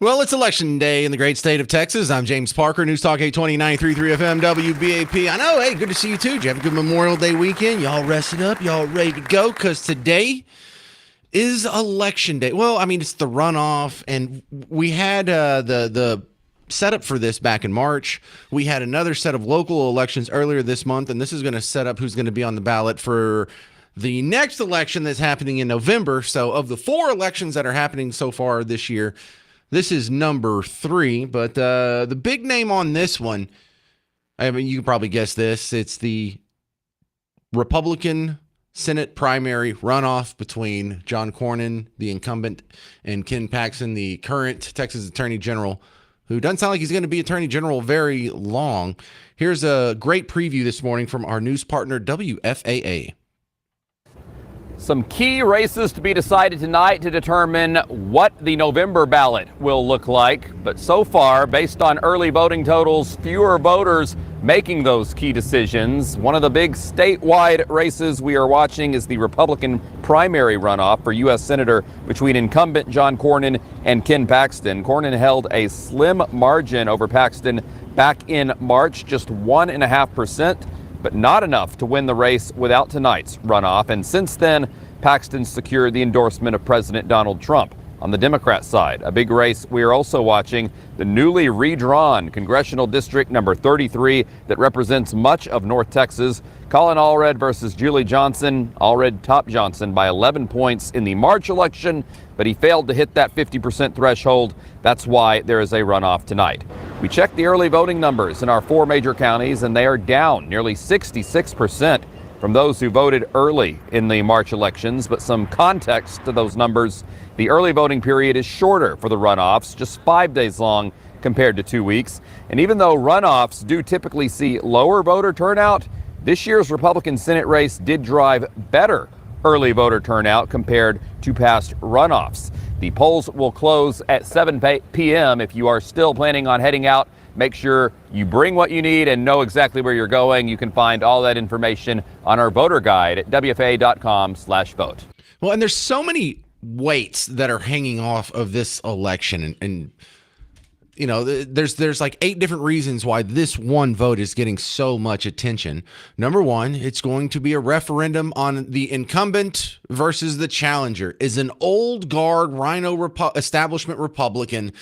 Well, it's election day in the great state of Texas. I'm James Parker, News Talk 829.33 FM WBAP. I know, hey, good to see you too. Did you have a good Memorial Day weekend? Y'all rested up? Y'all ready to go? Because today is election day. Well, I mean, it's the runoff, and we had the setup for this back in March. We had another set of local elections earlier this month, and this is going to set up who's going to be on the ballot for the next election that's happening in November. So of the 4 elections that are happening so far this year, this is number 3, but the big name on this one, I mean, you can probably guess this. It's the Republican Senate primary runoff between John Cornyn, the incumbent, and Ken Paxton, the current Texas Attorney General, who doesn't sound like he's going to be Attorney General very long. Here's a great preview this morning from our news partner, WFAA. Some key races to be decided tonight to determine what the November ballot will look like. But so far, based on early voting totals, fewer voters making those key decisions. One of the big statewide races we are watching is the Republican primary runoff for U.S. Senator between incumbent John Cornyn and Ken Paxton. Cornyn held a slim margin over Paxton back in March, just 1.5%. But not enough to win the race without tonight's runoff. And since then, Paxton secured the endorsement of President Donald Trump. On the Democrat side, a big race we are also watching, the newly redrawn Congressional District number 33 that represents much of North Texas. Colin Allred versus Julie Johnson. Allred topped Johnson by 11 points in the March election, but he failed to hit that 50% threshold. That's why there is a runoff tonight. We checked the early voting numbers in our 4 major counties, and they are down nearly 66% from those who voted early in the March elections. But some context to those numbers. The early voting period is shorter for the runoffs, just 5 days long compared to 2 weeks. And even though runoffs do typically see lower voter turnout, this year's Republican Senate race did drive better early voter turnout compared to past runoffs. The polls will close at 7 p.m. If you are still planning on heading out, make sure you bring what you need and know exactly where you're going. You can find all that information on our voter guide at wfa.com/vote. Well, and there's so many weights that are hanging off of this election, and you know, there's like 8 different reasons why this one vote is getting so much attention. Number 1, it's going to be a referendum on the incumbent versus the challenger. Is an old guard rhino establishment Republican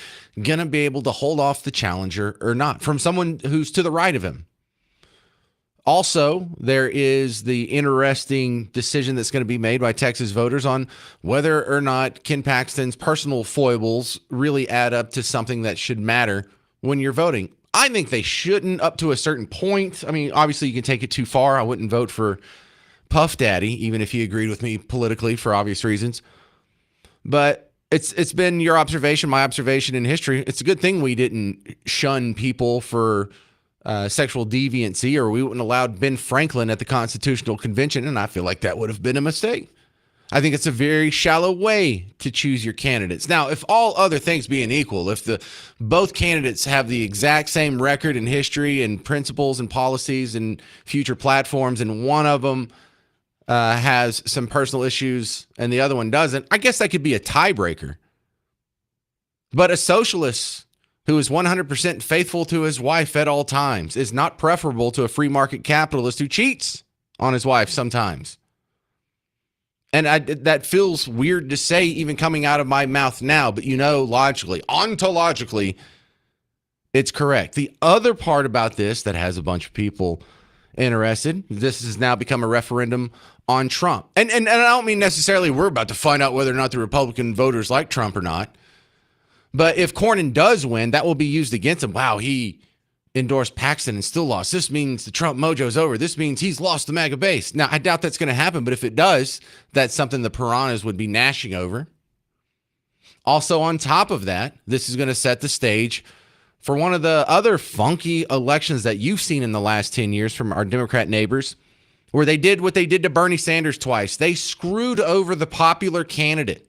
going to be able to hold off the challenger or not from someone who's to the right of him? Also, there is the interesting decision that's going to be made by Texas voters on whether or not Ken Paxton's personal foibles really add up to something that should matter when you're voting. I think they shouldn't up to a certain point. I mean, obviously you can take it too far. I wouldn't vote for Puff Daddy, even if he agreed with me politically for obvious reasons. But it's been your observation, my observation in history. It's a good thing we didn't shun people for sexual deviancy, or we wouldn't allowed Ben Franklin at the Constitutional Convention, and I feel like that would have been a mistake. I think it's a very shallow way to choose your candidates. Now, if all other things being equal, if both candidates have the exact same record and history and principles and policies and future platforms, and one of them has some personal issues and the other one doesn't, I guess that could be a tiebreaker. But a socialist who is 100% faithful to his wife at all times is not preferable to a free market capitalist who cheats on his wife sometimes. And that feels weird to say even coming out of my mouth now, but you know, logically, ontologically, it's correct. The other part about this that has a bunch of people interested, this has now become a referendum on Trump. And I don't mean necessarily we're about to find out whether or not the Republican voters like Trump or not. But if Cornyn does win, that will be used against him. Wow, he endorsed Paxton and still lost. This means the Trump mojo's over. This means he's lost the MAGA base. Now, I doubt that's going to happen, but if it does, that's something the piranhas would be gnashing over. Also, on top of that, this is going to set the stage for one of the other funky elections that you've seen in the last 10 years from our Democrat neighbors, where they did what they did to Bernie Sanders twice. They screwed over the popular candidate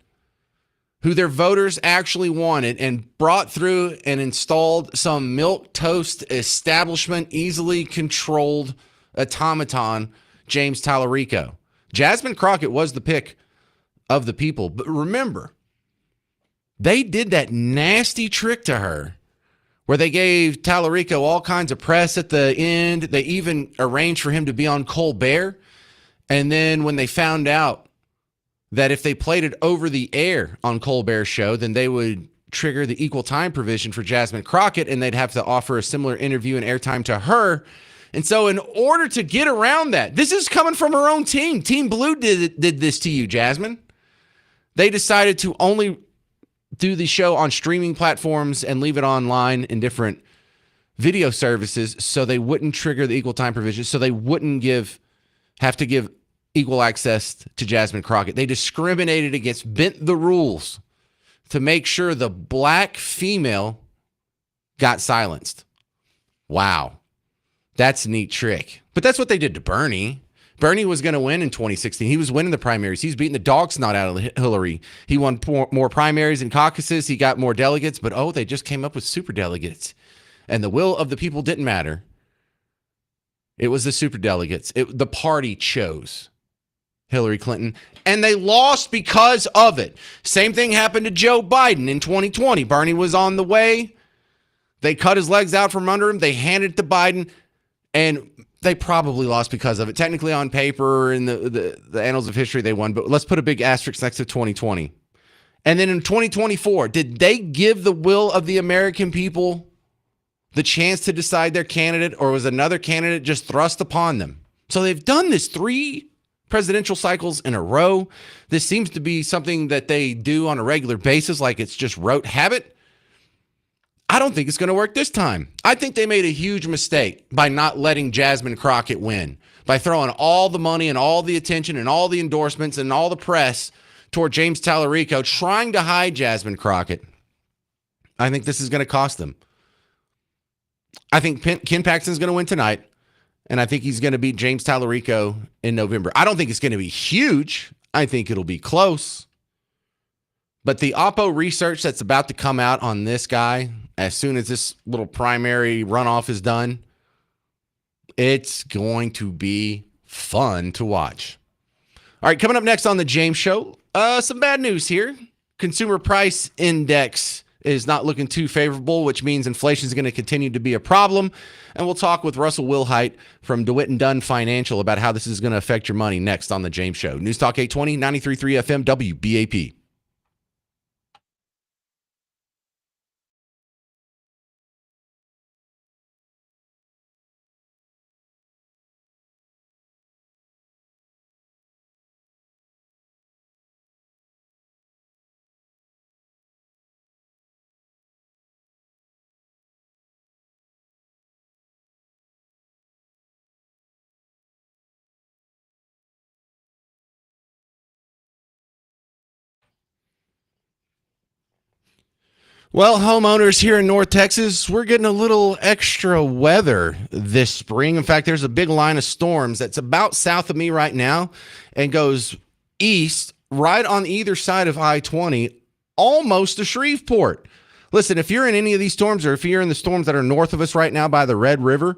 who their voters actually wanted and brought through and installed some milquetoast establishment, easily controlled automaton, James Tallarico. Jasmine Crockett was the pick of the people. But remember, They did that nasty trick to her where they gave Tallarico all kinds of press at the end. They even arranged for him to be on Colbert. And then when they found out that if they played it over the air on Colbert's show, then they would trigger the equal time provision for Jasmine Crockett, and they'd have to offer a similar interview and airtime to her. And so in order to get around that, this is coming from her own team. Team Blue did this to you, Jasmine. They decided to only do the show on streaming platforms and leave it online in different video services so they wouldn't trigger the equal time provision, so they wouldn't have to give equal access to Jasmine Crockett. They discriminated against, bent the rules to make sure the black female got silenced. Wow. That's a neat trick. But that's what they did to Bernie. Bernie was going to win in 2016. He was winning the primaries. He's beating the dog snot out of Hillary. He won more primaries and caucuses. He got more delegates. But, they just came up with super delegates. And the will of the people didn't matter. It was the super delegates. The party chose Hillary Clinton, and they lost because of it. Same thing happened to Joe Biden in 2020. Bernie was on the way. They cut his legs out from under him. They handed it to Biden, and they probably lost because of it. Technically, on paper, in the annals of history, they won, but let's put a big asterisk next to 2020. And then in 2024, did they give the will of the American people the chance to decide their candidate, or was another candidate just thrust upon them? So they've done this 3 presidential cycles in a row. This seems to be something that they do on a regular basis, like it's just rote habit. I don't think it's going to work this time. I think they made a huge mistake by not letting Jasmine Crockett win, by throwing all the money and all the attention and all the endorsements and all the press toward James Tallarico, trying to hide Jasmine Crockett. I think this is going to cost them. I think Ken Paxton's going to win tonight, and I think he's going to beat James Tallarico in November. I don't think it's going to be huge. I think it'll be close. But the Oppo research that's about to come out on this guy, as soon as this little primary runoff is done, it's going to be fun to watch. All right, coming up next on the James Show, some bad news here. Consumer Price Index is not looking too favorable, which means inflation is going to continue to be a problem. And we'll talk with Russell Wilhite from DeWitt and Dunn Financial about how this is going to affect your money next on the James Show. News Talk 820, 93.3 FM, WBAP. Well, homeowners here in North Texas, we're getting a little extra weather this spring. In fact, there's a big line of storms that's about south of me right now and goes east right on either side of I-20, almost to Shreveport. Listen, if you're in any of these storms, or if you're in the storms that are north of us right now by the Red River,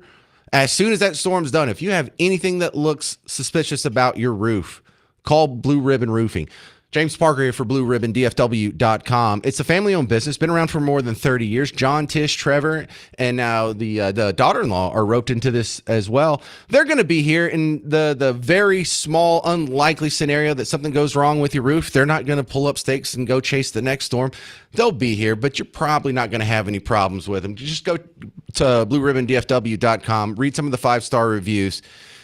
as soon as that storm's done, if you have anything that looks suspicious about your roof, call Blue Ribbon Roofing. James Parker here for BlueRibbonDFW.com. It's a family-owned business, been around for more than 30 years. John, Tish, Trevor, and now the daughter-in-law are roped into this as well. They're going to be here in the very small, unlikely scenario that something goes wrong with your roof. They're not going to pull up stakes and go chase the next storm. They'll be here, but you're probably not going to have any problems with them. Just go to BlueRibbonDFW.com, read some of the 5-star reviews,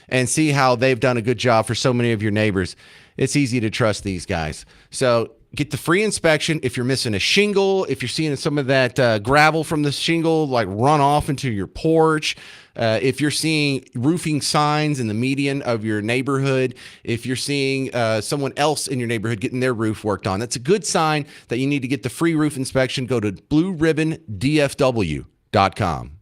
and see how they've done a good job for so many of your neighbors. It's easy to trust these guys. So get the free inspection. If you're missing a shingle, if you're seeing some of that gravel from the shingle like run off into your porch, if you're seeing roofing signs in the median of your neighborhood, if you're seeing someone else in your neighborhood getting their roof worked on, that's a good sign that you need to get the free roof inspection. Go to BlueRibbonDFW.com.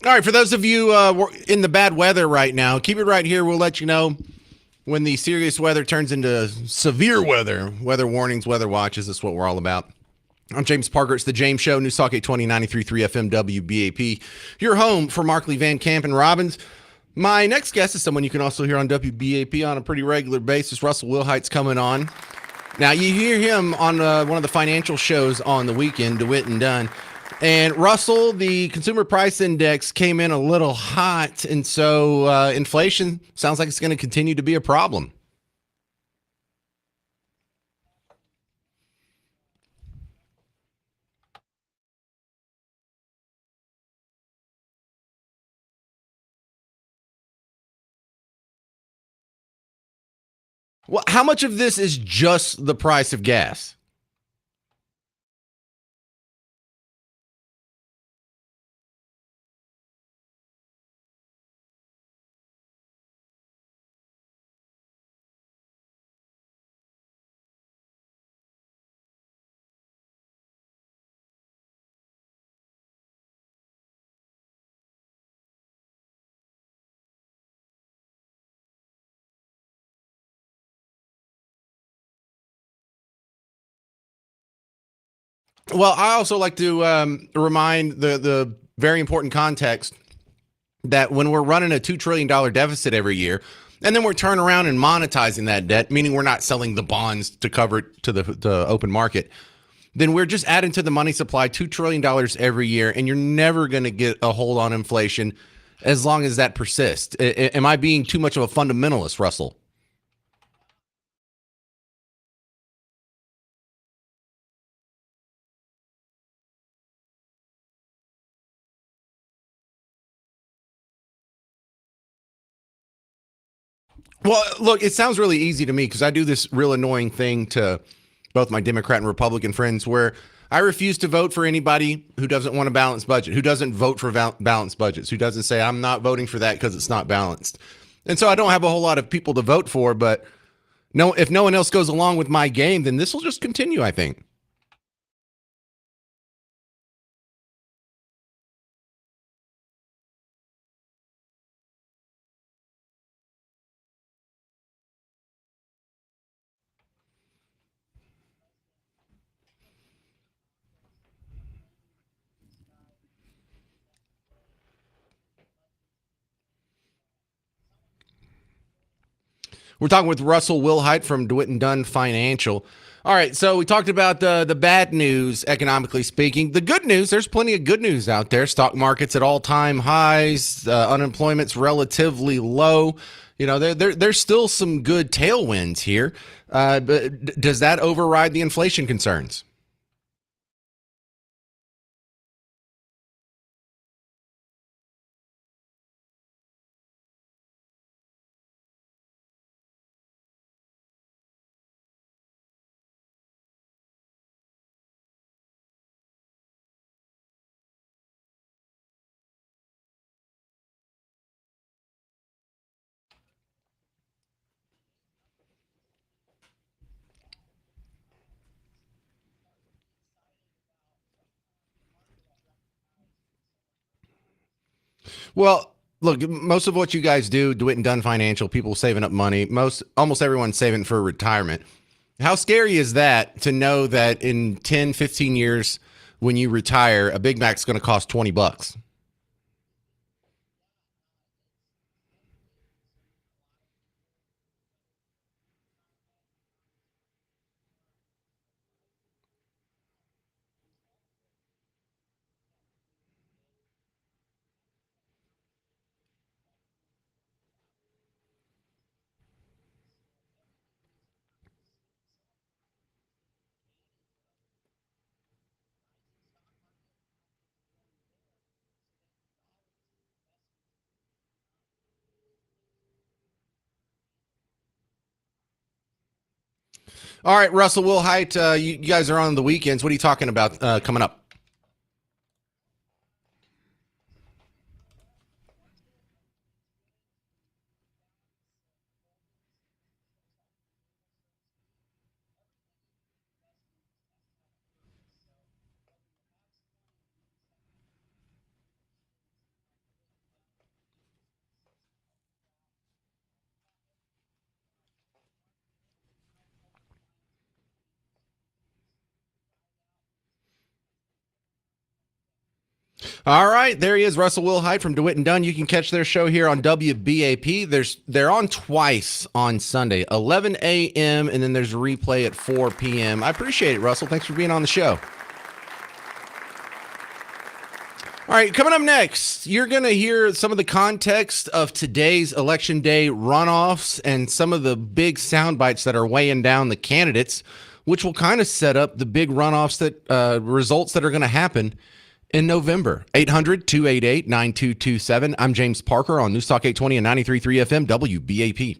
All right, for those of you in the bad weather right now, keep it right here. We'll let you know when the serious weather turns into severe weather. Weather warnings, weather watches. That's what we're all about. I'm James Parker. It's the James Show, News Talk 820, 93.3 FM WBAP. Your home for Markley, Van Camp, and Robbins. My next guest is someone you can also hear on WBAP on a pretty regular basis. Russell Wilhite's coming on. Now, you hear him on one of the financial shows on the weekend, DeWitt and Dunn. And Russell, the consumer price index came in a little hot, and so inflation sounds like it's going to continue to be a problem. Well, how much of this is just the price of gas? Well, I also like to remind the very important context that when we're running a $2 trillion deficit every year, and then we're turning around and monetizing that debt, meaning we're not selling the bonds to cover it to the open market, then we're just adding to the money supply $2 trillion every year, and you're never going to get a hold on inflation as long as that persists. Am I being too much of a fundamentalist, Russell? Well, look, it sounds really easy to me because I do this real annoying thing to both my Democrat and Republican friends where I refuse to vote for anybody who doesn't want a balanced budget, who doesn't vote for balanced budgets, who doesn't say, I'm not voting for that because it's not balanced. And so I don't have a whole lot of people to vote for, but no, if no one else goes along with my game, then this will just continue, I think. We're talking with Russell Wilhite from DeWitt and Dunn Financial. All right, so we talked about the bad news, economically speaking. The good news, there's plenty of good news out there. Stock market's at all-time highs. Unemployment's relatively low. You know, there's still some good tailwinds here. But does that override the inflation concerns? Well, look, most of what you guys do, DeWitt and Dunn Financial, people saving up money. Almost everyone's saving for retirement. How scary is that to know that in 10, 15 years, when you retire, a Big Mac's going to cost $20? All right, Russell Wilhite, you guys are on the weekends. What are you talking about coming up? All right, there he is, Russell Wilhite from DeWitt and Dunn. You can catch their show here on WBAP. They're on twice on Sunday, 11 a.m. and then there's a replay at 4 p.m. I appreciate it, Russell. Thanks for being on the show. All right, coming up next, you're going to hear some of the context of today's Election Day runoffs and some of the big sound bites that are weighing down the candidates, which will kind of set up the big runoffs that results that are going to happen in November. 800-288-9227. I'm James Parker on News Talk 820 and 93.3 FM WBAP.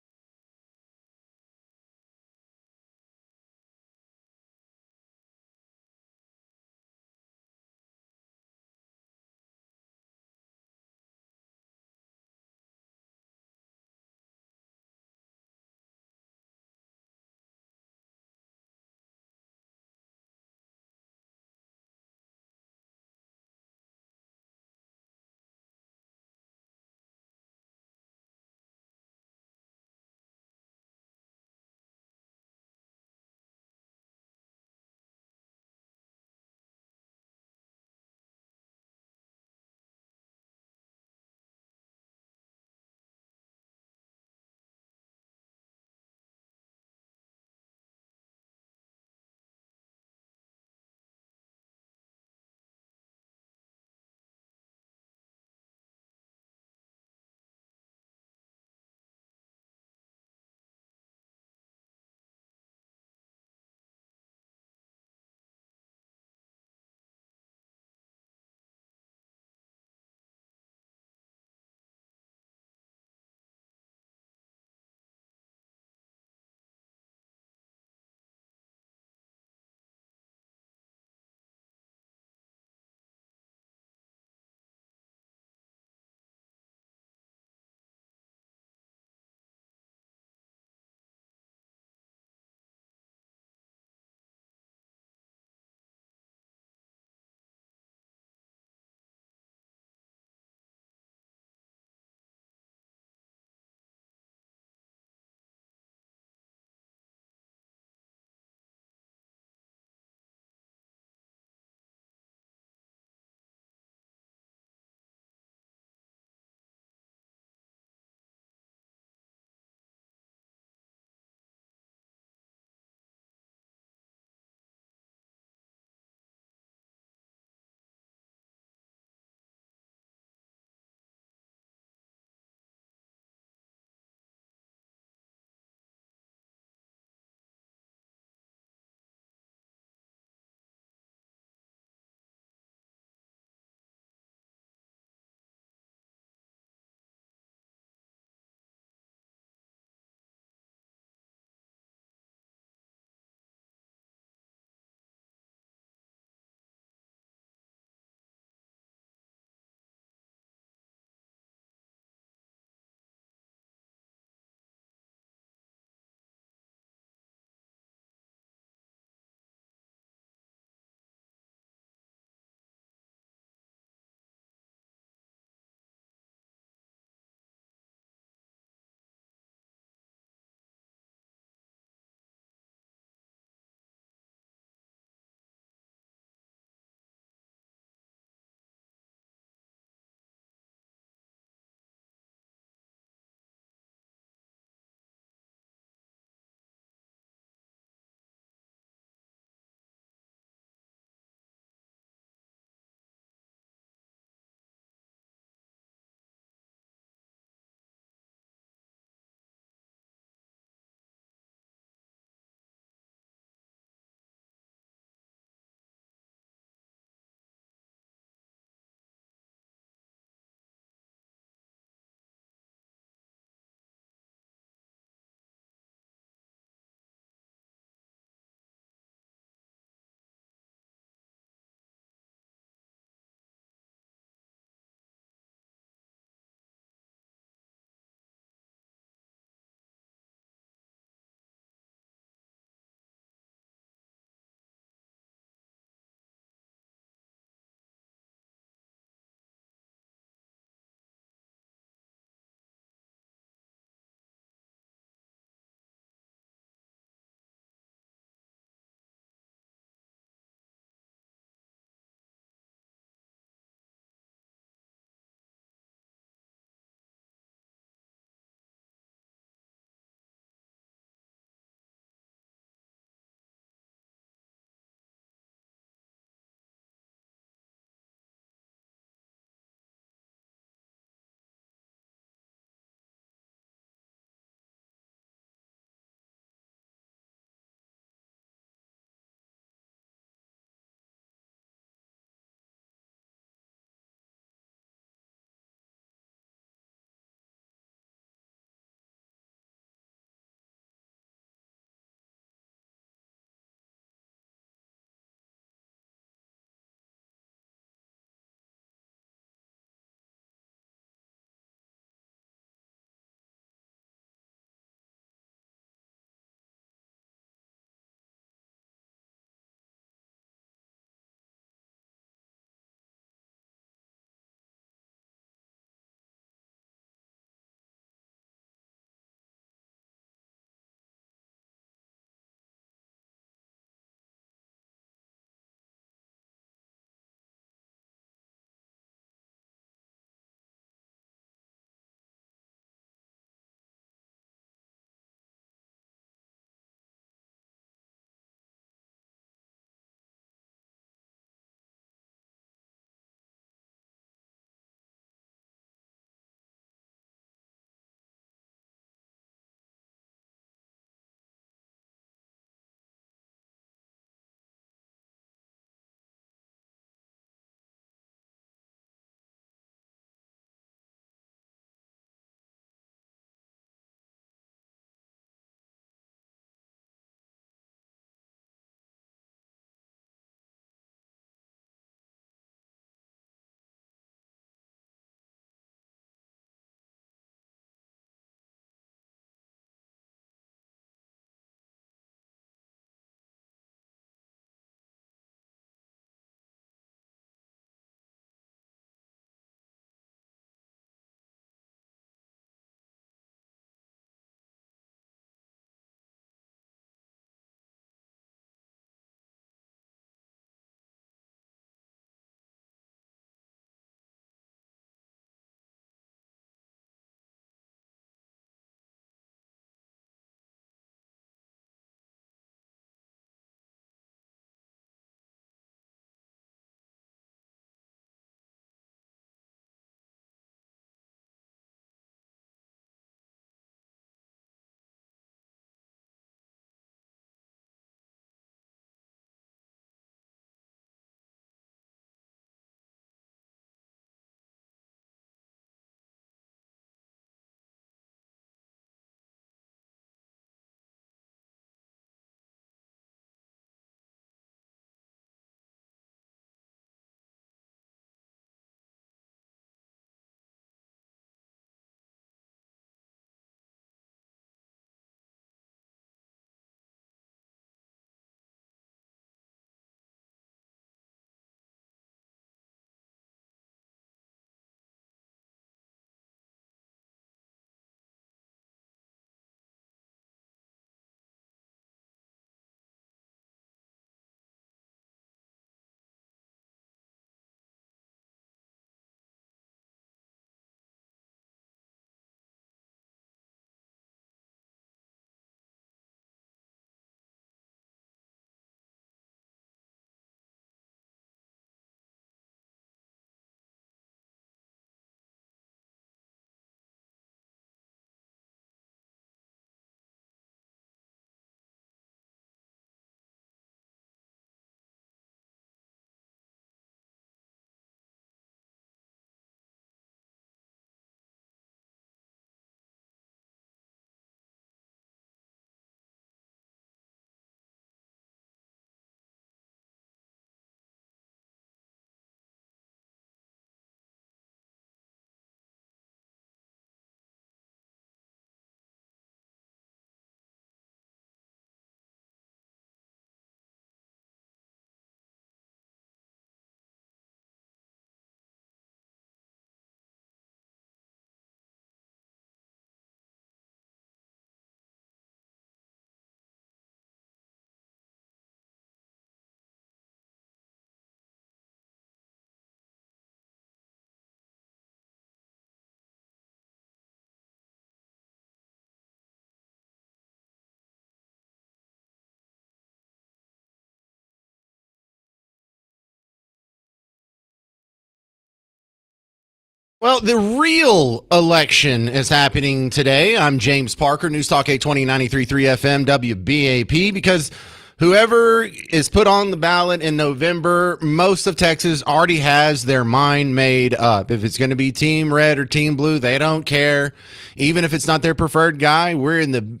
Well, the real election is happening today. I'm James Parker, News Talk 820 93.3 FM WBAP, because whoever is put on the ballot in November, most of Texas already has their mind made up. If it's going to be Team Red or Team Blue, they don't care. Even if it's not their preferred guy, we're in the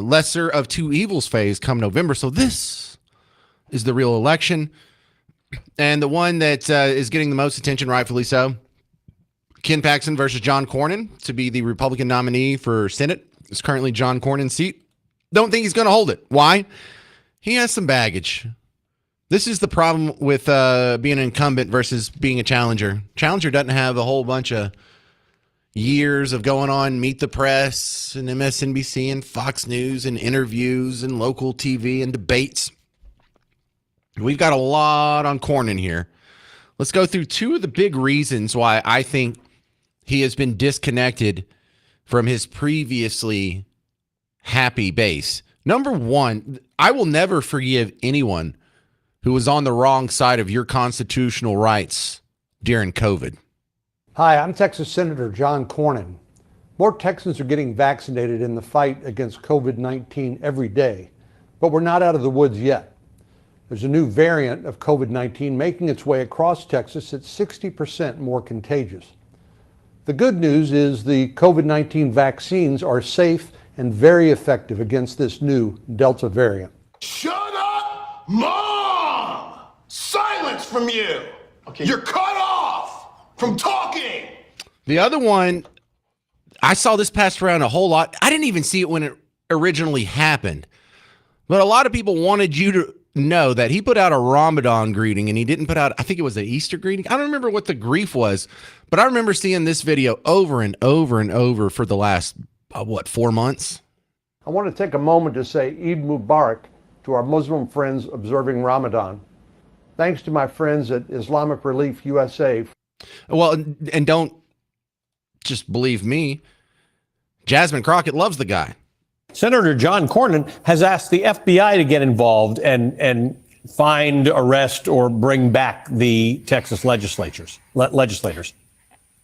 lesser of two evils phase come November. So this is the real election. And the one that is getting the most attention, rightfully so, Ken Paxton versus John Cornyn to be the Republican nominee for Senate. It's currently John Cornyn's seat. Don't think he's going to hold it. Why? He has some baggage. This is the problem with being an incumbent versus being a challenger. Challenger doesn't have a whole bunch of years of going on Meet the Press and MSNBC and Fox News and interviews and local TV and debates. We've got a lot on Cornyn here. Let's go through two of the big reasons why I think he has been disconnected from his previously happy base. Number one, I will never forgive anyone who was on the wrong side of your constitutional rights during COVID. Hi, I'm Texas Senator John Cornyn. More Texans are getting vaccinated in the fight against COVID-19 every day, but we're not out of the woods yet. There's a new variant of COVID-19 making its way across Texas that's 60% more contagious. The good news is the COVID-19 vaccines are safe and very effective against this new Delta variant. Shut up, Mom! Silence from you! Okay. You're cut off from talking! The other one, I saw this passed around a whole lot. I didn't even see it when it originally happened. But a lot of people wanted you to know that he put out a Ramadan greeting and he didn't put out, I think it was an Easter greeting. I don't remember what the grief was, but I remember seeing this video over and over and over for the last, 4 months? I want to take a moment to say Eid Mubarak to our Muslim friends observing Ramadan. Thanks to my friends at Islamic Relief USA. Well, and don't just believe me. Jasmine Crockett loves the guy. Senator John Cornyn has asked the FBI to get involved and find, arrest, or bring back the Texas legislators.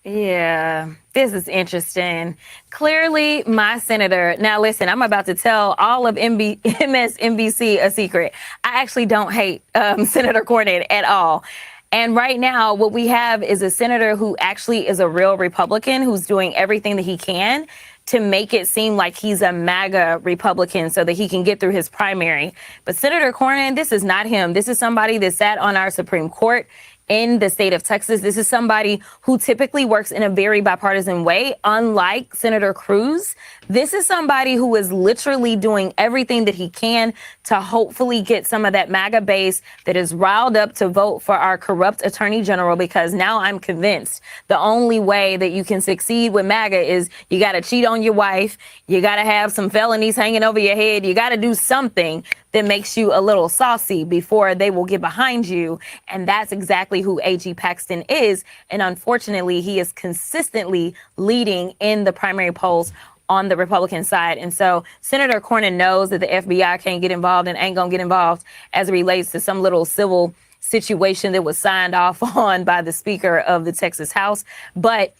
Yeah, this is interesting. Clearly, my senator. Now, listen, I'm about to tell all of MSNBC a secret. I actually don't hate Senator Cornyn at all. And right now, what we have is a senator who actually is a real Republican who's doing everything that he can to make it seem like he's a MAGA Republican so that he can get through his primary. But Senator Cornyn, this is not him. This is somebody that sat on our Supreme Court in the state of Texas. This is somebody who typically works in a very bipartisan way, unlike Senator Cruz. This is somebody who is literally doing everything that he can to hopefully get some of that MAGA base that is riled up to vote for our corrupt attorney general, because now I'm convinced the only way that you can succeed with MAGA is you got to cheat on your wife. You got to have some felonies hanging over your head. You got to do something that makes you a little saucy before they will get behind you. And that's exactly who A.G. Paxton is. And unfortunately, he is consistently leading in the primary polls on the Republican side. And so Senator Cornyn knows that the FBI can't get involved and ain't gonna get involved as it relates to some little civil situation that was signed off on by the Speaker of the Texas House. But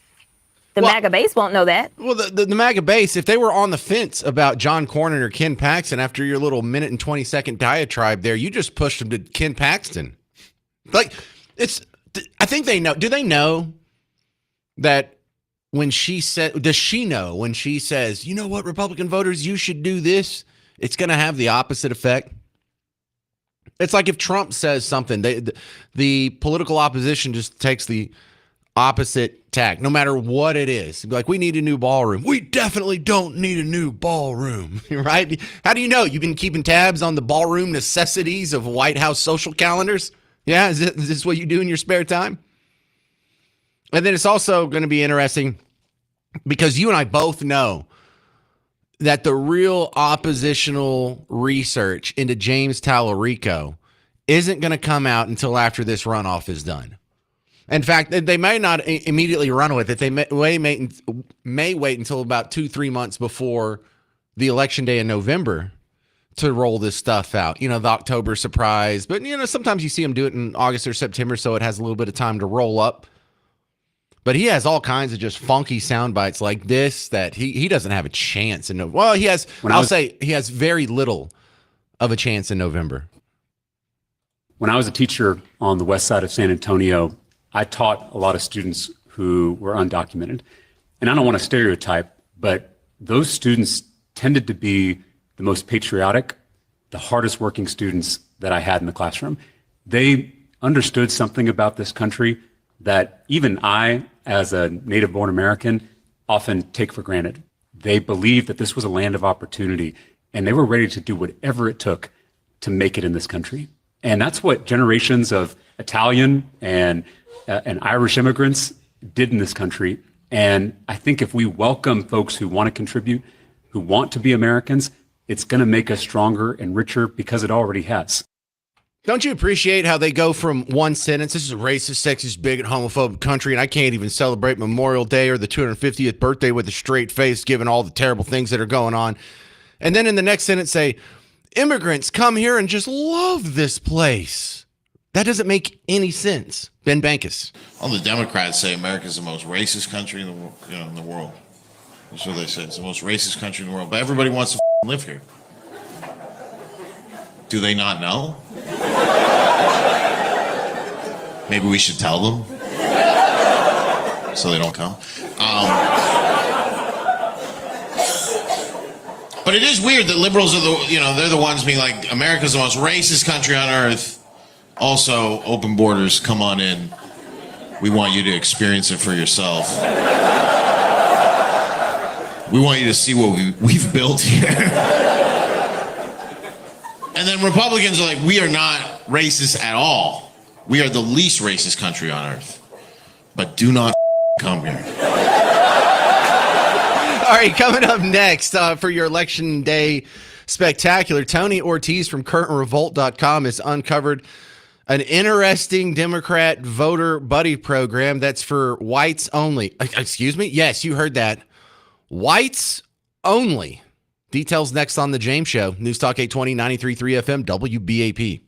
the MAGA base won't know that. Well, the MAGA base, if they were on the fence about John Cornyn or Ken Paxton after your little minute and 20-second diatribe there, you just pushed them to Ken Paxton. Like, I think they know. Do they know that when she said, does she know when she says, you know what, Republican voters, you should do this, it's going to have the opposite effect? It's like if Trump says something, the political opposition just takes the opposite tack, no matter what it is. Like, we need a new ballroom. We definitely don't need a new ballroom, right? How do you know? You've been keeping tabs on the ballroom necessities of White House social calendars? Yeah, is this what you do in your spare time? And then it's also going to be interesting because you and I both know that the real oppositional research into James Tallarico isn't going to come out until after this runoff is done. In fact, they may not immediately run with it. They may wait until about 2-3 months before the election day in November to roll this stuff out. You know, the October surprise. But, you know, sometimes you see them do it in August or September, so it has a little bit of time to roll up. But he has all kinds of just funky sound bites like this that he doesn't have a chance in November. Well, he has. I'll say he has very little of a chance in November. When I was a teacher on the west side of San Antonio, I taught a lot of students who were undocumented. And I don't want to stereotype, but those students tended to be the most patriotic, the hardest working students that I had in the classroom. They understood something about this country that even I, as a native-born American, often take for granted. They believed that this was a land of opportunity, and they were ready to do whatever it took to make it in this country. And that's what generations of Italian and Irish immigrants did in this country. And I think if we welcome folks who want to contribute, who want to be Americans, it's going to make us stronger and richer because it already has. Don't you appreciate how they go from one sentence, this is a racist, sexist, bigot, homophobic country, and I can't even celebrate Memorial Day or the 250th birthday with a straight face, given all the terrible things that are going on. And then in the next sentence say, immigrants come here and just love this place. That doesn't make any sense. Ben Bankus. All the Democrats say America's the most racist country in the world. That's what they say. It's the most racist country in the world. But everybody wants to live here. Do they not know? Maybe we should tell them so they don't come. But it is weird that liberals are they're the ones being like, America's the most racist country on earth. Also, open borders, come on in. We want you to experience it for yourself. We want you to see what we've built here. And then Republicans are like, we are not racist at all. We are the least racist country on earth. But do not come here. All right, coming up next for your Election Day spectacular, Tony Ortiz from CurrentRevolt.com has uncovered an interesting Democrat voter buddy program that's for whites only. Excuse me? Yes, you heard that. Whites only. Details next on The James Show. News Talk 820, 93.3 FM, WBAP.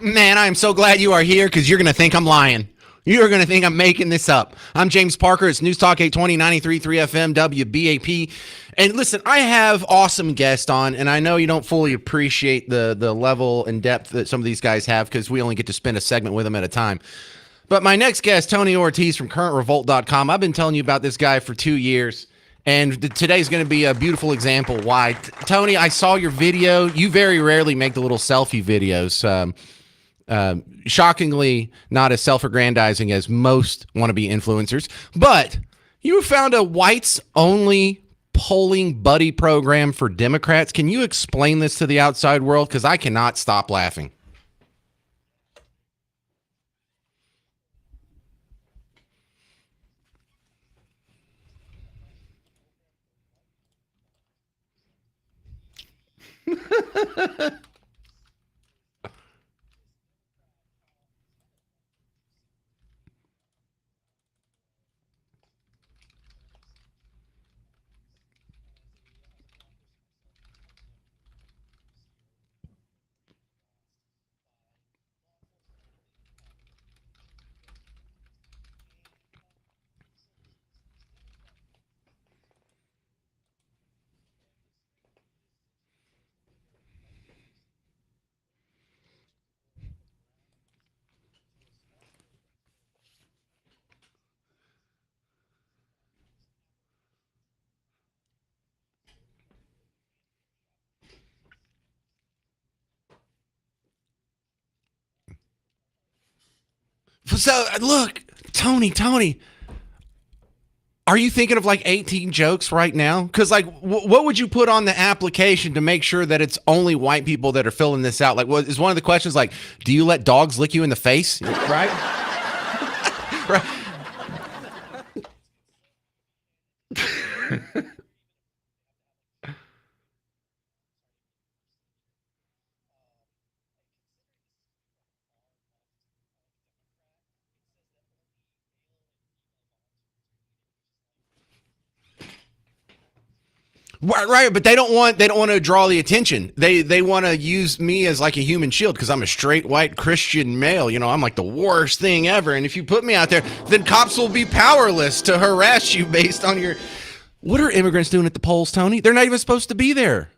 Man, I am so glad you are here because you're going to think I'm lying. You're going to think I'm making this up. I'm James Parker. It's News Talk 820, 93.3 FM, WBAP. And listen, I have awesome guests on, and I know you don't fully appreciate the level and depth that some of these guys have because we only get to spend a segment with them at a time. But my next guest, Tony Ortiz from CurrentRevolt.com. I've been telling you about this guy for 2 years. And today's going to be a beautiful example why. Tony, I saw your video. You very rarely make the little selfie videos. Shockingly, not as self-aggrandizing as most wannabe influencers. But you found a whites-only polling buddy program for Democrats. Can you explain this to the outside world? Because I cannot stop laughing. So look, Tony, are you thinking of like 18 jokes right now? Because like, what would you put on the application to make sure that it's only white people that are filling this out? Like, what is one of the questions like, do you let dogs lick you in the face? Right? Right. Right, but they don't want to draw the attention. They want to use me as like a human shield because I'm a straight white Christian male. You know, I'm like the worst thing ever. And if you put me out there, then cops will be powerless to harass you based on your. What are immigrants doing at the polls, Tony? They're not even supposed to be there.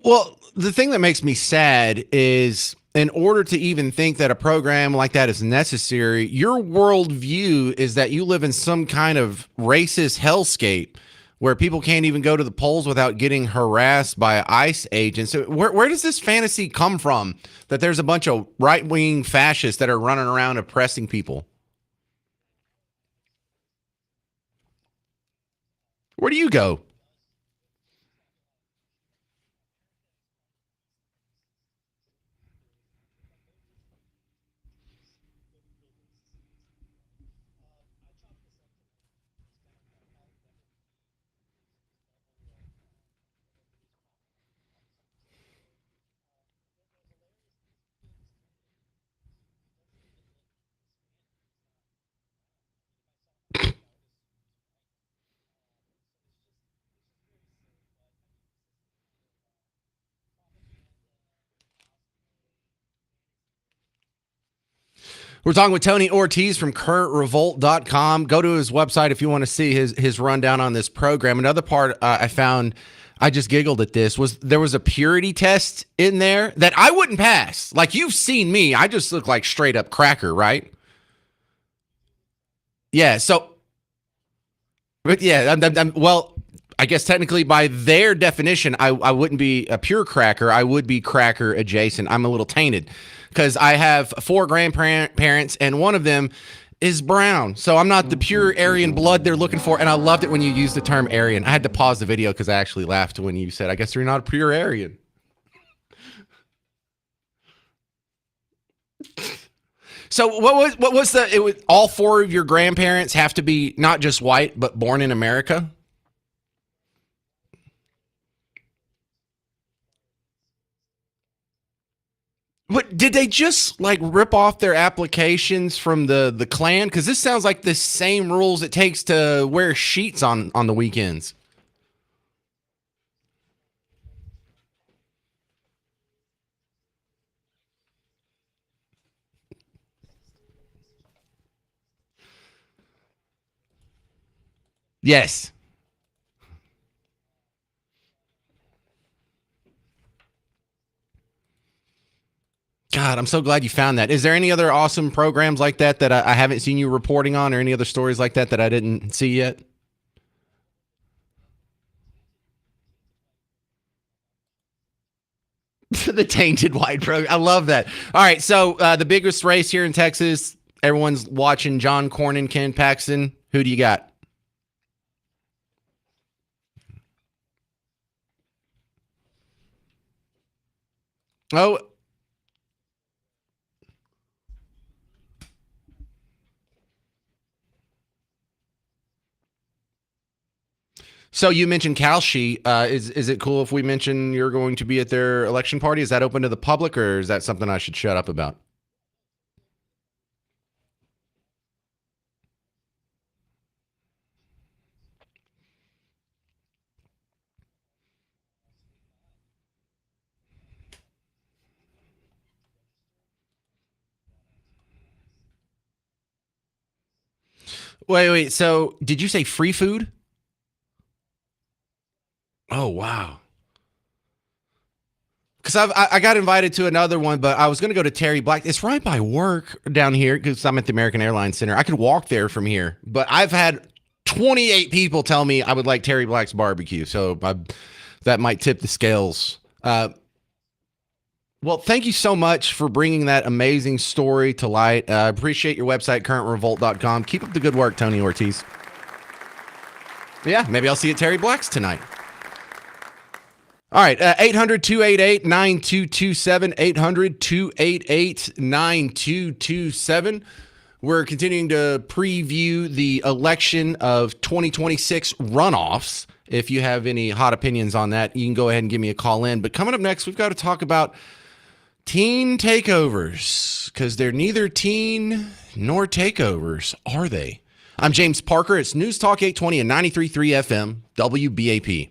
Well, the thing that makes me sad is in order to even think that a program like that is necessary, your worldview is that you live in some kind of racist hellscape where people can't even go to the polls without getting harassed by ICE agents. So where does this fantasy come from that there's a bunch of right-wing fascists that are running around oppressing people? Where do you go? We're talking with Tony Ortiz from CurrentRevolt.com. Go to his website if you want to see his rundown on this program. Another part I found, I just giggled at this, was there was a purity test in there that I wouldn't pass. Like, you've seen me. I just look like straight up cracker, right? Yeah, so, but yeah, well, I guess technically by their definition, I wouldn't be a pure cracker. I would be cracker adjacent. I'm a little tainted because I have 4 grandparents and one of them is brown. So I'm not the pure Aryan blood they're looking for. And I loved it when you used the term Aryan. I had to pause the video because I actually laughed when you said, I guess you're not a pure Aryan. So what was it was all 4 of your grandparents have to be not just white, but born in America? What did they just like rip off their applications from the Klan? Because this sounds like the same rules it takes to wear sheets on the weekends. Yes. God, I'm so glad you found that. Is there any other awesome programs like that that I haven't seen you reporting on, or any other stories like that that I didn't see yet? The tainted white program. I love that. All right, so the biggest race here in Texas, everyone's watching John Cornyn, Ken Paxton. Who do you got? Oh, so you mentioned Kalshi. Is it cool if we mention you're going to be at their election party? Is that open to the public, or is that something I should shut up about? Wait. So did you say free food? Oh wow. Because I got invited to another one, but I was going to go to Terry Black. It's right by work down here because I'm at the American Airlines Center. I could walk there from here, but I've had 28 people tell me I would like Terry Black's barbecue, so that might tip the scales. Well, thank you so much for bringing that amazing story to light. I appreciate your website, currentrevolt.com. Keep up the good work, Tony Ortiz. Yeah, maybe I'll see you at Terry Black's tonight. All right, 800 288 9227. 800 288 9227. We're continuing to preview the election of 2026 runoffs. If you have any hot opinions on that, you can go ahead and give me a call in. But coming up next, we've got to talk about teen takeovers, because they're neither teen nor takeovers, are they? I'm James Parker. It's News Talk 820 and 93.3 FM, WBAP.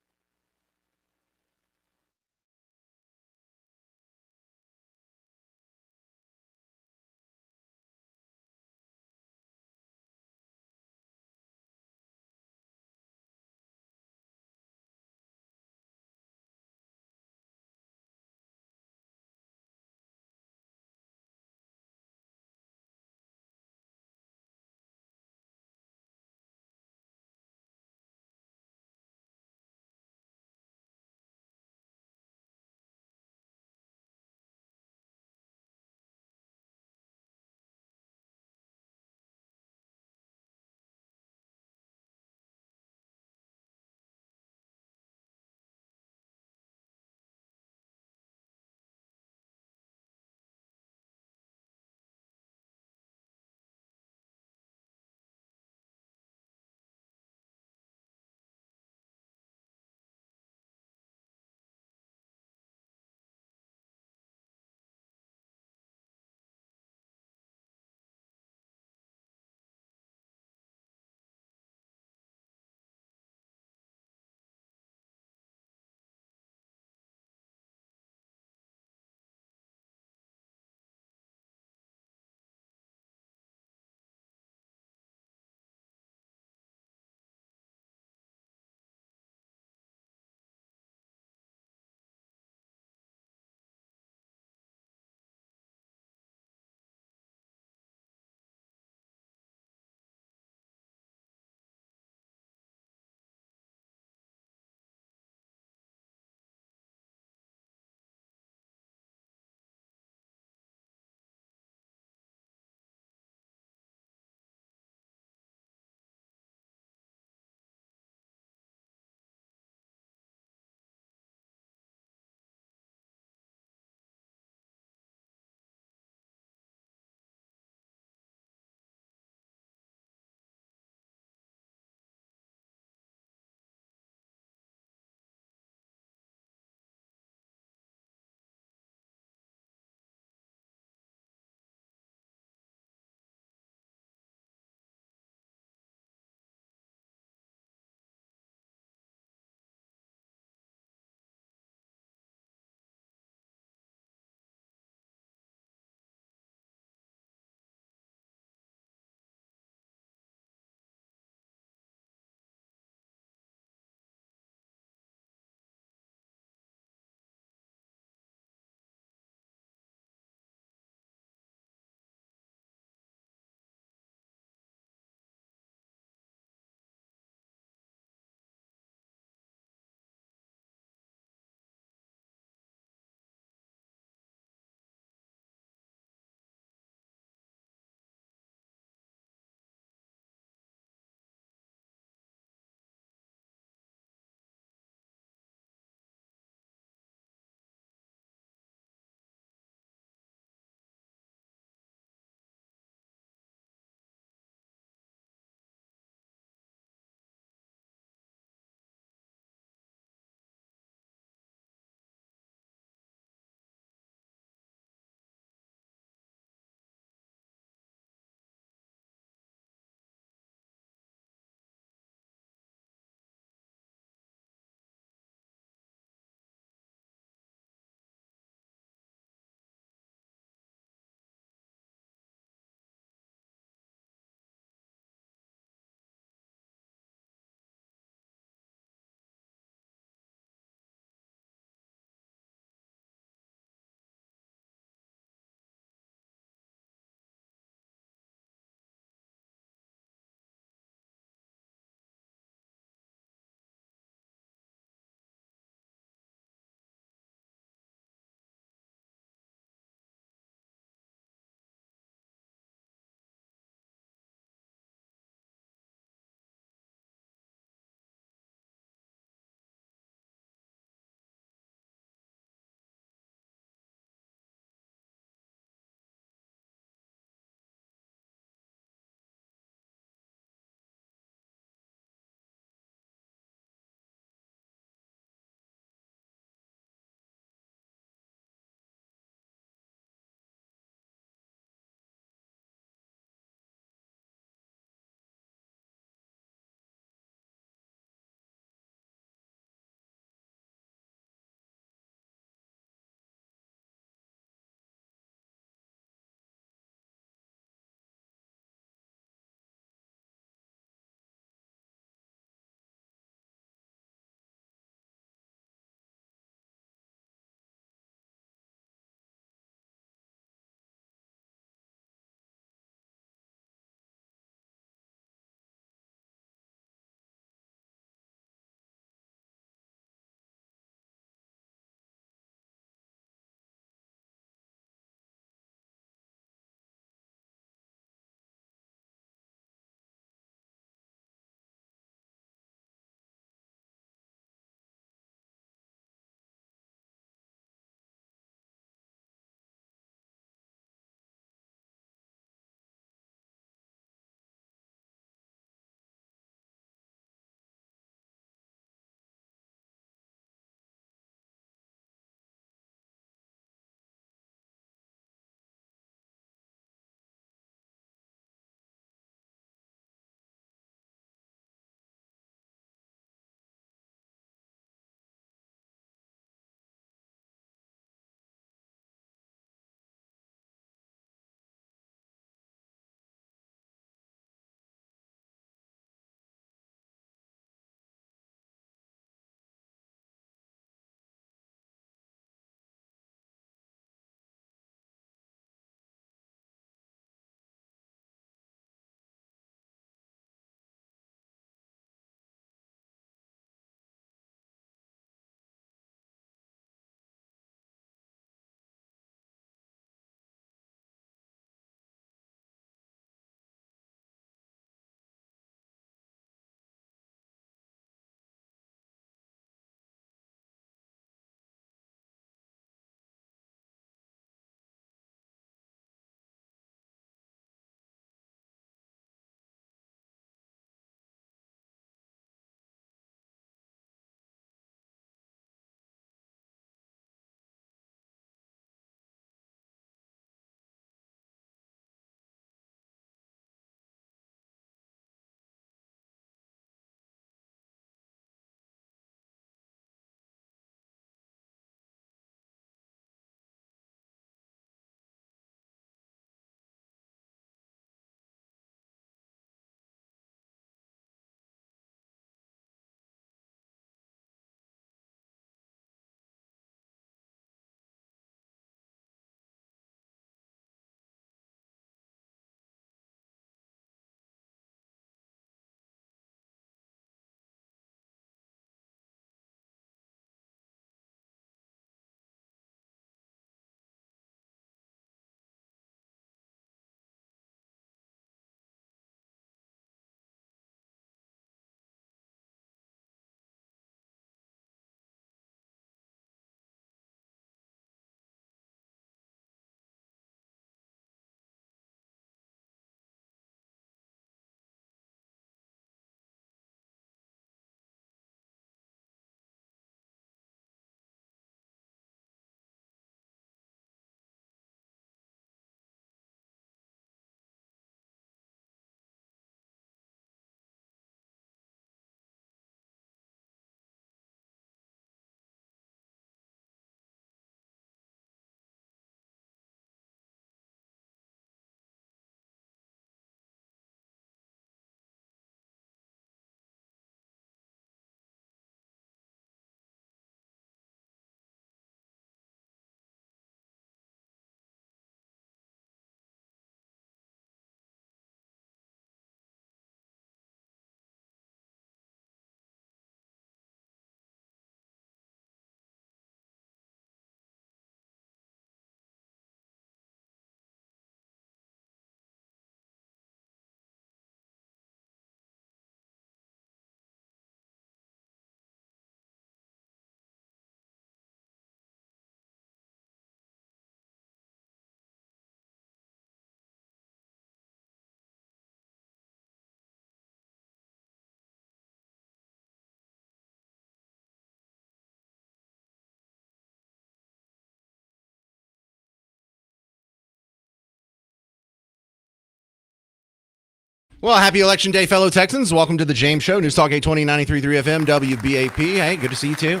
Well, happy Election Day, fellow Texans. Welcome to the James Show. News Talk 820, 93.3 FM, WBAP. Hey, good to see you too.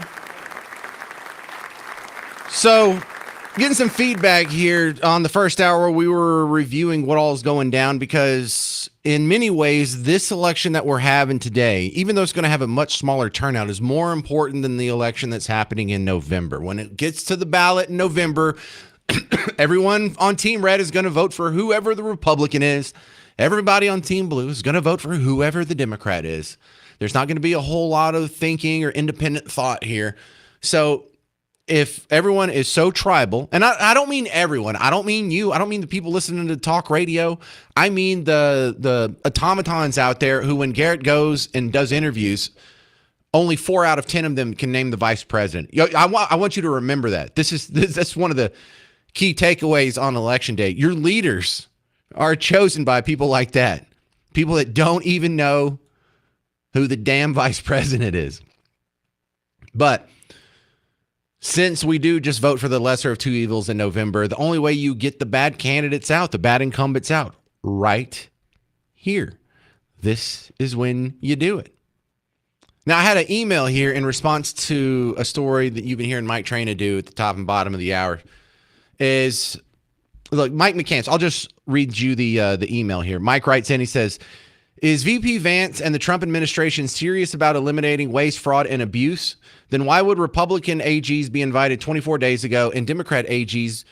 So, getting some feedback here on the first hour. We were reviewing what all is going down because in many ways, this election that we're having today, even though it's going to have a much smaller turnout, is more important than the election that's happening in November. When it gets to the ballot in November, everyone on Team Red is going to vote for whoever the Republican is. Everybody on Team Blue is going to vote for whoever the Democrat is. There's not going to be a whole lot of thinking or independent thought here. So if everyone is so tribal, and I don't mean everyone, I don't mean you, I don't mean the people listening to talk radio, I mean the automatons out there who, when Garrett goes and does interviews, only 4 out of 10 of them can name the vice president. I want you to remember that. That's one of the key takeaways on Election Day. Your leaders are chosen by people like that. People that don't even know who the damn vice president is. But since we do just vote for the lesser of two evils in November, the only way you get the bad candidates out, the bad incumbents out, right here. This is when you do it. Now, I had an email here in response to a story that you've been hearing Mike Traina do at the top and bottom of the hour. Look, Mike McCants, I'll just read you the email here. Mike writes in, he says, is VP Vance and the Trump administration serious about eliminating waste, fraud, and abuse? Then why would Republican AGs be invited 24 days ago and Democrat AGs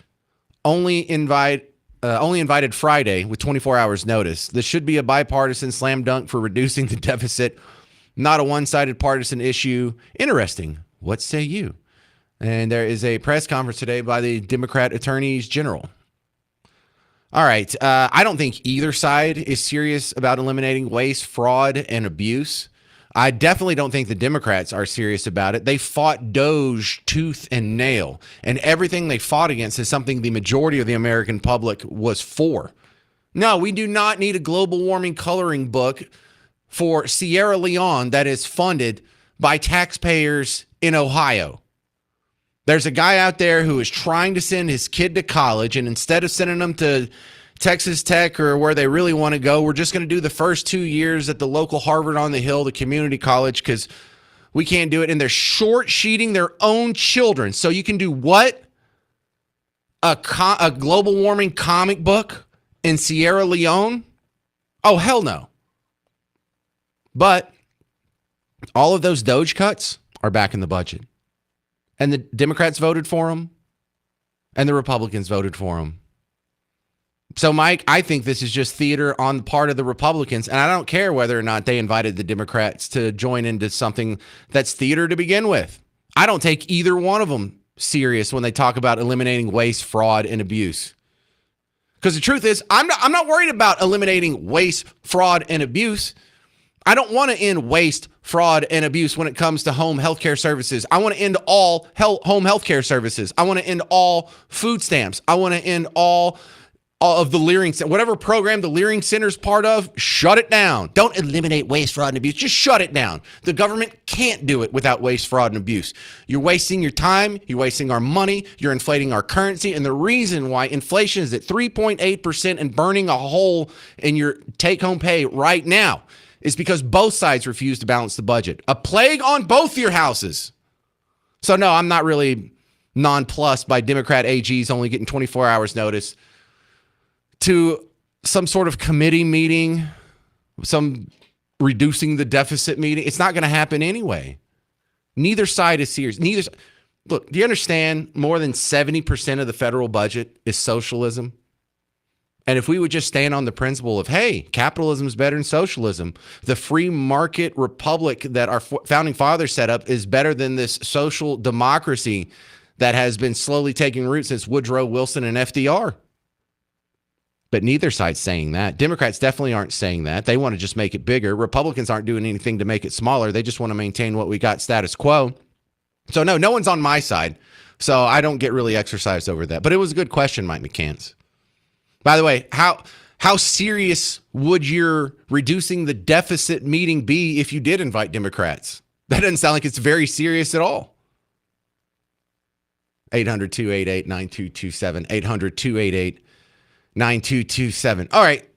only invited Friday with 24 hours notice? This should be a bipartisan slam dunk for reducing the deficit, not a one-sided partisan issue. Interesting. What say you? And there is a press conference today by the Democrat attorneys general. All right. I don't think either side is serious about eliminating waste, fraud, and abuse. I definitely don't think the Democrats are serious about it. They fought Doge tooth and nail, and everything they fought against is something the majority of the American public was for. No, we do not need a global warming coloring book for Sierra Leone that is funded by taxpayers in Ohio. There's a guy out there who is trying to send his kid to college, and instead of sending them to Texas Tech or where they really want to go, we're just going to do the first 2 years at the local Harvard on the Hill, the community college, because we can't do it. And they're short-sheeting their own children. So you can do what? A global warming comic book in Sierra Leone? Oh, hell no. But all of those Doge cuts are back in the budget. And the Democrats voted for them, and the Republicans voted for them. So, Mike, I think this is just theater on the part of the Republicans, and I don't care whether or not they invited the Democrats to join into something that's theater to begin with. I don't take either one of them serious when they talk about eliminating waste, fraud, and abuse. Because the truth is, I'm not worried about eliminating waste, fraud, and abuse. I don't want to end waste, fraud, and abuse when it comes to home healthcare services. I want to end all home healthcare services. I want to end all food stamps. I want to end all of the Leering Center. Whatever program the Leering Center is part of, shut it down. Don't eliminate waste, fraud, and abuse. Just shut it down. The government can't do it without waste, fraud, and abuse. You're wasting your time. You're wasting our money. You're inflating our currency. And the reason why inflation is at 3.8% and burning a hole in your take-home pay right now is because both sides refuse to balance the budget. A plague on both your houses. So no, I'm not really nonplussed by Democrat AGs only getting 24 hours notice to some sort of committee meeting, some reducing the deficit meeting. It's not going to happen anyway. Neither side is serious. Look, do you understand more than 70% of the federal budget is socialism? And if we would just stand on the principle of, hey, capitalism is better than socialism, the free market republic that our founding fathers set up is better than this social democracy that has been slowly taking root since Woodrow Wilson and FDR. But neither side's saying that. Democrats definitely aren't saying that. They want to just make it bigger. Republicans aren't doing anything to make it smaller. They just want to maintain what we got, status quo. So no one's on my side. So I don't get really exercised over that. But it was a good question, Mike McCants. By the way, how serious would your reducing the deficit meeting be if you did invite Democrats? That doesn't sound like it's very serious at all. 800-288-9227. 800-288-9227. All right.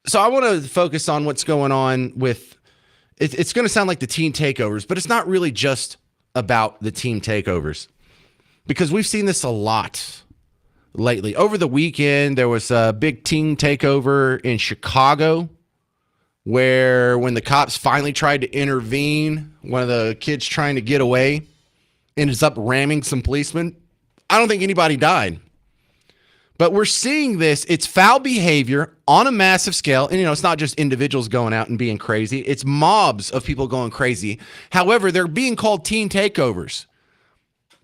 So I want to focus on what's going on with it's going to sound like the team takeovers, but it's not really just about the team takeovers because we've seen this a lot lately. Over the weekend, there was a big team takeover in Chicago where when the cops finally tried to intervene, one of the kids trying to get away ends up ramming some policemen. I don't think anybody died. But we're seeing this. It's foul behavior on a massive scale. And, it's not just individuals going out and being crazy. It's mobs of people going crazy. However, they're being called teen takeovers.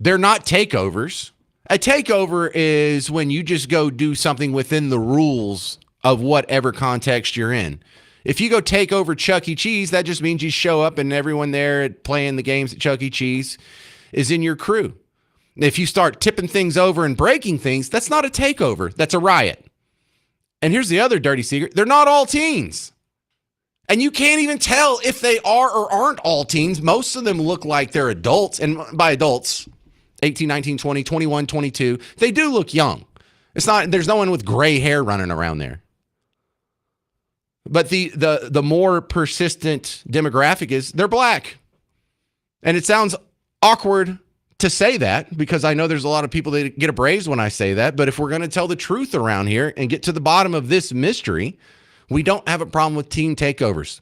They're not takeovers. A takeover is when you just go do something within the rules of whatever context you're in. If you go take over Chuck E. Cheese, that just means you show up and everyone there playing the games at Chuck E. Cheese is in your crew. If you start tipping things over and breaking things, that's not a takeover. That's a riot. And here's the other dirty secret. They're not all teens. And you can't even tell if they are or aren't all teens. Most of them look like they're adults. And by adults, 18, 19, 20, 21, 22, they do look young. There's no one with gray hair running around there. But the more persistent demographic is they're black. And it sounds awkward to say that because I know there's a lot of people that get abrased when I say that. But if we're going to tell the truth around here and get to the bottom of this mystery, we don't have a problem with teen takeovers.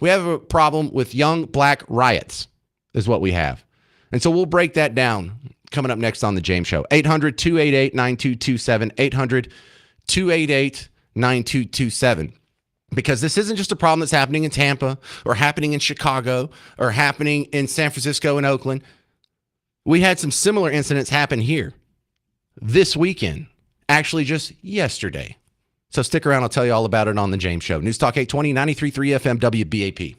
We have a problem with young black riots is what we have. And so we'll break that down coming up next on The James Show. 800-288-9227, 800-288-9227. Because this isn't just a problem that's happening in Tampa or happening in Chicago or happening in San Francisco and Oakland. We had some similar incidents happen here this weekend, actually just yesterday. So stick around. I'll tell you all about it on The James Show. News Talk 820, 93.3 FM, WBAP.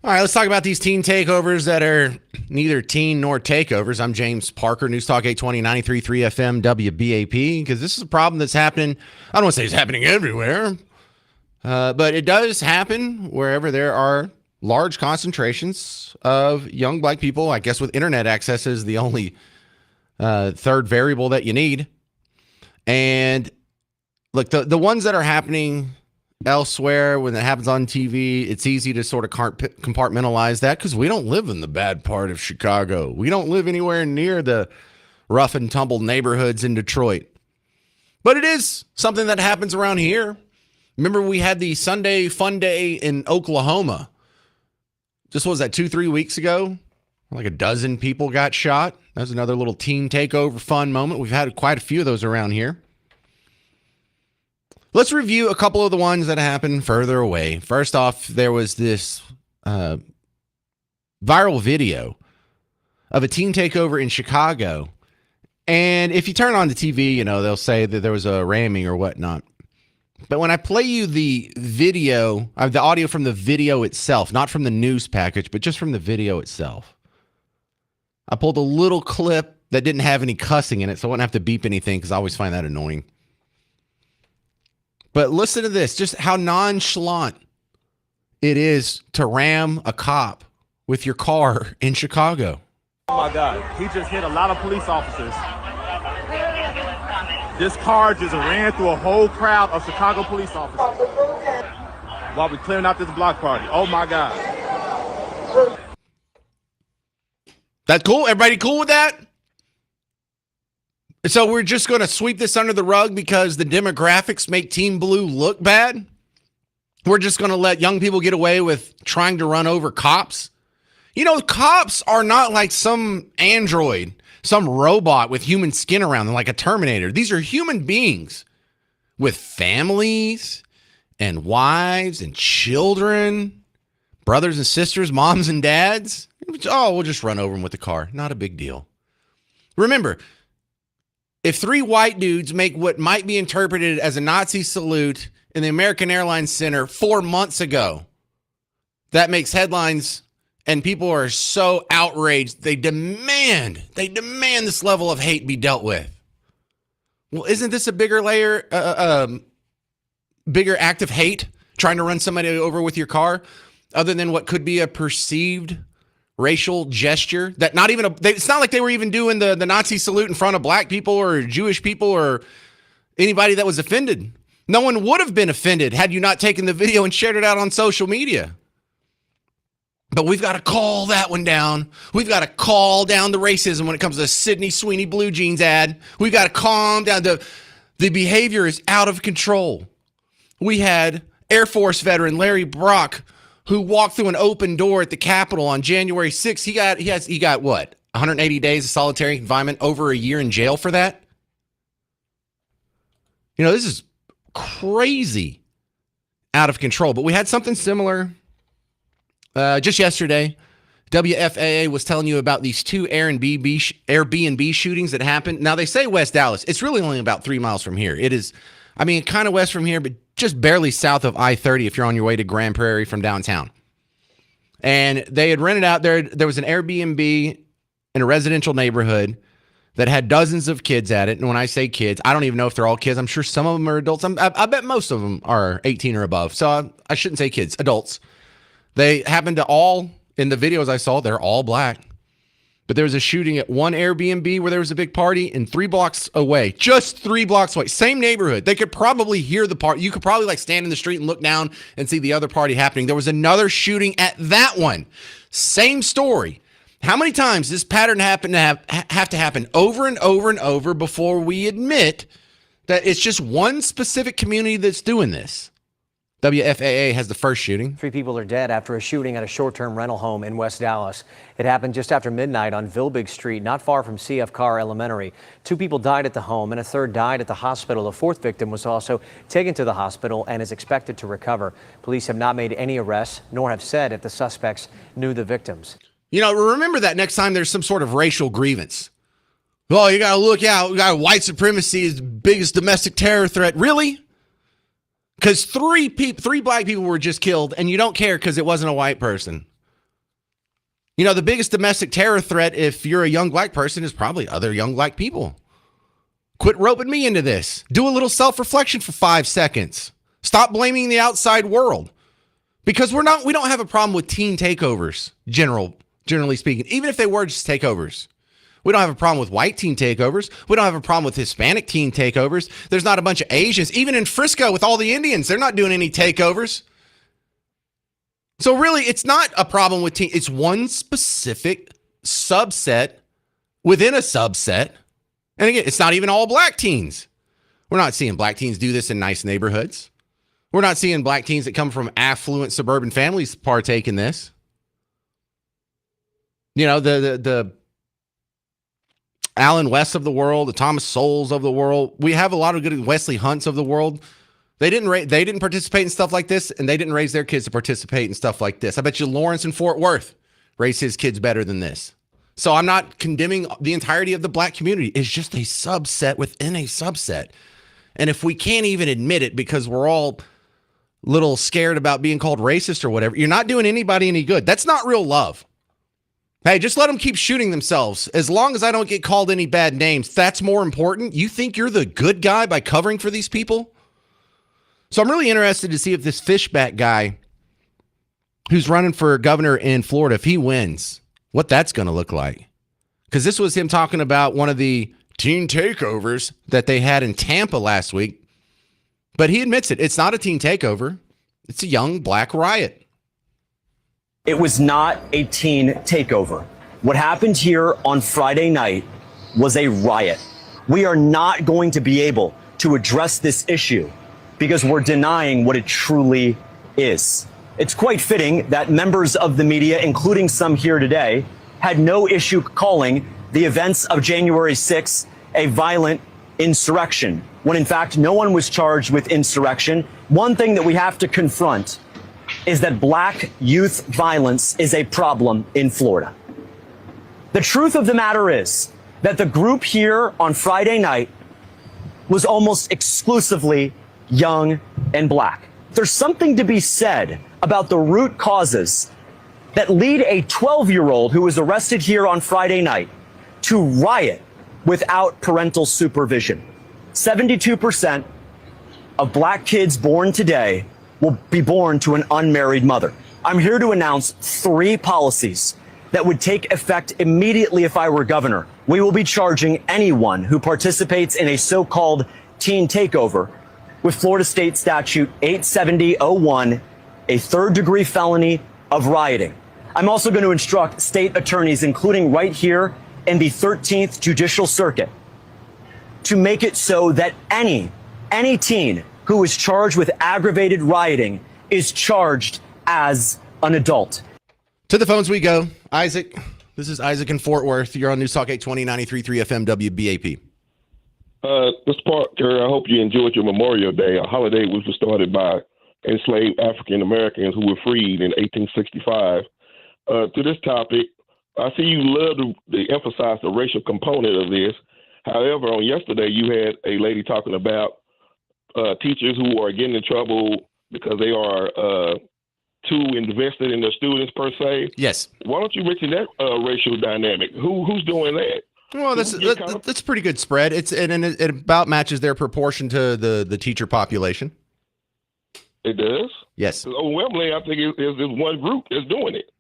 All right, let's talk about these teen takeovers that are neither teen nor takeovers. I'm James Parker, News Talk 820, 93.3 FM, WBAP, because this is a problem that's happening. I don't want to say it's happening everywhere, but it does happen wherever there are large concentrations of young black people. I guess with internet access is the only third variable that you need. And look, the ones that are happening elsewhere, when it happens on TV, it's easy to sort of compartmentalize that because we don't live in the bad part of Chicago. We don't live anywhere near the rough and tumble neighborhoods in Detroit. But it is something that happens around here. Remember, we had the Sunday Fun Day in Oklahoma. Just what was that, 2-3 weeks ago? Like a dozen people got shot. That was another little teen takeover fun moment. We've had quite a few of those around here. Let's review a couple of the ones that happened further away. First off, there was this viral video of a teen takeover in Chicago. And if you turn on the TV, you know, they'll say that there was a ramming or whatnot. But when I play you the video, the audio from the video itself, not from the news package, but just from the video itself, I pulled a little clip that didn't have any cussing in it, so I wouldn't have to beep anything because I always find that annoying. But listen to this, just how nonchalant it is to ram a cop with your car in Chicago. Oh my God, he just hit a lot of police officers. This car just ran through a whole crowd of Chicago police officers while we're clearing out this block party. Oh my God. That's cool? Everybody cool with that? So we're just going to sweep this under the rug because the demographics make Team Blue look bad? We're just going to let young people get away with trying to run over cops? You know, cops are not like some android, some robot with human skin around them like a Terminator. These are human beings with families and wives and children, brothers and sisters, moms and dads. Oh, we'll just run over them with the car. Not a big deal. Remember, if 3 white dudes make what might be interpreted as a Nazi salute in the American Airlines Center 4 months ago, that makes headlines and people are so outraged. They demand this level of hate be dealt with. Well, isn't this a bigger layer, bigger act of hate, trying to run somebody over with your car, other than what could be a perceived racial gesture that not even it's not like they were even doing the Nazi salute in front of black people or Jewish people or anybody that was offended. No one would have been offended had you not taken the video and shared it out on social media. But we've got to call that one down. We've got to call down the racism when it comes to the Sydney Sweeney Blue Jeans ad. We've got to calm down. The behavior is out of control. We had Air Force veteran Larry Brock, who walked through an open door at the Capitol on January 6th. He got what? 180 days of solitary confinement, over a year in jail for that? You know, this is crazy out of control. But we had something similar just yesterday. WFAA was telling you about these 2 Airbnb shootings that happened. Now, they say West Dallas. It's really only about 3 miles from here. It is, I mean, kind of west from here, but just barely south of I-30 if you're on your way to Grand Prairie from downtown. And they had rented out there was an Airbnb in a residential neighborhood that had dozens of kids at it. And when I say kids, I don't even know if they're all kids. I'm sure some of them are adults. I bet most of them are 18 or above. So I shouldn't say kids, adults. They happened to all, in the videos I saw, they're all black. But there was a shooting at one Airbnb where there was a big party, and 3 blocks away, just 3 blocks away, same neighborhood. They could probably hear the party. You could probably like stand in the street and look down and see the other party happening. There was another shooting at that one. Same story. How many times does this pattern have to happen over and over and over before we admit that it's just one specific community that's doing this? WFAA has the first shooting. 3 people are dead after a shooting at a short-term rental home in West Dallas. It happened just after midnight on Vilbig Street, not far from CF Carr Elementary. 2 people died at the home and a third died at the hospital. A 4th victim was also taken to the hospital and is expected to recover. Police have not made any arrests, nor have said if the suspects knew the victims. You know, remember that next time there's some sort of racial grievance. Oh, you got to look out. We got white supremacy is the biggest domestic terror threat. Really? Because 3 black people were just killed, and you don't care because it wasn't a white person. You know, the biggest domestic terror threat, if you're a young black person, is probably other young black people. Quit roping me into this. Do a little self-reflection for 5 seconds. Stop blaming the outside world. Because we don't have a problem with teen takeovers, generally speaking, even if they were just takeovers. We don't have a problem with white teen takeovers. We don't have a problem with Hispanic teen takeovers. There's not a bunch of Asians. Even in Frisco with all the Indians, they're not doing any takeovers. So really, it's not a problem with teen. It's one specific subset within a subset. And again, it's not even all black teens. We're not seeing black teens do this in nice neighborhoods. We're not seeing black teens that come from affluent suburban families partake in this. You know, the Alan West of the world, the Thomas Sowells of the world. We have a lot of good Wesley Hunts of the world. They didn't participate in stuff like this, and they didn't raise their kids to participate in stuff like this. I bet you Lawrence in Fort Worth raised his kids better than this. So I'm not condemning the entirety of the black community. It's just a subset within a subset. And if we can't even admit it because we're all little scared about being called racist or whatever, you're not doing anybody any good. That's not real love. Hey, just let them keep shooting themselves. As long as I don't get called any bad names, that's more important. You think you're the good guy by covering for these people? So I'm really interested to see if this Fishback guy who's running for governor in Florida, if he wins, what that's going to look like. Because this was him talking about one of the teen takeovers that they had in Tampa last week. But he admits it. It's not a teen takeover. It's a young black riot. It was not a teen takeover. What happened here on Friday night was a riot. We are not going to be able to address this issue because we're denying what it truly is. It's quite fitting that members of the media, including some here today, had no issue calling the events of January 6th a violent insurrection, when in fact no one was charged with insurrection. One thing that we have to confront is that black youth violence is a problem in Florida. The truth of the matter is that the group here on Friday night was almost exclusively young and black. There's something to be said about the root causes that lead a 12-year-old who was arrested here on Friday night to riot without parental supervision. 72% of black kids born today will be born to an unmarried mother. I'm here to announce 3 policies that would take effect immediately if I were governor. We will be charging anyone who participates in a so-called teen takeover with Florida State Statute 870-01, a third-degree felony of rioting. I'm also going to instruct state attorneys, including right here in the 13th Judicial Circuit, to make it so that any teen who is charged with aggravated rioting is charged as an adult. To the phones we go. Isaac, this is Isaac in Fort Worth. You're on News Talk 820 93.3 FM WBAP. Mr. Parker, I hope you enjoyed your Memorial Day, a holiday which was started by enslaved African Americans who were freed in 1865. To this topic, I see you love to emphasize the racial component of this. However, on yesterday, you had a lady talking about teachers who are getting in trouble because they are too invested in their students, per se. Yes. Why don't you mention that racial dynamic? Who's doing that? Well, that's a pretty good spread. It about matches their proportion to the teacher population. It does? Yes. Overwhelmingly, I think it's one group that's doing it.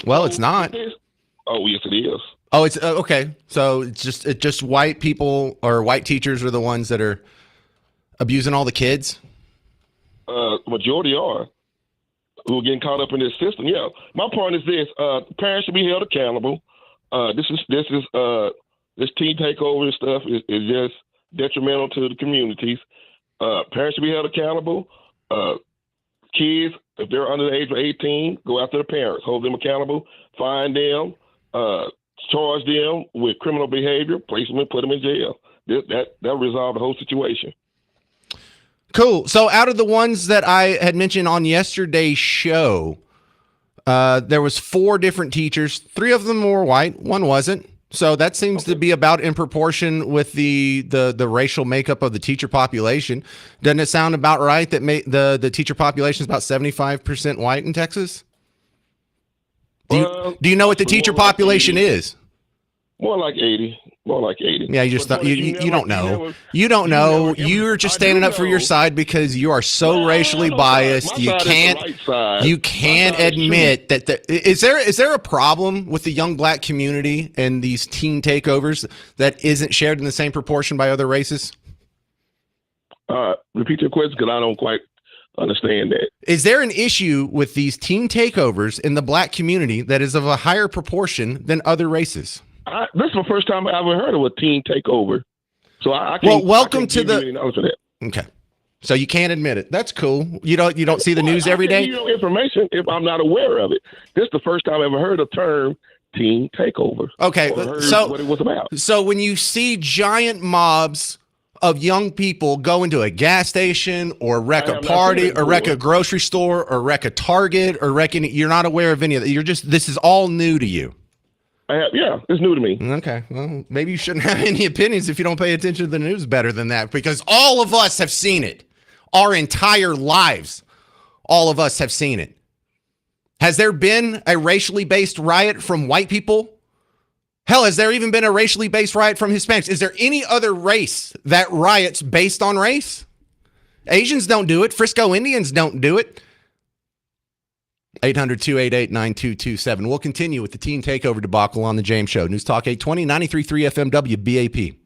Well, it's not. Oh, yes, it is. Oh, it's okay. So it's just white people or white teachers are the ones that are abusing all the kids. Majority are who are getting caught up in this system. Yeah. My point is this: parents should be held accountable. This teen takeover stuff is just detrimental to the communities. Parents should be held accountable. Kids, if they're under the age of 18, go after the parents, hold them accountable, fine them, charge them with criminal behavior, place them and put them in jail. That'll resolve the whole situation. Cool. So out of the ones that I had mentioned on yesterday's show, there was 4 different teachers. 3 of them were white, 1 wasn't. So that seems to be about in proportion with the racial makeup of the teacher population. Doesn't it sound about right that the teacher population is about 75% white in Texas? Do you know what the teacher more like population 80. is? More like 80. More like 80. Yeah, you just But thought you never- don't know. never- You don't know. You're just I do standing up for your know. side because you are so racially My biased. side You is the can't. right side. You My can't side is admit that. Is there a problem with the young black community and these teen takeovers that isn't shared in the same proportion by other races? Repeat your question because I don't quite understand that. Is there an issue with these teen takeovers in the black community that is of a higher proportion than other races? This is the first time I ever heard of a teen takeover. So I can't. Well, welcome I can't to give you the. any knowledge of that. Okay, so you can't admit it. That's cool. You don't see the news every I can't day. give you no information if I'm not aware of it. This is the first time I ever heard the term teen takeover. Okay, or heard so what it was about. So when you see giant mobs of young people go into a gas station or wreck I a have not party seen it or wreck a before. grocery store or wreck a Target or you're not aware of any of that. This is all new to you. Yeah, it's new to me. Okay, well, maybe you shouldn't have any opinions if you don't pay attention to the news better than that, because all of us have seen it. Our entire lives, all of us have seen it. Has there been a racially based riot from white people? Hell, has there even been a racially based riot from Hispanics? Is there any other race that riots based on race? Asians don't do it. Frisco Indians don't do it. 800-288-9227. We'll continue with the teen takeover debacle on the James Show. News Talk 820, 93.3 FM WBAP.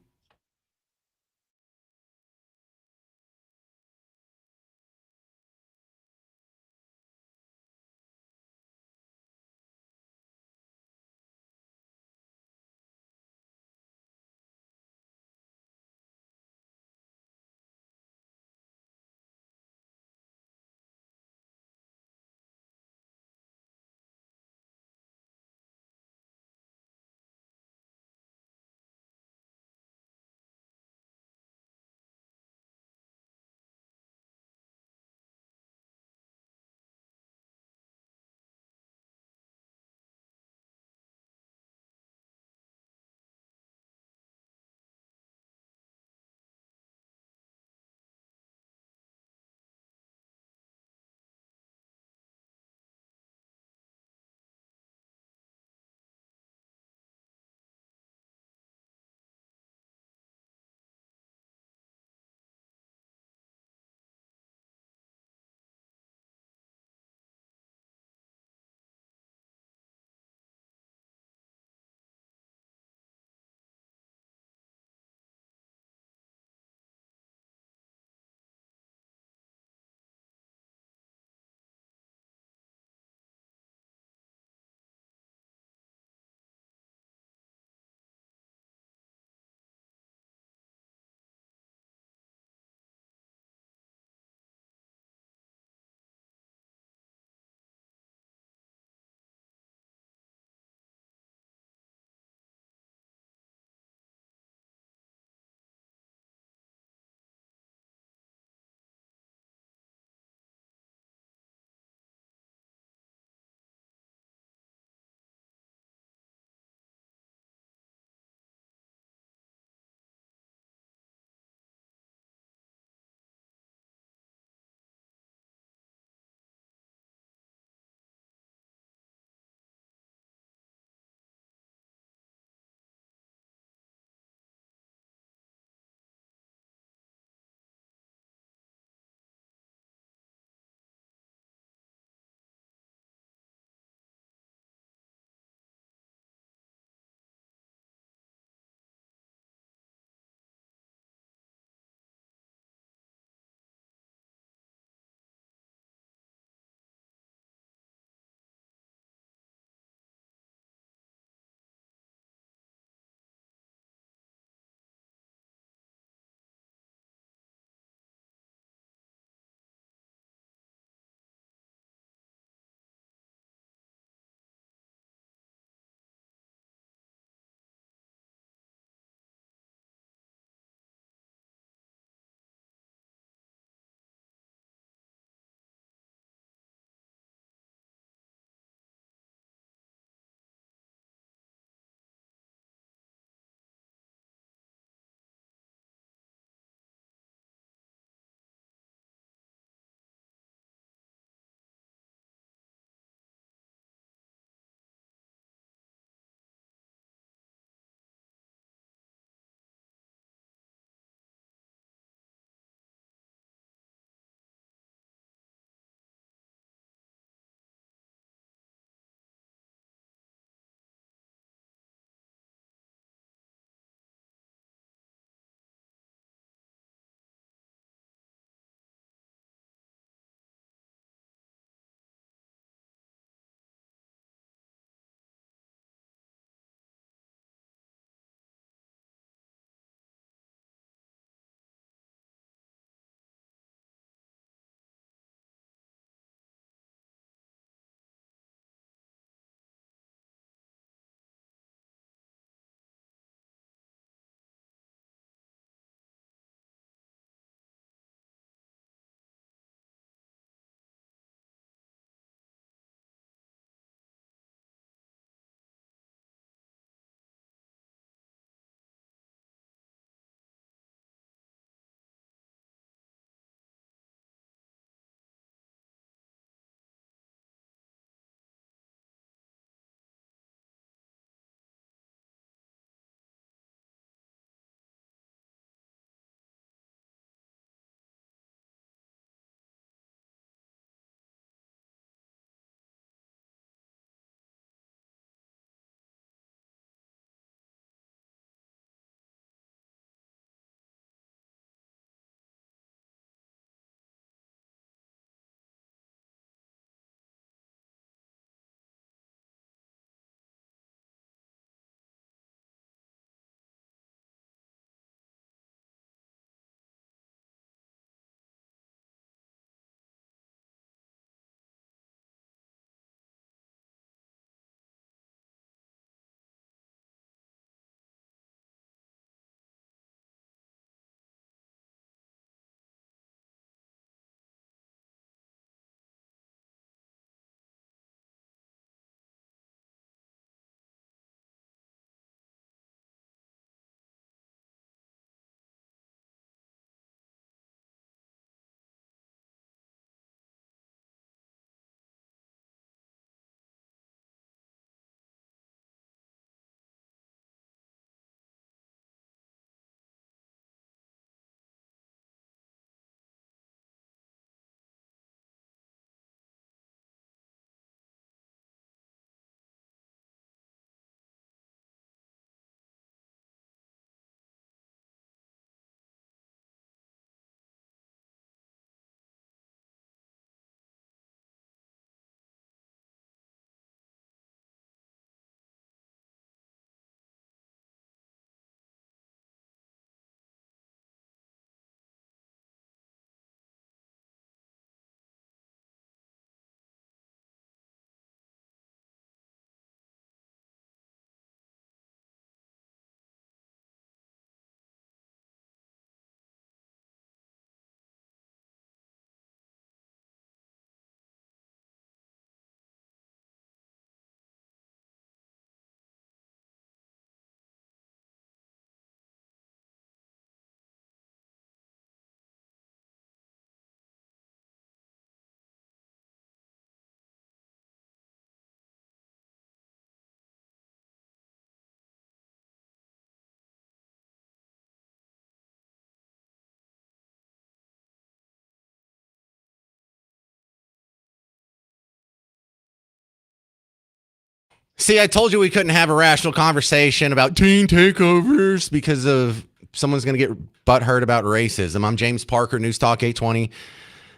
See, I told you we couldn't have a rational conversation about teen takeovers because of someone's going to get butthurt about racism. I'm James Parker, News Talk 820,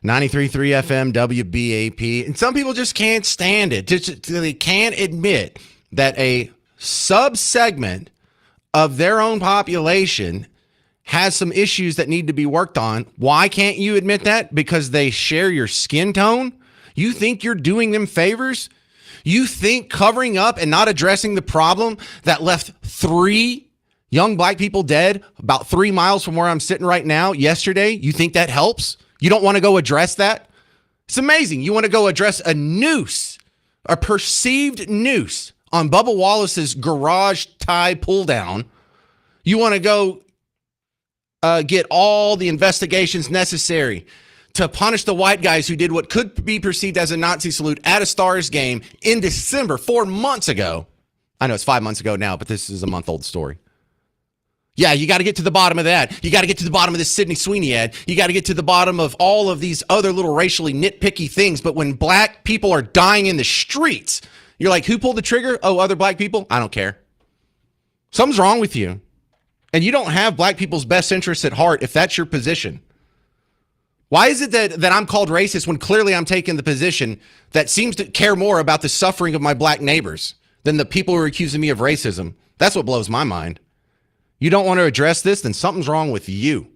93.3 FM, WBAP. And some people just can't stand it. They can't admit that a subsegment of their own population has some issues that need to be worked on. Why can't you admit that? Because they share your skin tone? You think you're doing them favors? You think covering up and not addressing the problem that left 3 young black people dead about 3 miles from where I'm sitting right now yesterday, you think that helps? You don't want to go address that? It's amazing. You want to go address a noose, a perceived noose on Bubba Wallace's garage tie pull down. You want to go get all the investigations necessary to punish the white guys who did what could be perceived as a Nazi salute at a Stars game in December, 4 months ago. I know it's 5 months ago now, but this is a month-old story. Yeah, you got to get to the bottom of that. You got to get to the bottom of this Sydney Sweeney ad. You got to get to the bottom of all of these other little racially nitpicky things. But when black people are dying in the streets, you're like, who pulled the trigger? Oh, other black people? I don't care. Something's wrong with you. And you don't have black people's best interests at heart if that's your position. Why is it that I'm called racist when clearly I'm taking the position that seems to care more about the suffering of my black neighbors than the people who are accusing me of racism? That's what blows my mind. You don't want to address this, then something's wrong with you.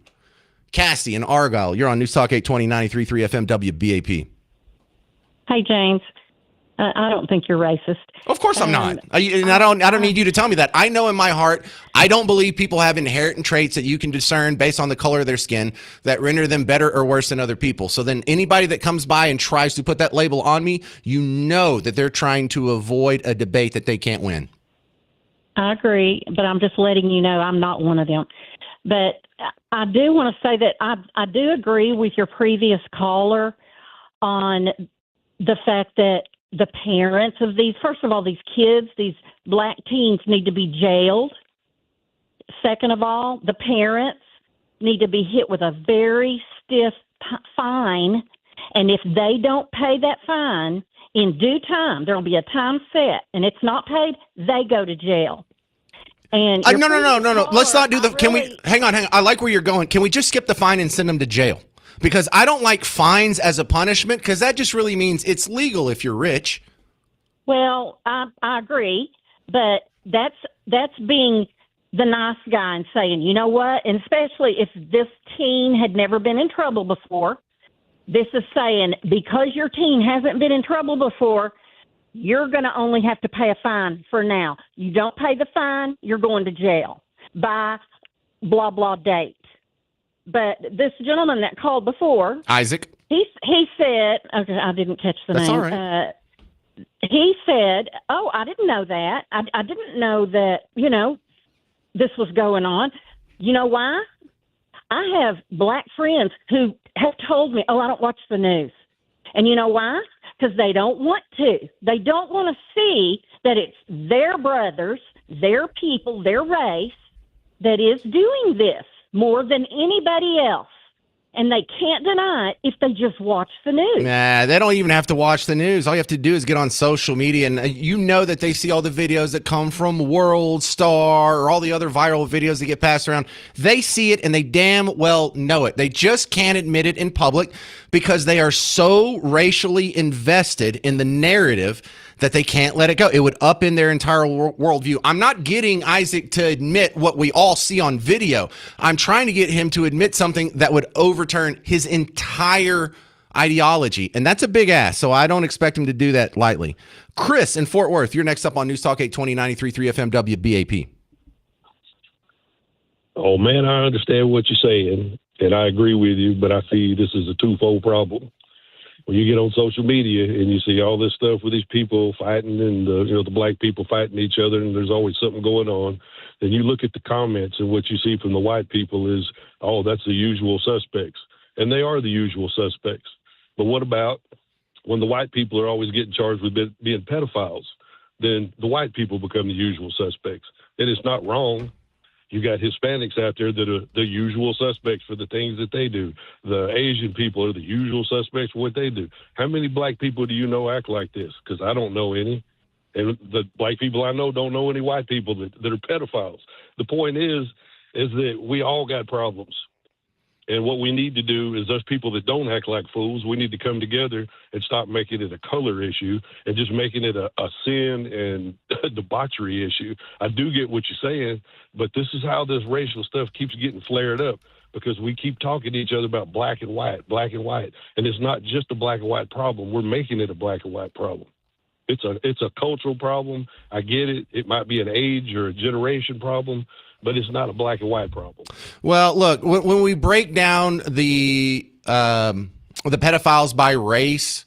Cassie in Argyle, you're on News Talk 820, 93.3 FM, WBAP. Hey, James. I don't think you're racist. Of course I'm not. And I don't need you to tell me that. I know in my heart, I don't believe people have inherent traits that you can discern based on the color of their skin that render them better or worse than other people. So then anybody that comes by and tries to put that label on me, you know that they're trying to avoid a debate that they can't win. I agree, but I'm just letting you know I'm not one of them. But I do want to say that I do agree with your previous caller on the fact that the parents of these, first of all, these kids, these black teens need to be jailed. Second of all, the parents need to be hit with a very stiff fine. And if they don't pay that fine in due time, there will be a time set, and it's not paid, they go to jail. And no. Let's not do the. Can we hang on? I like where you're going. Can we just skip the fine and send them to jail? Because I don't like fines as a punishment, because that just really means it's legal if you're rich. Well, I agree, but that's being the nice guy and saying, you know what? And especially if this teen had never been in trouble before, this is saying because your teen hasn't been in trouble before, you're going to only have to pay a fine for now. You don't pay the fine, you're going to jail by blah, blah date. But this gentleman that called before, Isaac, he said, okay, I didn't catch the name. That's all right. He said, oh, I didn't know that. I didn't know that, this was going on. You know why? I have black friends who have told me, oh, I don't watch the news. And you know why? Because they don't want to. They don't want to see that it's their brothers, their people, their race that is doing this more than anybody else. And they can't deny it if they just watch the news. Nah, they don't even have to watch the news. All you have to do is get on social media, and you know that they see all the videos that come from World Star or all the other viral videos that get passed around. They see it, and they damn well know it. They just can't admit it in public because they are so racially invested in the narrative that they can't let it go. It would upend their entire worldview. I'm not getting Isaac to admit what we all see on video. I'm trying to get him to admit something that would overturn his entire ideology. And that's a big ask, so I don't expect him to do that lightly. Chris in Fort Worth, you're next up on News Talk 820, 93.3 FM, WBAP. Oh, man, I understand what you're saying, and I agree with you, but I see this is a twofold problem. When you get on social media and you see all this stuff with these people fighting and the black people fighting each other, and there's always something going on, then you look at the comments and what you see from the white people is, oh, that's the usual suspects. And they are the usual suspects. But what about when the white people are always getting charged with being pedophiles? Then the white people become the usual suspects. And it's not wrong. You got Hispanics out there that are the usual suspects for the things that they do. The Asian people are the usual suspects for what they do. How many black people do you know act like this? Because I don't know any. And the black people I know don't know any white people that are pedophiles. The point is that we all got problems. And what we need to do is those people that don't act like fools, we need to come together and stop making it a color issue and just making it a sin and debauchery issue. I do get what you're saying, but this is how this racial stuff keeps getting flared up because we keep talking to each other about black and white. And it's not just a black and white problem. We're making it a black and white problem. It's a cultural problem. I get it. It might be an age or a generation problem, but it's not a black and white problem. Well, look, when we break down the pedophiles by race,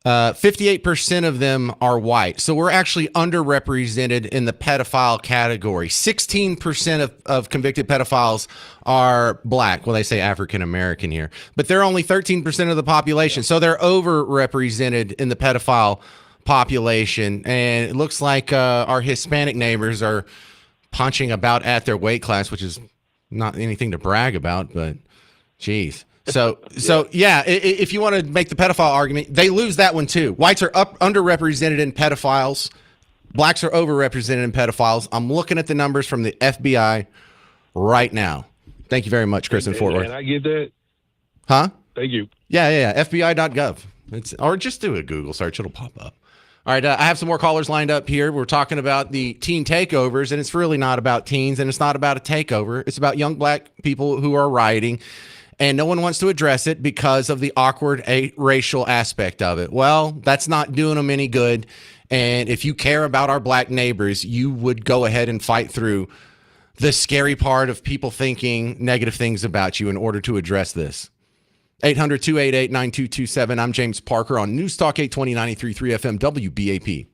58% of them are white. So we're actually underrepresented in the pedophile category. 16% of convicted pedophiles are black. Well, they say African American here, but they're only 13% of the population. So they're overrepresented in the pedophile population. And it looks like our Hispanic neighbors are punching about at their weight class, which is not anything to brag about, but geez. So yeah, if you want to make the pedophile argument, they lose that one too. Whites are underrepresented in pedophiles. Blacks are overrepresented in pedophiles. I'm looking at the numbers from the FBI right now. Thank you very much, Chris in Fort Worth. And I get that. Huh? Thank you. Yeah. FBI.gov. Or just do a Google search. It'll pop up. All right, I have some more callers lined up here. We're talking about the teen takeovers, and it's really not about teens, and it's not about a takeover. It's about young black people who are rioting, and no one wants to address it because of the awkward racial aspect of it. Well, that's not doing them any good, and if you care about our black neighbors, you would go ahead and fight through the scary part of people thinking negative things about you in order to address this. 800-288-9227. I'm James Parker on News Talk 820 93.3 FM WBAP.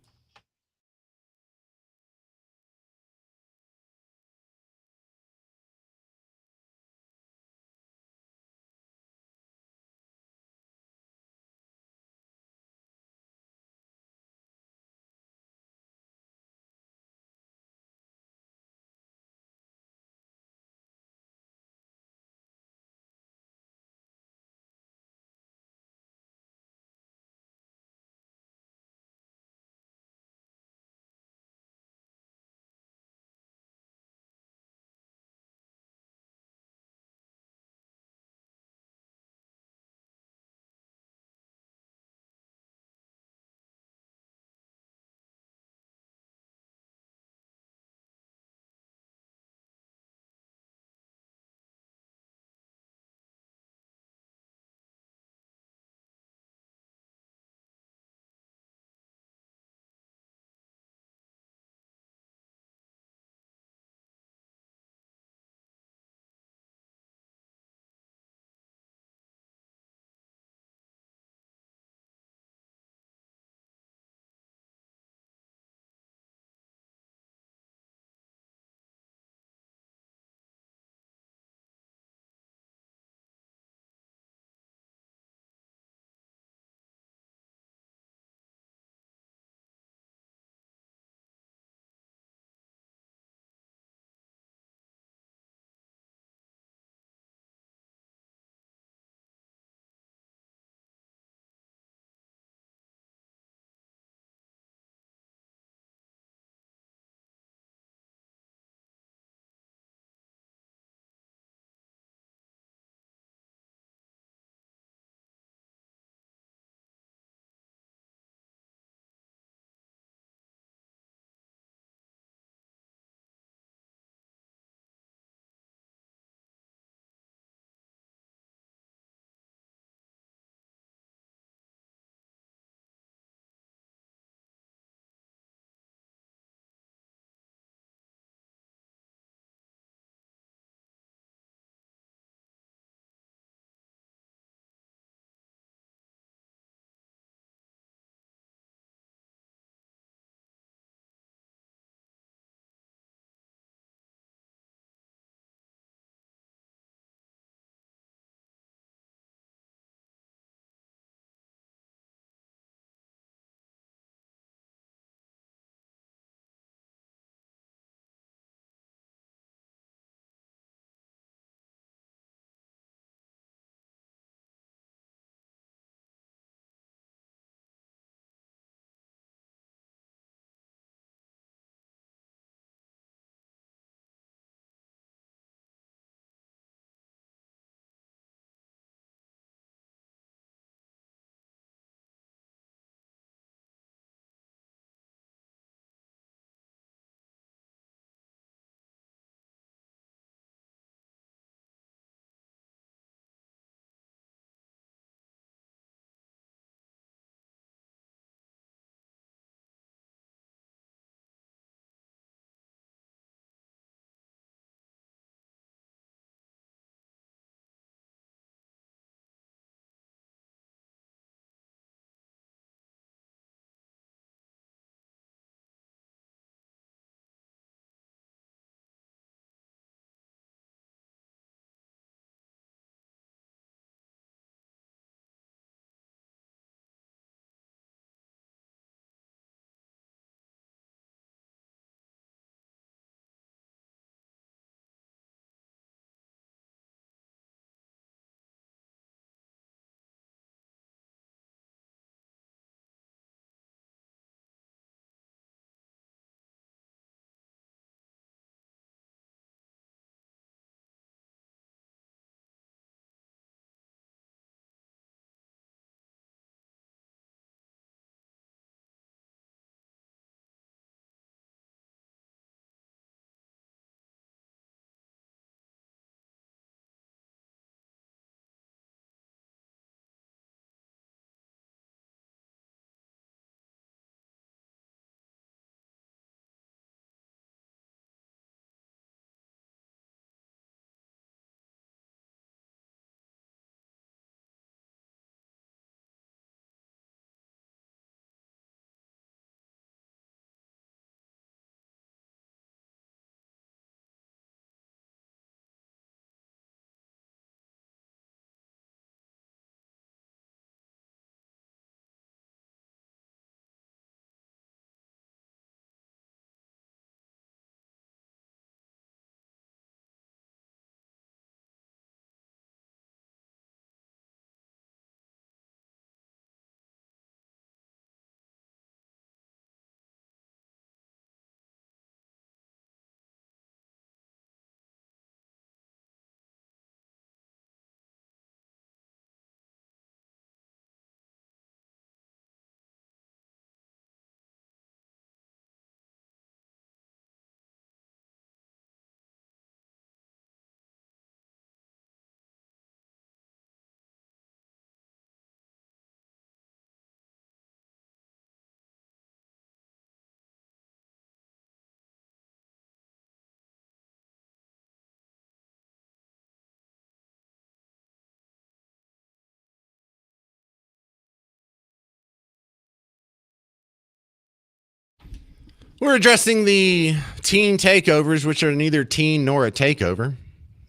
We're addressing the teen takeovers, which are neither teen nor a takeover.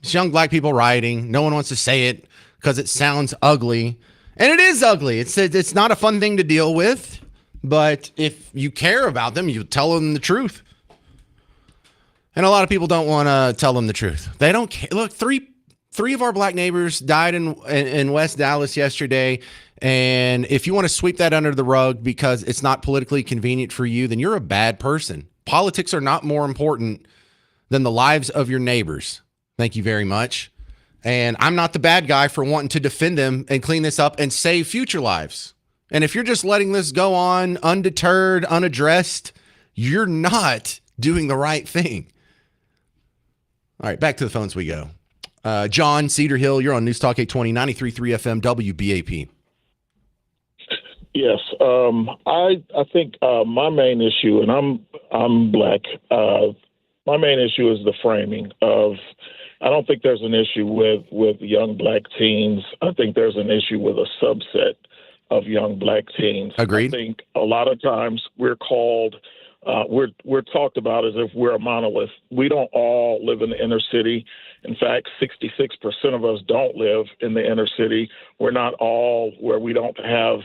It's young black people rioting. No one wants to say it because it sounds ugly. And it is ugly. It's not a fun thing to deal with. But if you care about them, you tell them the truth. And a lot of people don't want to tell them the truth. They don't care. Look, three of our black neighbors died in West Dallas yesterday. And if you want to sweep that under the rug because it's not politically convenient for you, then you're a bad person. Politics are not more important than the lives of your neighbors. Thank you very much. And I'm not the bad guy for wanting to defend them and clean this up and save future lives. And if you're just letting this go on undeterred, unaddressed, you're not doing the right thing. All right, back to the phones we go. John, Cedar Hill, you're on News Talk 820, 93.3 FM, WBAP. Yes, I think my main issue, and I'm black. My main issue is the framing of. I don't think there's an issue with young black teens. I think there's an issue with a subset of young black teens. Agreed. I think a lot of times we're called. We're talked about as if we're a monolith. We don't all live in the inner city. In fact, 66% of us don't live in the inner city. We're not all where we don't have,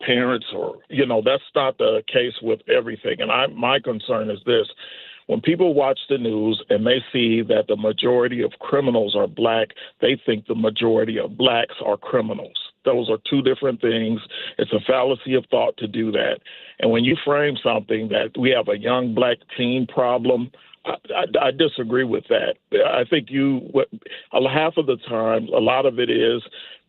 parents or, that's not the case with everything. And my concern is this. When people watch the news and they see that the majority of criminals are black, they think the majority of blacks are criminals. Those are two different things. It's a fallacy of thought to do that. And when you frame something that we have a young black teen problem, I disagree with that. I think half of the time, a lot of it is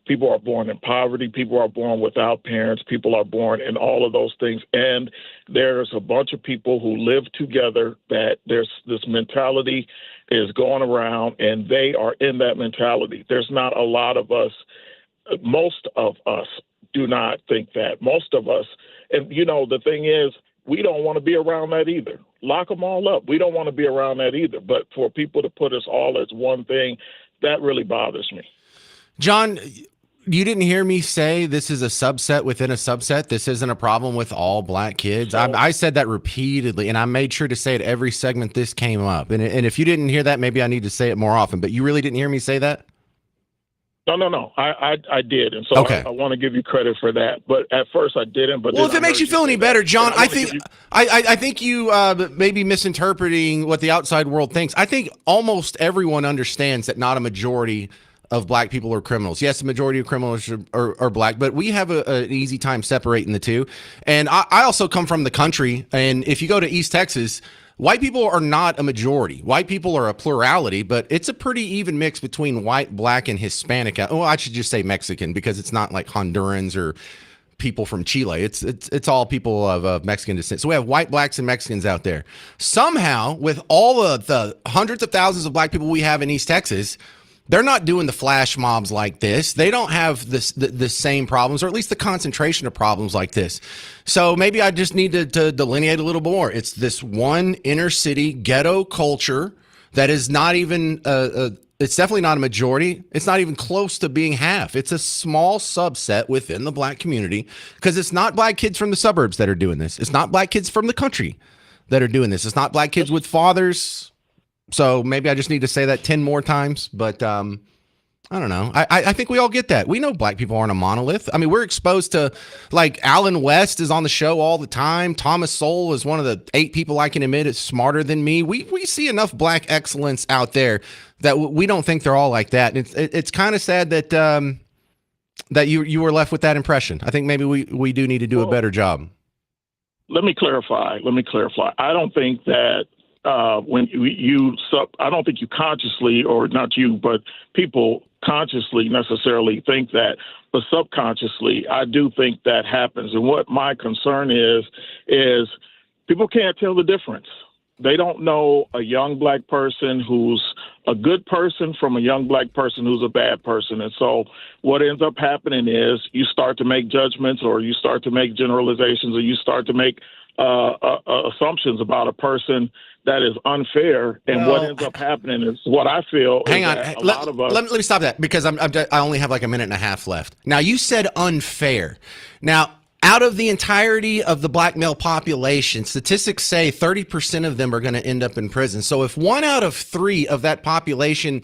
people are born in poverty, people are born without parents, people are born in all of those things. And there's a bunch of people who live together that there's this mentality is going around and they are in that mentality. There's not a lot of us. Most of us do not think that. Most of us, and the thing is, we don't want to be around that either. Lock them all up. We don't want to be around that either. But for people to put us all as one thing, that really bothers me. John, you didn't hear me say this is a subset within a subset. This isn't a problem with all black kids. I said that repeatedly, and I made sure to say it every segment this came up. And if you didn't hear that, maybe I need to say it more often. But you really didn't hear me say that? No. I did, and so okay. I want to give you credit for that. But at first I didn't. But well, if it makes you feel any better, John, I think you may be misinterpreting what the outside world thinks. I think almost everyone understands that not a majority of black people are criminals. Yes, the majority of criminals are black, but we have an easy time separating the two. And I also come from the country, and if you go to East Texas, white people are not a majority. White people are a plurality, but it's a pretty even mix between white, black, and Hispanic. Well, I should just say Mexican because it's not like Hondurans or people from Chile. It's all people of Mexican descent. So we have white, blacks, and Mexicans out there. Somehow, with all of the hundreds of thousands of black people we have in East Texas, they're not doing the flash mobs like this. They don't have the same problems, or at least the concentration of problems like this. So maybe I just need to delineate a little more. It's this one inner city ghetto culture that is not even, it's definitely not a majority. It's not even close to being half. It's a small subset within the black community because it's not black kids from the suburbs that are doing this. It's not black kids from the country that are doing this. It's not black kids with fathers. So maybe I just need to say that 10 more times, but I don't know. I think we all get that. We know black people aren't a monolith. I mean, we're exposed to, like, Alan West is on the show all the time. Thomas Sowell is one of the 8 people I can admit is smarter than me. We see enough black excellence out there that we don't think they're all like that. It's kind of sad that that you were left with that impression. I think maybe we do need to do a better job. Let me clarify. I don't think that I don't think you consciously, or not you, but people consciously necessarily think that, but subconsciously, I do think that happens. And what my concern is people can't tell the difference. They don't know a young black person who's a good person from a young black person who's a bad person. And so what ends up happening is you start to make judgments, or you start to make generalizations, or you start to make assumptions about a person that is unfair. And what ends up happening is what I feel. Hang on. Let me stop that because I only have like a minute and a half left. Now, you said unfair. Now, out of the entirety of the black male population, statistics say 30% of them are going to end up in prison. So if 1 out of 3 of that population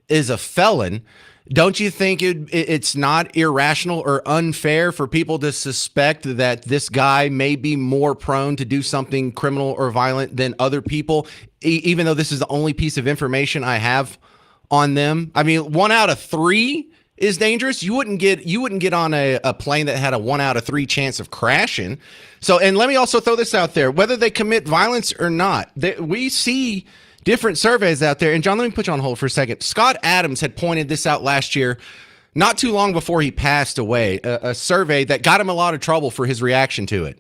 is a felon, don't you think it's not irrational or unfair for people to suspect that this guy may be more prone to do something criminal or violent than other people, even though this is the only piece of information I have on them? I mean, 1 out of 3 is dangerous. You wouldn't get on a plane that had a 1 out of 3 chance of crashing. So, and let me also throw this out there: whether they commit violence or not, we see different surveys out there. And John, let me put you on hold for a second. Scott Adams had pointed this out last year, not too long before he passed away, a survey that got him a lot of trouble for his reaction to it.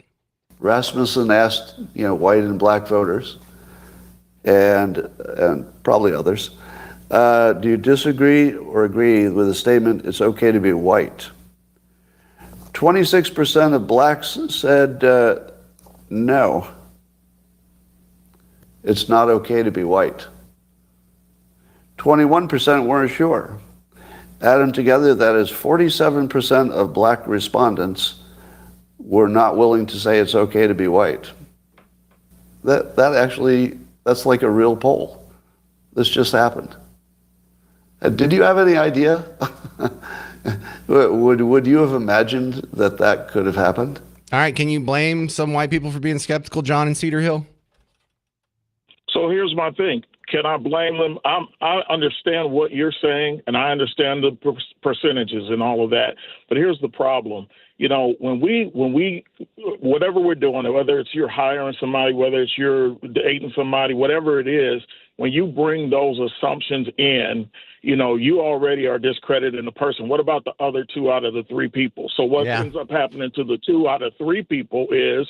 Rasmussen asked, white and black voters, and probably others, do you disagree or agree with the statement, it's okay to be white? 26% of blacks said no. It's not okay to be white. 21% weren't sure. Add them together, that is 47% of black respondents were not willing to say it's okay to be white. That's like a real poll. This just happened. Did you have any idea? Would you have imagined that could have happened? All right, can you blame some white people for being skeptical, John, in Cedar Hill? So here's my thing. Can I blame them? I understand what you're saying, and I understand the percentages and all of that. But here's the problem. When we, whatever we're doing, whether it's you're hiring somebody, whether it's you're dating somebody, whatever it is, when you bring those assumptions in, you already are discrediting the person. What about the other 2 out of the 3 people? So what ends up happening to the 2 out of 3 people is,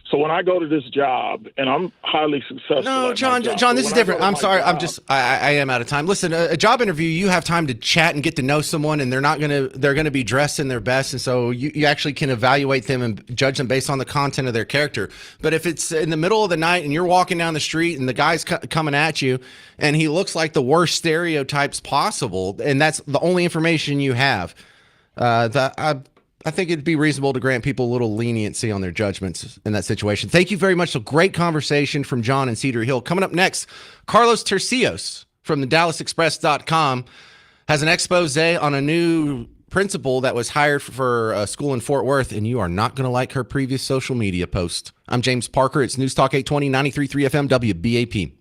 so when I go to this job and I'm highly successful. No, John, this is different. I'm sorry. I am out of time. Listen, a job interview, you have time to chat and get to know someone, and they're going to be dressed in their best. And so you actually can evaluate them and judge them based on the content of their character. But if it's in the middle of the night and you're walking down the street and the guy's coming at you and he looks like the worst stereotypes possible, and that's the only information you have, I think it'd be reasonable to grant people a little leniency on their judgments in that situation. Thank you very much. So great conversation from John in Cedar Hill. Coming up next, Carlos Tercios from the DallasExpress.com has an expose on a new principal that was hired for a school in Fort Worth, and you are not going to like her previous social media post. I'm James Parker. It's News Talk 820, 93.3 FM, WBAP.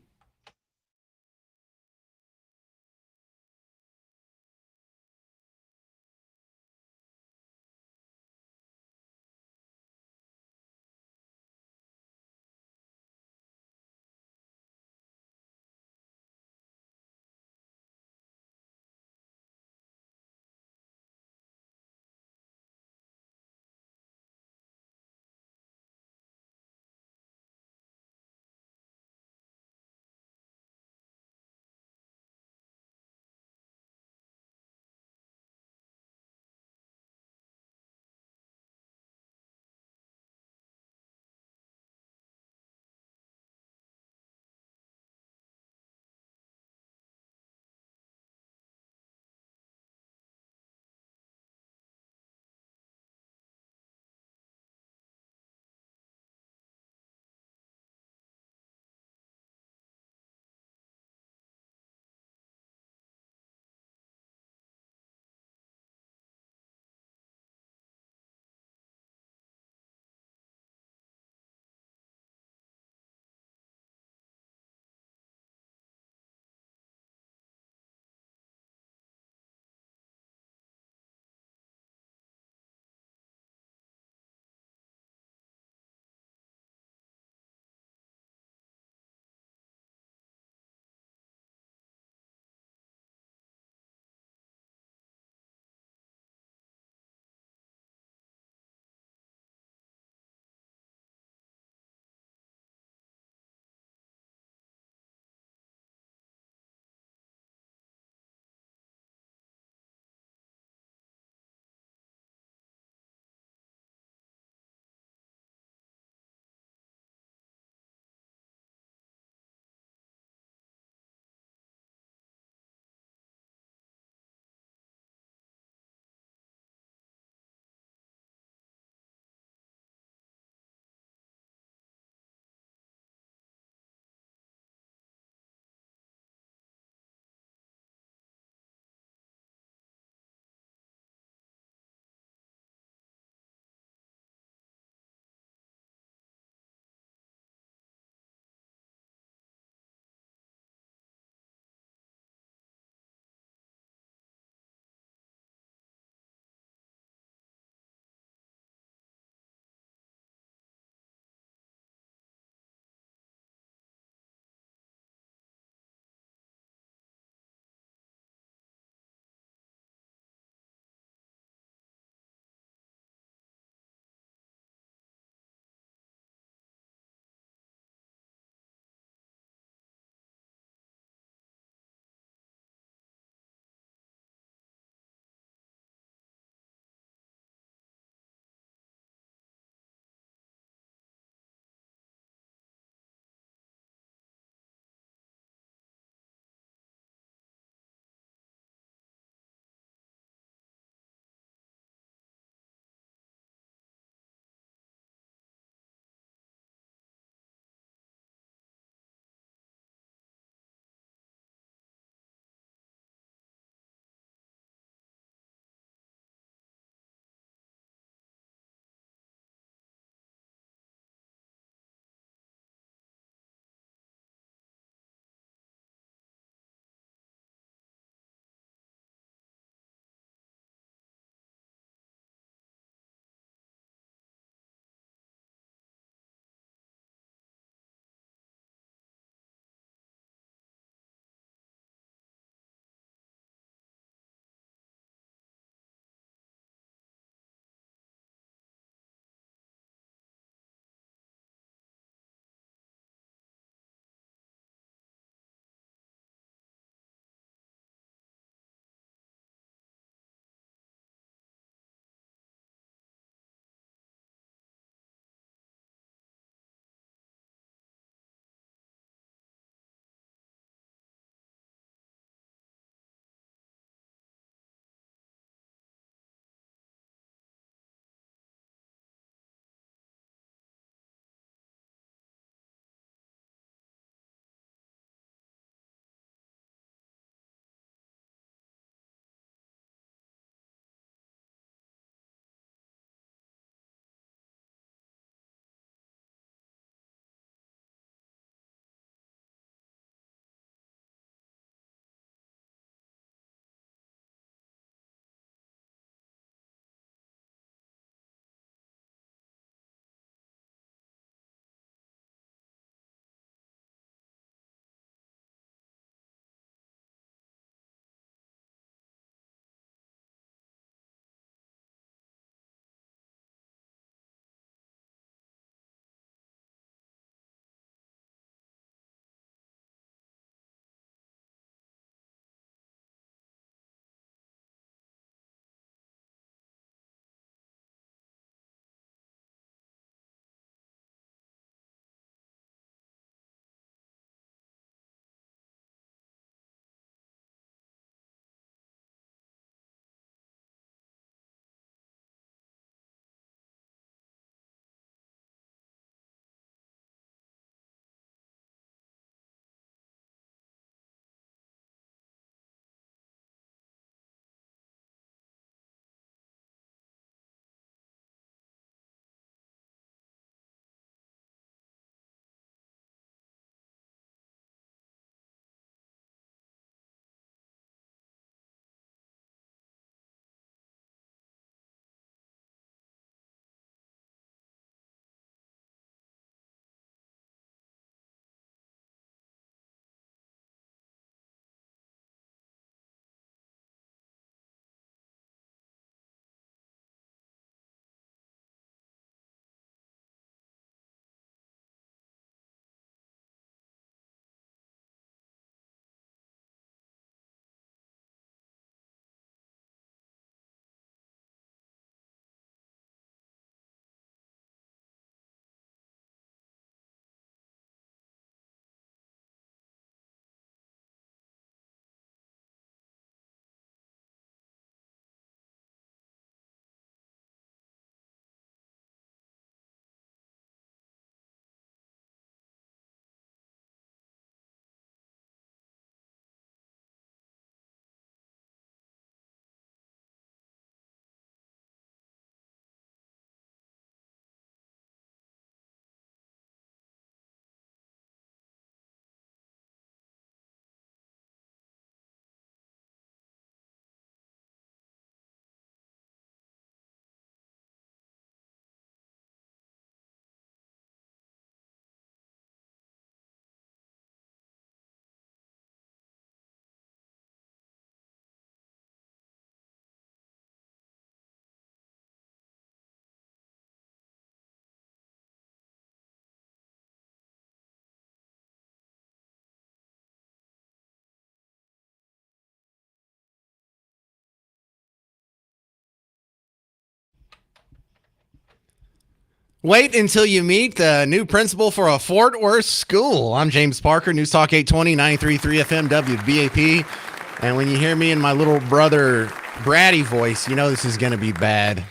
Wait until you meet the new principal for a Fort Worth school. I'm James Parker, News Talk 820, 93.3 FM, WBAP. And when you hear me in my little brother bratty voice, you know this is going to be bad.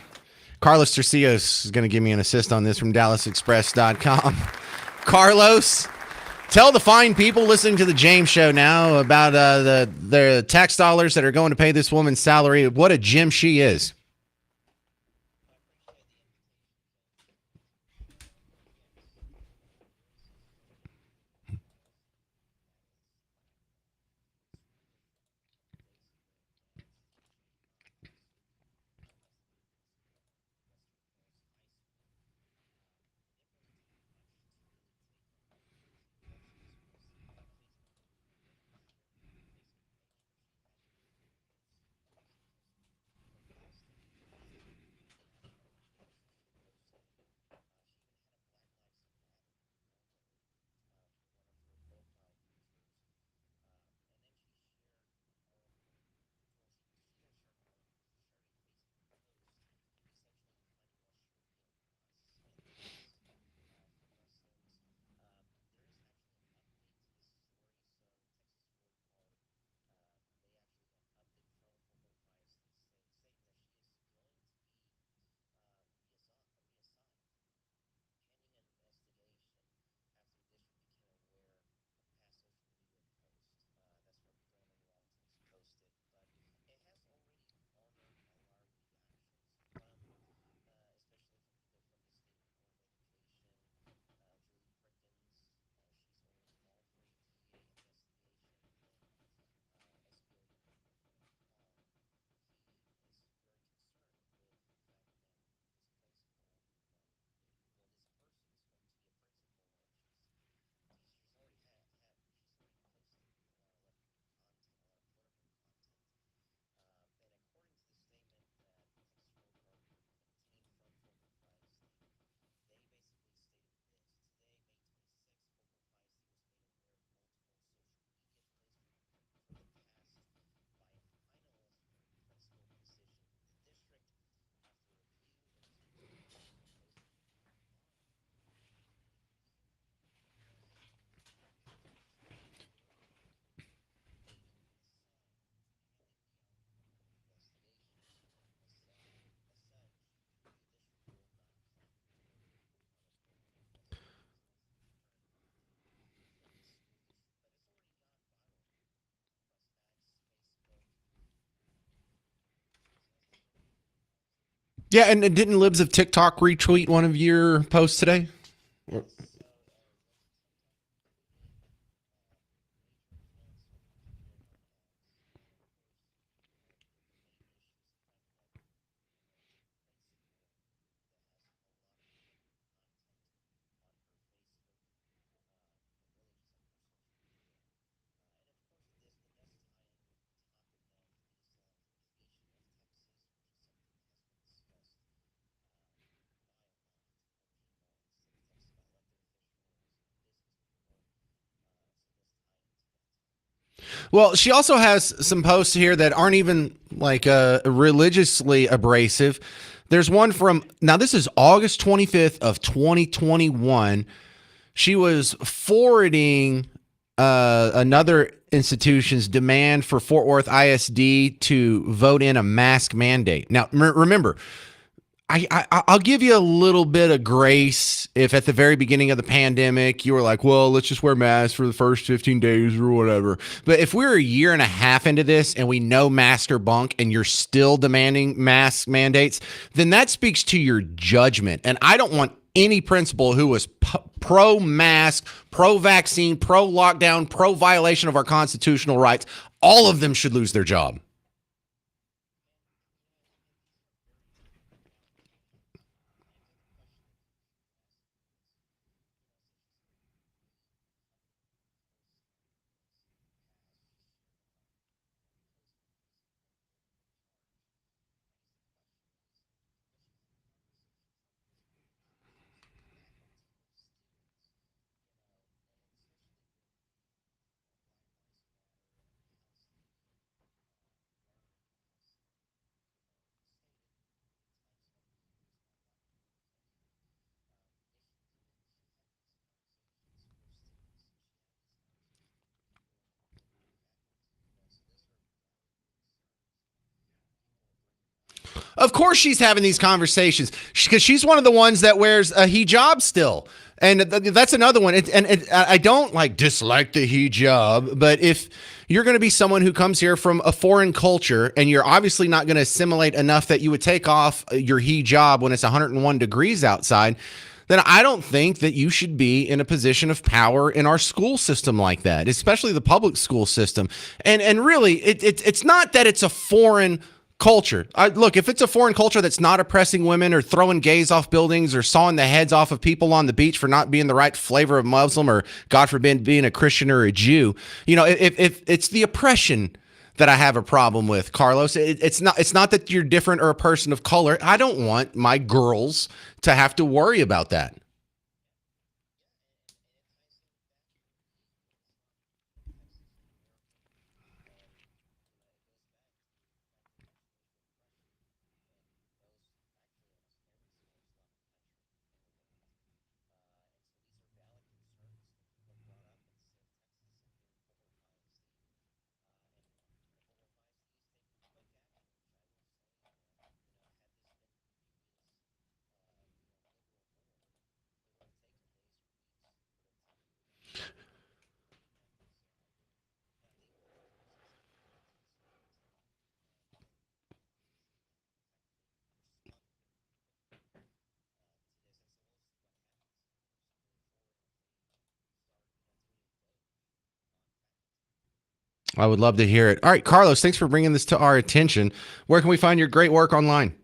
Carlos Tercios is going to give me an assist on this from DallasExpress.com. Carlos, tell the fine people listening to the James Show now about the tax dollars that are going to pay this woman's salary. What a gem she is. Yeah, and didn't Libs of TikTok retweet one of your posts today? Well, she also has some posts here that aren't even like religiously abrasive. There's one from now. This is August 25th of 2021. She was forwarding another institution's demand for Fort Worth ISD to vote in a mask mandate. Now, remember, I'll give you a little bit of grace if at the very beginning of the pandemic you were like, well, let's just wear masks for the first 15 days or whatever. But if we're a year and a half into this and we know masks are bunk and you're still demanding mask mandates, then that speaks to your judgment. And I don't want any principal who was pro-mask, pro-vaccine, pro-lockdown, pro-violation of our constitutional rights, all of them should lose their job. Of course she's having these conversations because she's one of the ones that wears a hijab still. And that's another one. I don't like dislike the hijab, but if you're going to be someone who comes here from a foreign culture and you're obviously not going to assimilate enough that you would take off your hijab when it's 101 degrees outside, then I don't think that you should be in a position of power in our school system like that, especially the public school system. And really, it's not that it's a foreign culture. Look, if it's a foreign culture that's not oppressing women or throwing gays off buildings or sawing the heads off of people on the beach for not being the right flavor of Muslim or, God forbid, being a Christian or a Jew, if it's the oppression that I have a problem with, Carlos. It's not that you're different or a person of color. I don't want my girls to have to worry about that. I would love to hear it. All right, Carlos, thanks for bringing this to our attention. Where can we find your great work online?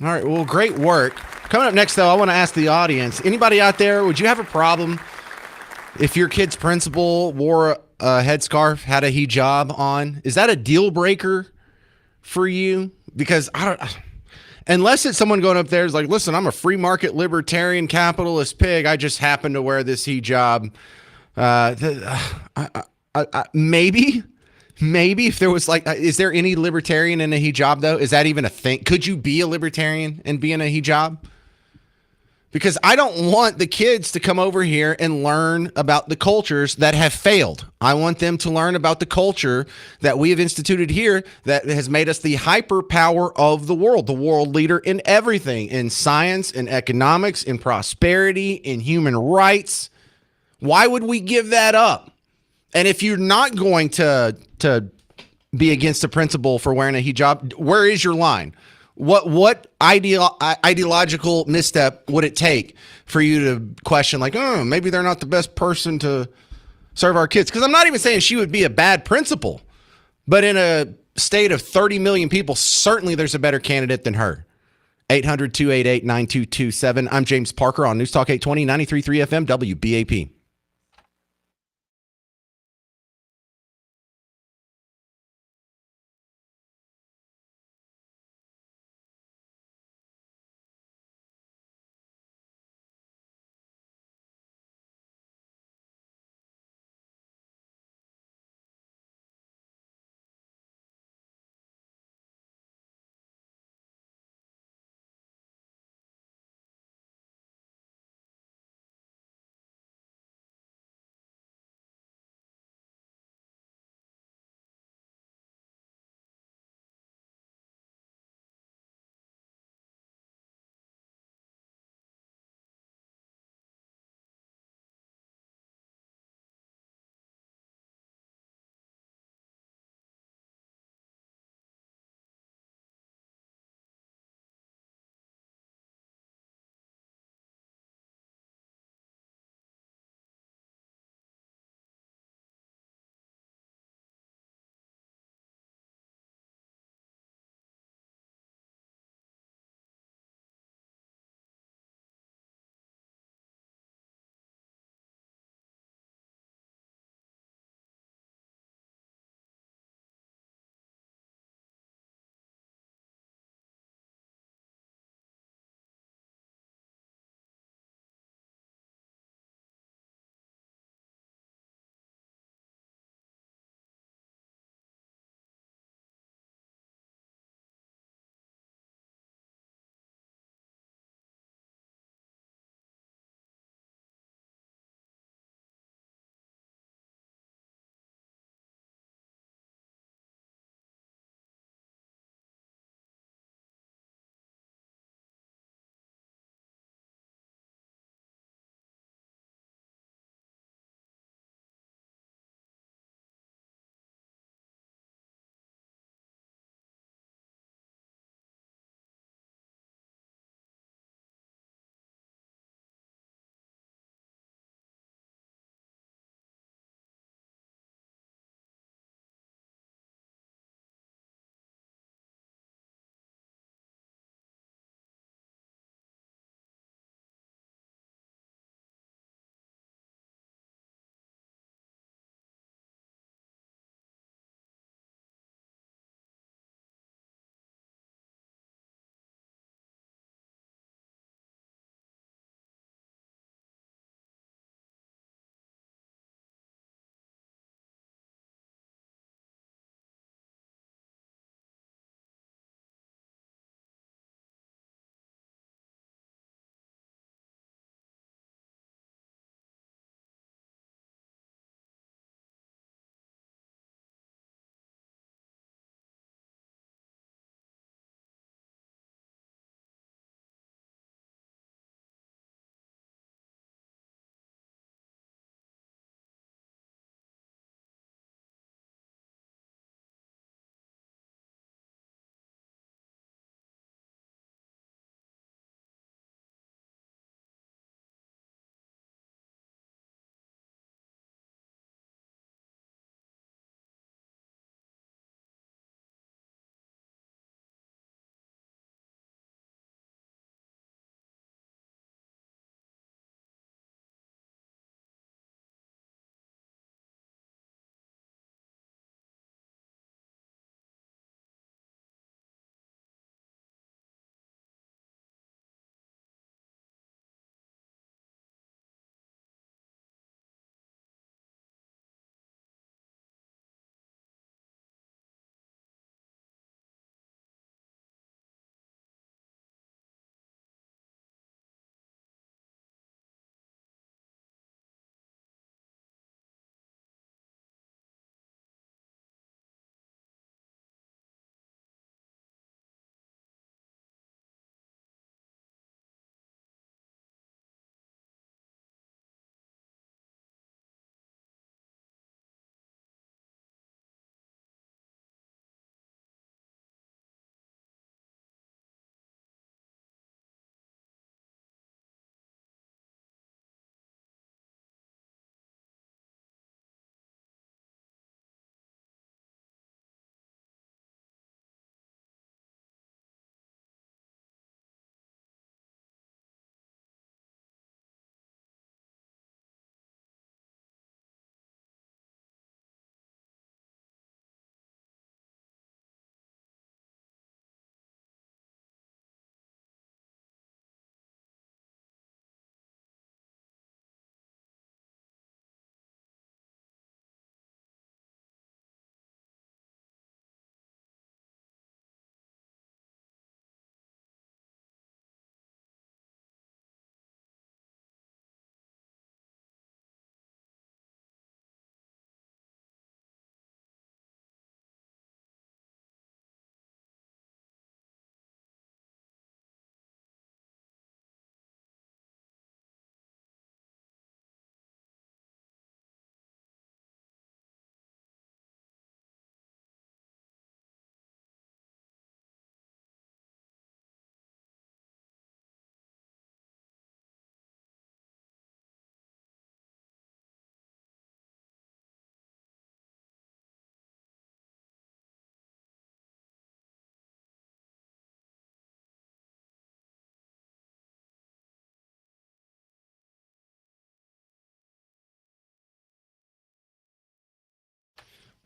All right, well, great work. Coming up next, though, I want to ask the audience, anybody out there, would you have a problem if your kid's principal wore a headscarf, had a hijab on? Is that a deal breaker for you? Because unless it's someone going up there is like, listen, I'm a free market libertarian capitalist pig. I just happen to wear this hijab. Maybe if there was like, is there any libertarian in a hijab though? Is that even a thing? Could you be a libertarian and be in a hijab? Because I don't want the kids to come over here and learn about the cultures that have failed. I want them to learn about the culture that we have instituted here that has made us the hyperpower of the world leader in everything, in science, in economics, in prosperity, in human rights. Why would we give that up? And if you're not going to be against the principle for wearing a hijab, where is your line? What ideological misstep would it take for you to question, like, oh, maybe they're not the best person to serve our kids? Because I'm not even saying she would be a bad principal, but in a state of 30 million people, certainly there's a better candidate than her. 800-288-9227. I'm James Parker on News Talk 820, 93.3 FM, WBAP.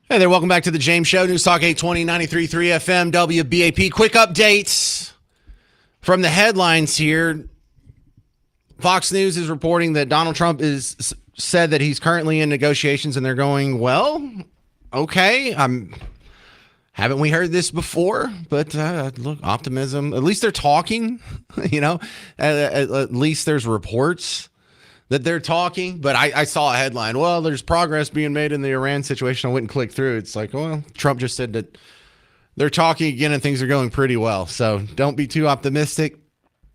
Hey there, welcome back to the James Show. News Talk 820, 93.3 FM, WBAP. Quick updates from the headlines here. Fox News is reporting that Donald Trump is said that he's currently in negotiations, and they're going, well, okay. Haven't we heard this before? But look, optimism. At least they're talking, at least there's reports that they're talking. But I saw a headline, well, there's progress being made in the Iran situation. I went and clicked through. It's like, well, Trump just said that they're talking again and things are going pretty well. So don't be too optimistic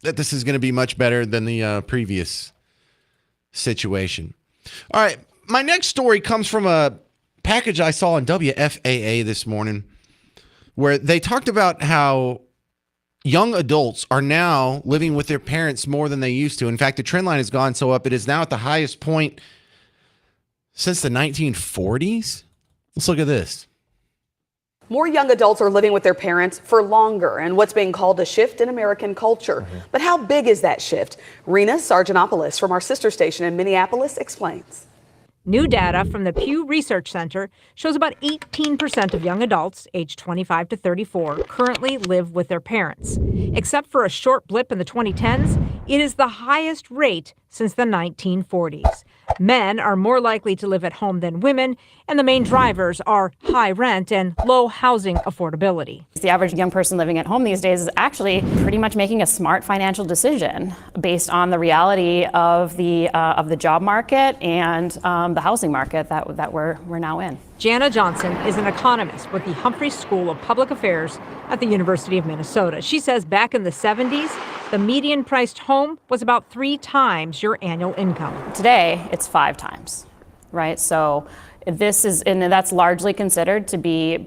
that this is going to be much better than the previous situation. All right. My next story comes from a package I saw on WFAA this morning where they talked about how young adults are now living with their parents more than they used to. In fact, the trend line has gone so up. It is now at the highest point since the 1940s. Let's look at this. More young adults are living with their parents for longer and what's being called a shift in American culture. But how big is that shift? Rena Sargentopoulos from our sister station in Minneapolis explains. New data from the Pew Research Center shows about 18% of young adults aged 25 to 34 currently live with their parents. Except for a short blip in the 2010s, it is the highest rate since the 1940s. Men are more likely to live at home than women, and the main drivers are high rent and low housing affordability. The average young person living at home these days is actually pretty much making a smart financial decision based on the reality of the job market and the housing market that we're now in. Jana Johnson is an economist with the Humphrey School of Public Affairs at the University of Minnesota. She says back in the 70s, the median priced home was about 3 times your annual income. Today, it's 5 times, right? So that's largely considered to be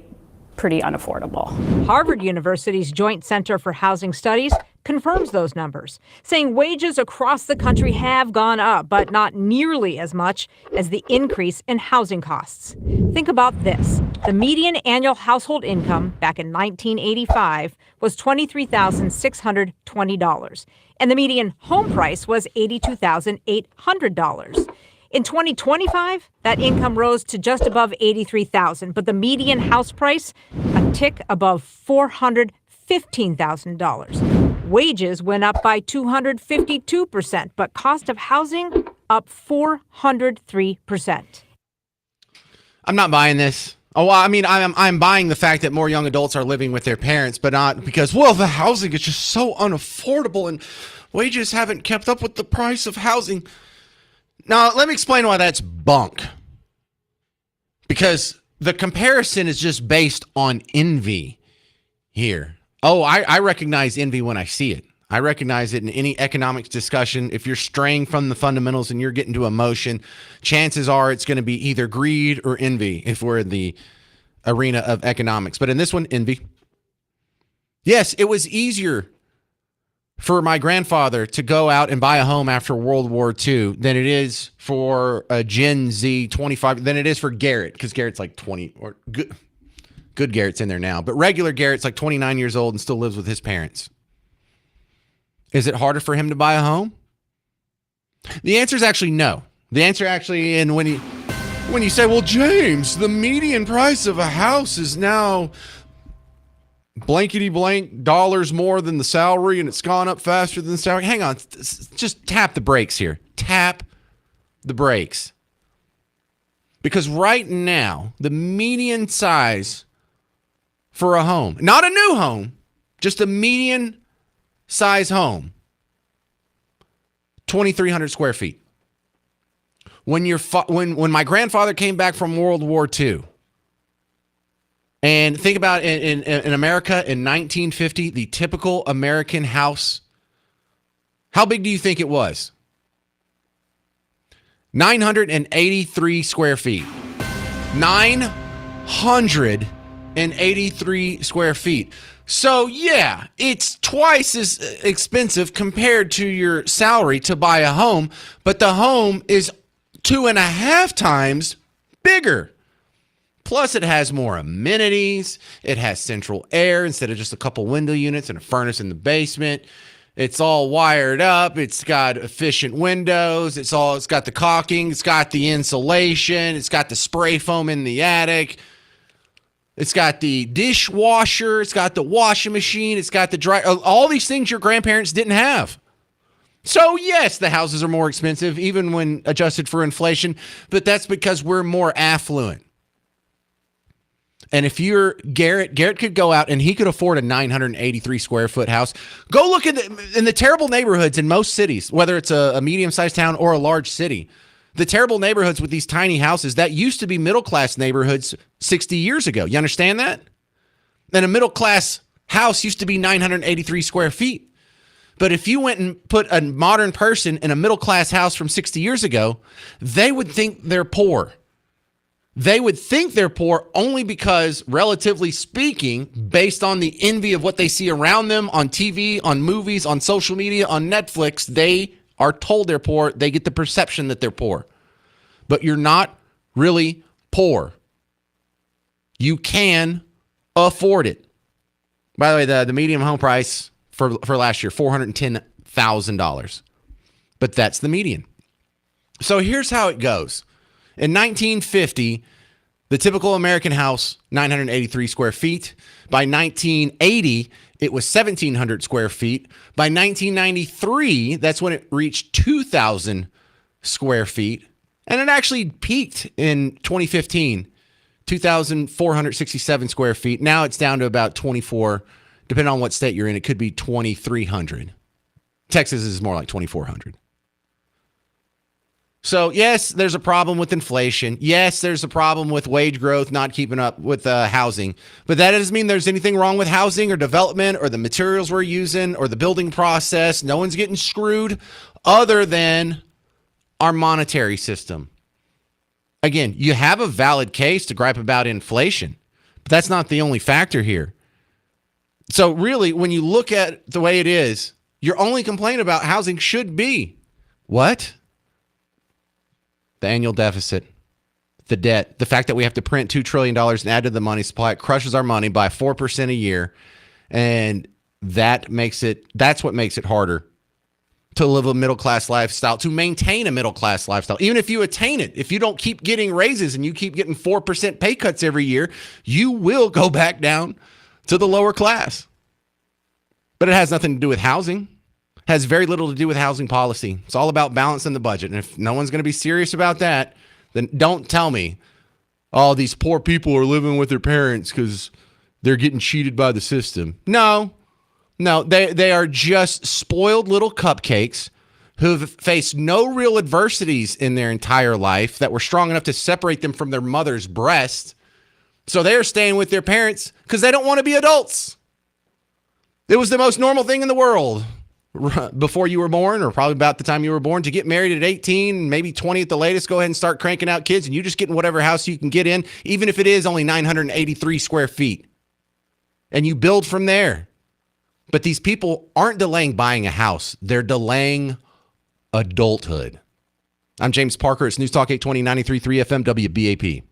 pretty unaffordable. Harvard University's Joint Center for Housing Studies confirms those numbers, saying wages across the country have gone up, but not nearly as much as the increase in housing costs. Think about this. The median annual household income back in 1985 was $23,620, and the median home price was $82,800. In 2025, that income rose to just above $83,000, but the median house price a tick above $415,000. Wages went up by 252%, but cost of housing up 403%. I'm not buying this. Oh, well, I mean, I'm buying the fact that more young adults are living with their parents, but not because, well, the housing is just so unaffordable and wages haven't kept up with the price of housing. Now, let me explain why that's bunk. Because the comparison is just based on envy here. Oh, I recognize envy when I see it. I recognize it in any economics discussion. If you're straying from the fundamentals and you're getting to emotion, chances are it's going to be either greed or envy if we're in the arena of economics. But in this one, envy. Yes, it was easier for my grandfather to go out and buy a home after World War II than it is for a Gen Z 25, than it is for Garrett, because Garrett's like 20, or good Garrett's in there now, but regular Garrett's like 29 years old and still lives with his parents. Is it harder for him to buy a home? The answer is actually no. The answer actually, and when you say, well, James, the median price of a house is now blankety blank dollars more than the salary and it's gone up faster than the salary. Hang on, just tap the brakes here. Tap the brakes. Because right now, the median size for a home, not a new home, just a median size home, 2,300 square feet. When my grandfather came back from World War II, and think about in America in 1950, the typical American house, how big do you think it was? 983 square feet. 983 square feet. So yeah, it's twice as expensive compared to your salary to buy a home, but the home is 2.5 times bigger. Plus, it has more amenities. It has central air instead of just a couple window units and a furnace in the basement. It's all wired up. It's got efficient windows. It's got the caulking. It's got the insulation. It's got the spray foam in the attic. It's got the dishwasher. It's got the washing machine. It's got the dry. All these things your grandparents didn't have. So, yes, the houses are more expensive, even when adjusted for inflation, but that's because we're more affluent. And if you're Garrett could go out and he could afford a 983 square foot house. Go look in the terrible neighborhoods in most cities, whether it's a medium-sized town or a large city. The terrible neighborhoods with these tiny houses, that used to be middle-class neighborhoods 60 years ago. You understand that? And a middle-class house used to be 983 square feet. But if you went and put a modern person in a middle-class house from 60 years ago, they would think they're poor. They would think they're poor only because, relatively speaking, based on the envy of what they see around them on TV, on movies, on social media, on Netflix, they are told they're poor. They get the perception that they're poor. But you're not really poor. You can afford it. By the way, the median home price for last year, $410,000. But that's the median. So here's how it goes. In 1950, the typical American house, 983 square feet. By 1980, it was 1,700 square feet. By 1993, that's when it reached 2,000 square feet. And it actually peaked in 2015, 2,467 square feet. Now it's down to about 24, depending on what state you're in. It could be 2,300. Texas is more like 2,400. So, yes, there's a problem with inflation. Yes, there's a problem with wage growth not keeping up with housing. But that doesn't mean there's anything wrong with housing or development or the materials we're using or the building process. No one's getting screwed other than our monetary system. Again, you have a valid case to gripe about inflation, but that's not the only factor here. So, really, when you look at the way it is, your only complaint about housing should be what? The annual deficit, the debt, the fact that we have to print $2 trillion and add to the money supply. It crushes our money by 4% a year. And that's what makes it harder to live a middle-class lifestyle, to maintain a middle-class lifestyle. Even if you attain it, if you don't keep getting raises and you keep getting 4% pay cuts every year, you will go back down to the lower class. But it has nothing to do with housing. Has very little to do with housing policy. It's all about balancing the budget. And if no one's going to be serious about that, then don't tell me, oh, these poor people are living with their parents because they're getting cheated by the system. No, they are just spoiled little cupcakes who've faced no real adversities in their entire life that were strong enough to separate them from their mother's breast. So they're staying with their parents because they don't want to be adults. It was the most normal thing in the world before you were born, or probably about the time you were born, to get married at 18, maybe 20 at the latest, go ahead and start cranking out kids, and you just get in whatever house you can get in, even if it is only 983 square feet. And you build from there. But these people aren't delaying buying a house. They're delaying adulthood. I'm James Parker. It's News Talk 820, 93.3 FM, WBAP.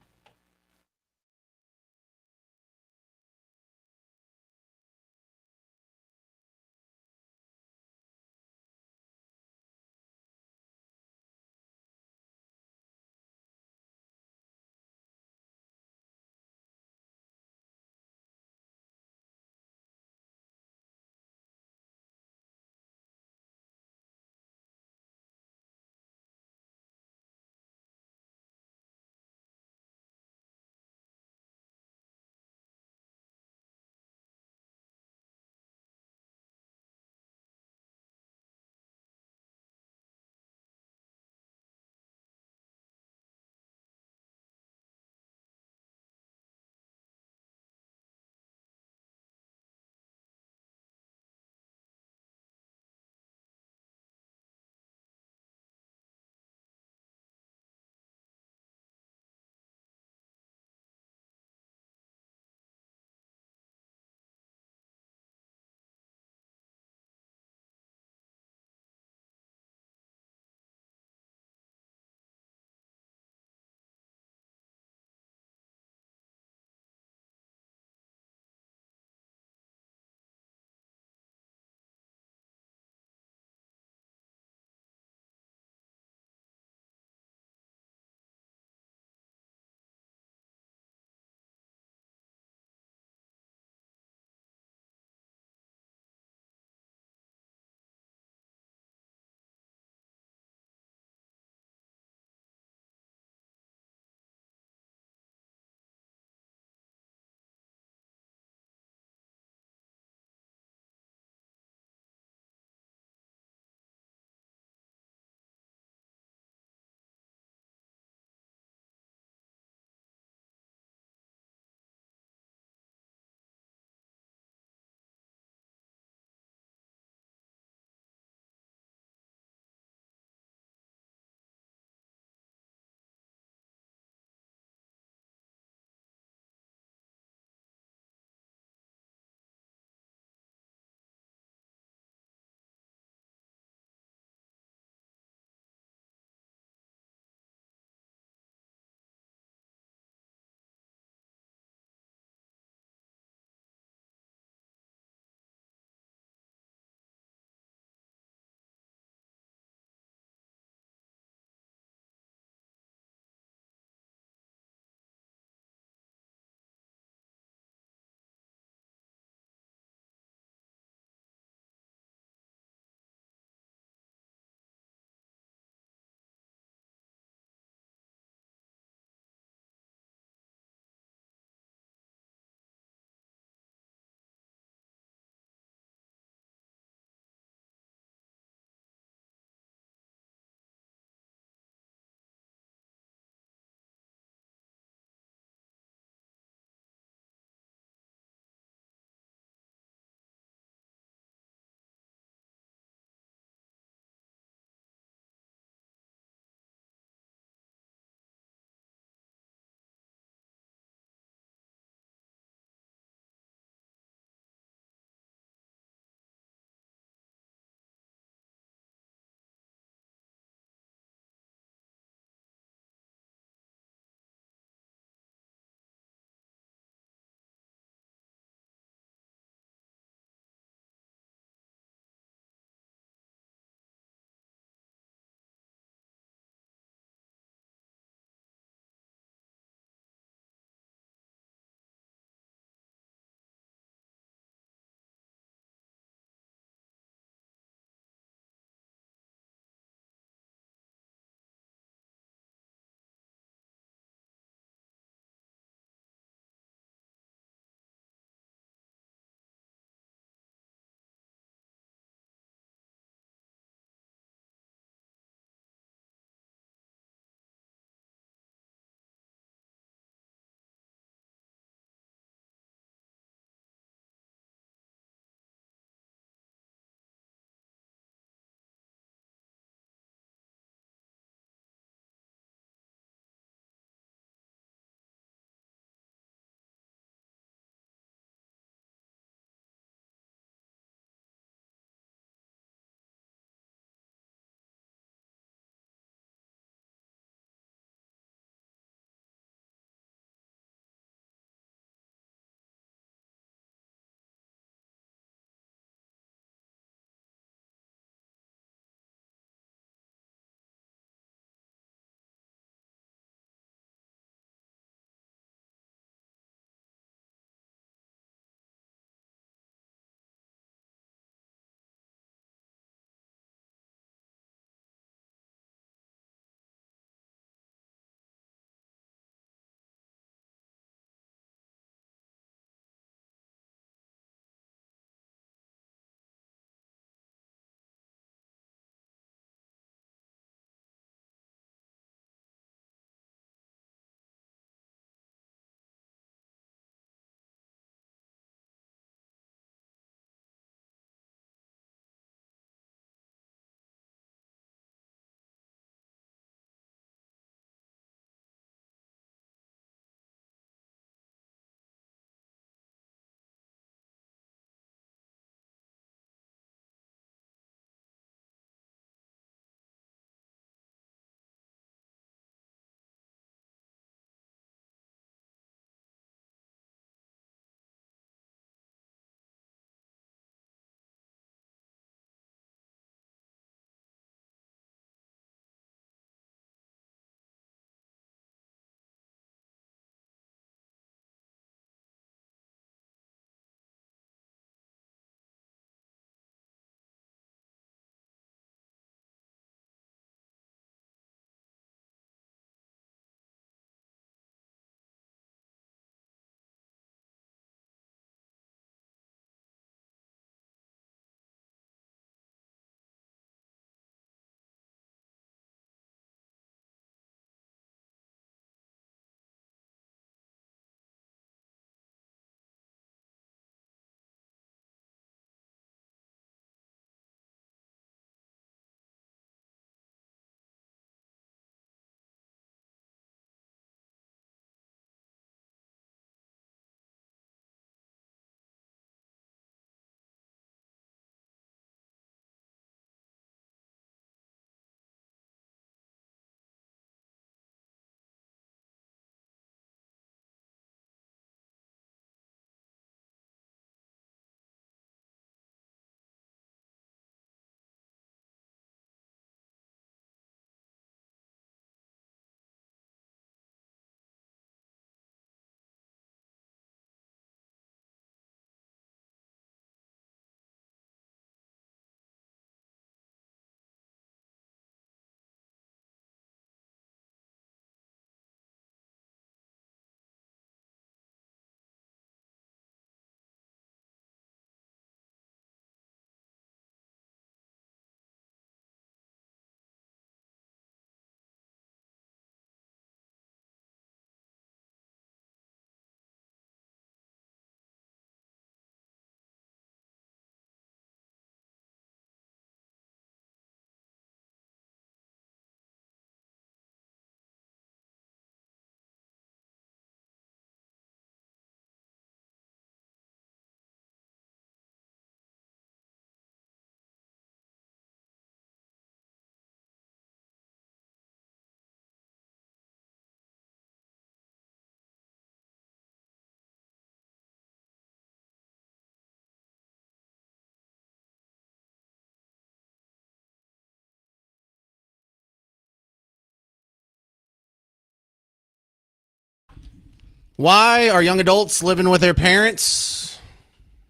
Why are young adults living with their parents?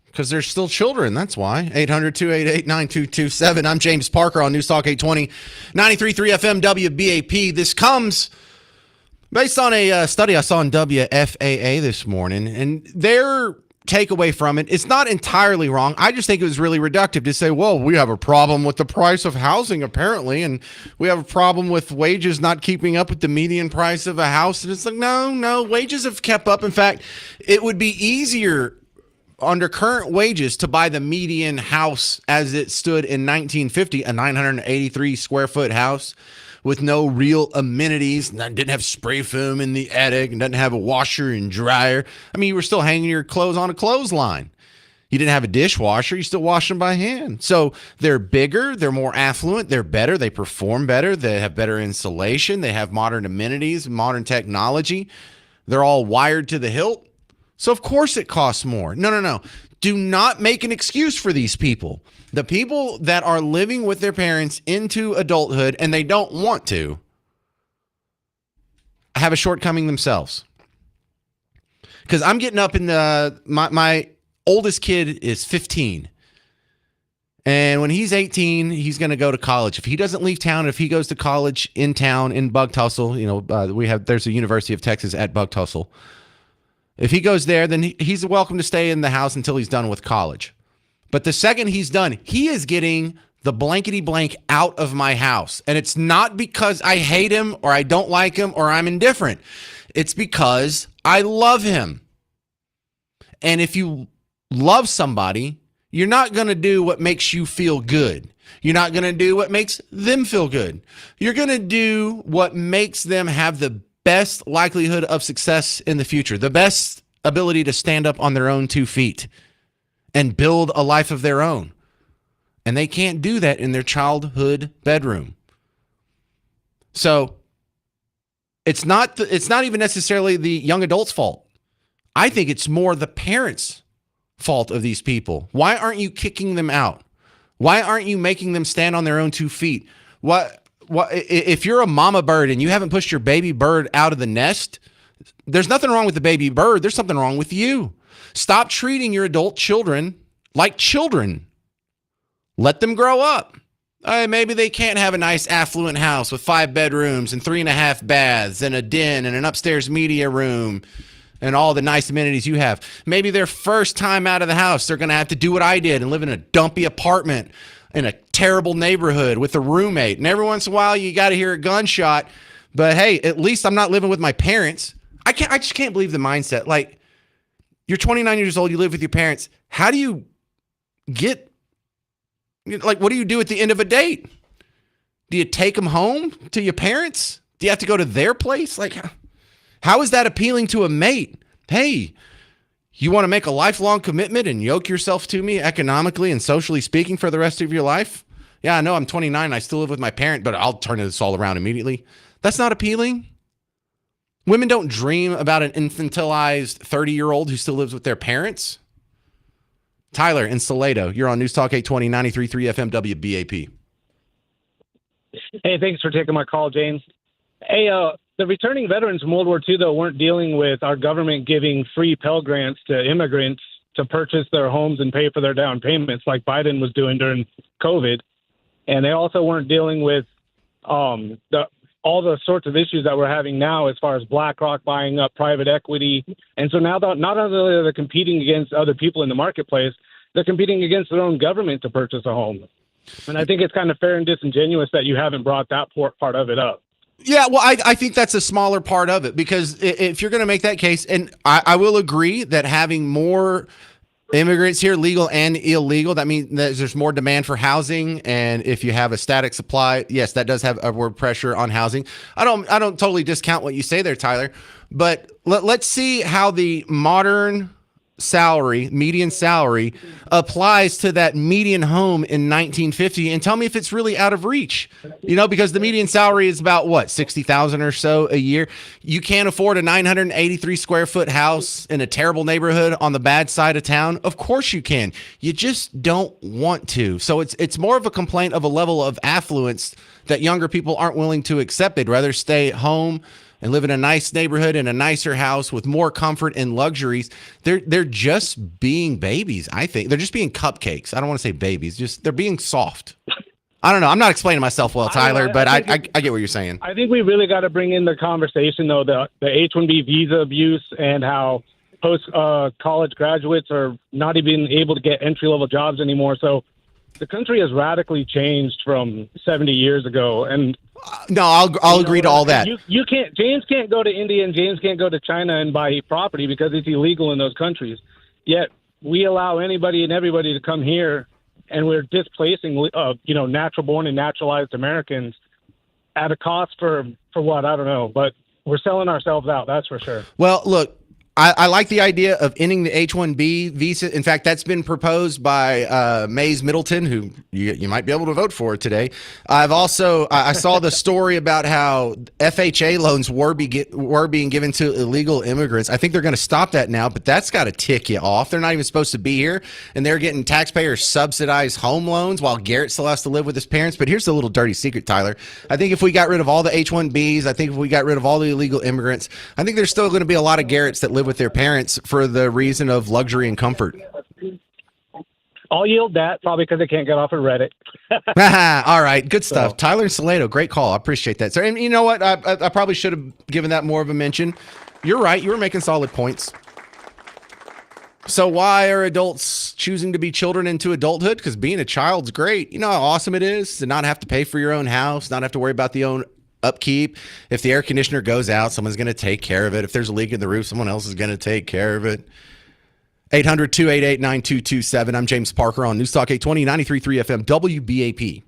Because they're still children. That's why. 800-288-9227. I'm James Parker on News Talk 820, 93.3 FM WBAP. This comes based on a study I saw on WFAA this morning, and their takeaway from it, it's not entirely wrong. I just think it was really reductive to say, well, we have a problem with the price of housing, apparently, and we have a problem with wages not keeping up with the median price of a house. And it's like, no, wages have kept up. In fact, it would be easier under current wages to buy the median house as it stood in 1950, a 983 square foot house with no real amenities, and didn't have spray foam in the attic, and doesn't have a washer and dryer. I mean, you were still hanging your clothes on a clothesline. You didn't have a dishwasher. You still wash them by hand. So they're bigger, they're more affluent, they're better, they perform better, they have better insulation, they have modern amenities, modern technology. They're all wired to the hilt. So of course it costs more. No. Do not make an excuse for these people. The people that are living with their parents into adulthood and they don't want to have a shortcoming themselves. Because I'm getting up in my oldest kid is 15. And when he's 18, he's going to go to college. If he doesn't leave town, if he goes to college in town in Bug Tussle, there's a University of Texas at Bug Tussle. If he goes there, then he's welcome to stay in the house until he's done with college. But the second he's done, he is getting the blankety blank out of my house. And it's not because I hate him or I don't like him or I'm indifferent. It's because I love him. And if you love somebody, you're not going to do what makes you feel good. You're not going to do what makes them feel good. You're going to do what makes them have the best likelihood of success in the future, the best ability to stand up on their own 2 feet and build a life of their own. And they can't do that in their childhood bedroom. So it's not even necessarily the young adult's fault. I think it's more the parents' fault of these people. Why aren't you kicking them out? Why aren't you making them stand on their own 2 feet? What if you're a mama bird and you haven't pushed your baby bird out of the nest? There's nothing wrong with the baby bird. There's something wrong with you. Stop treating your adult children like children. Let them grow up. Maybe they can't have a nice affluent house with 5 bedrooms and 3.5 baths and a den and an upstairs media room and all the nice amenities you have. Maybe their first time out of the house, they're going to have to do what I did and live in a dumpy apartment in a terrible neighborhood with a roommate. And every once in a while, you got to hear a gunshot. But hey, at least I'm not living with my parents. I just can't believe the mindset. Like, you're 29 years old, you live with your parents. How do you what do you do at the end of a date? Do you take them home to your parents? Do you have to go to their place? Like, how is that appealing to a mate? Hey, you want to make a lifelong commitment and yoke yourself to me economically and socially speaking for the rest of your life? Yeah, I know I'm 29. I still live with my parent, but I'll turn this all around immediately. That's not appealing. Women don't dream about an infantilized 30-year-old who still lives with their parents. Tyler in Salado, you're on News Talk 820, 93.3 FM WBAP. Hey, thanks for taking my call, James. Hey, the returning veterans from World War II, though, weren't dealing with our government giving free Pell Grants to immigrants to purchase their homes and pay for their down payments like Biden was doing during COVID. And they also weren't dealing with all the sorts of issues that we're having now as far as BlackRock buying up private equity. And so now not only are they competing against other people in the marketplace, they're competing against their own government to purchase a home. And I think it's kind of fair and disingenuous that you haven't brought that part of it up. Yeah, well, I think that's a smaller part of it, because if you're going to make that case, and I will agree that having more immigrants here, legal and illegal, that means that there's more demand for housing. And if you have a static supply, yes, that does have upward pressure on housing. I don't totally discount what you say there, Tyler, but let's see how the modern median salary applies to that median home in 1950, and tell me if it's really out of reach. Because the median salary is about what, $60,000 or so a year. You can't afford a 983 square foot house in a terrible neighborhood on the bad side of town. Of course you can. You just don't want to. So it's more of a complaint of a level of affluence that younger people aren't willing to accept. They'd rather stay home and live in a nice neighborhood in a nicer house with more comfort and luxuries. They're just being babies. I think they're just being cupcakes. I don't want to say babies. Just they're being soft. I don't know. I'm not explaining myself well, Tyler, but I get what you're saying. I think we really got to bring in the conversation, though, the H-1B visa abuse and how post-college graduates are not even able to get entry-level jobs anymore. So the country has radically changed from 70 years ago. And no, I'll agree to all that. James can't go to India and James can't go to China and buy property because it's illegal in those countries. Yet we allow anybody and everybody to come here, and we're displacing, natural-born and naturalized Americans at a cost for what? I don't know. But we're selling ourselves out, that's for sure. Well, look, I like the idea of ending the H-1B visa. In fact, that's been proposed by Mays Middleton, who you might be able to vote for today. I saw the story about how FHA loans were being given to illegal immigrants. I think they're going to stop that now, but that's got to tick you off. They're not even supposed to be here, and they're getting taxpayer subsidized home loans while Garrett still has to live with his parents. But here's the little dirty secret, Tyler. I think if we got rid of all the H-1Bs, I think if we got rid of all the illegal immigrants, I think there's still going to be a lot of Garretts that live with their parents for the reason of luxury and comfort. I'll yield that, probably because I can't get off of Reddit. All right, good stuff. Tyler and Salado, great call. I appreciate that. So, and you know what? I probably should have given that more of a mention. You're right. You were making solid points. So why are adults choosing to be children into adulthood? Because being a child's great. You know how awesome it is to not have to pay for your own house, not have to worry about the own upkeep. If the air conditioner goes out, someone's going to take care of it. If there's a leak in the roof, someone else is going to take care of it. 800-288-9227. I'm James Parker on News Talk 820, 93.3 FM, WBAP.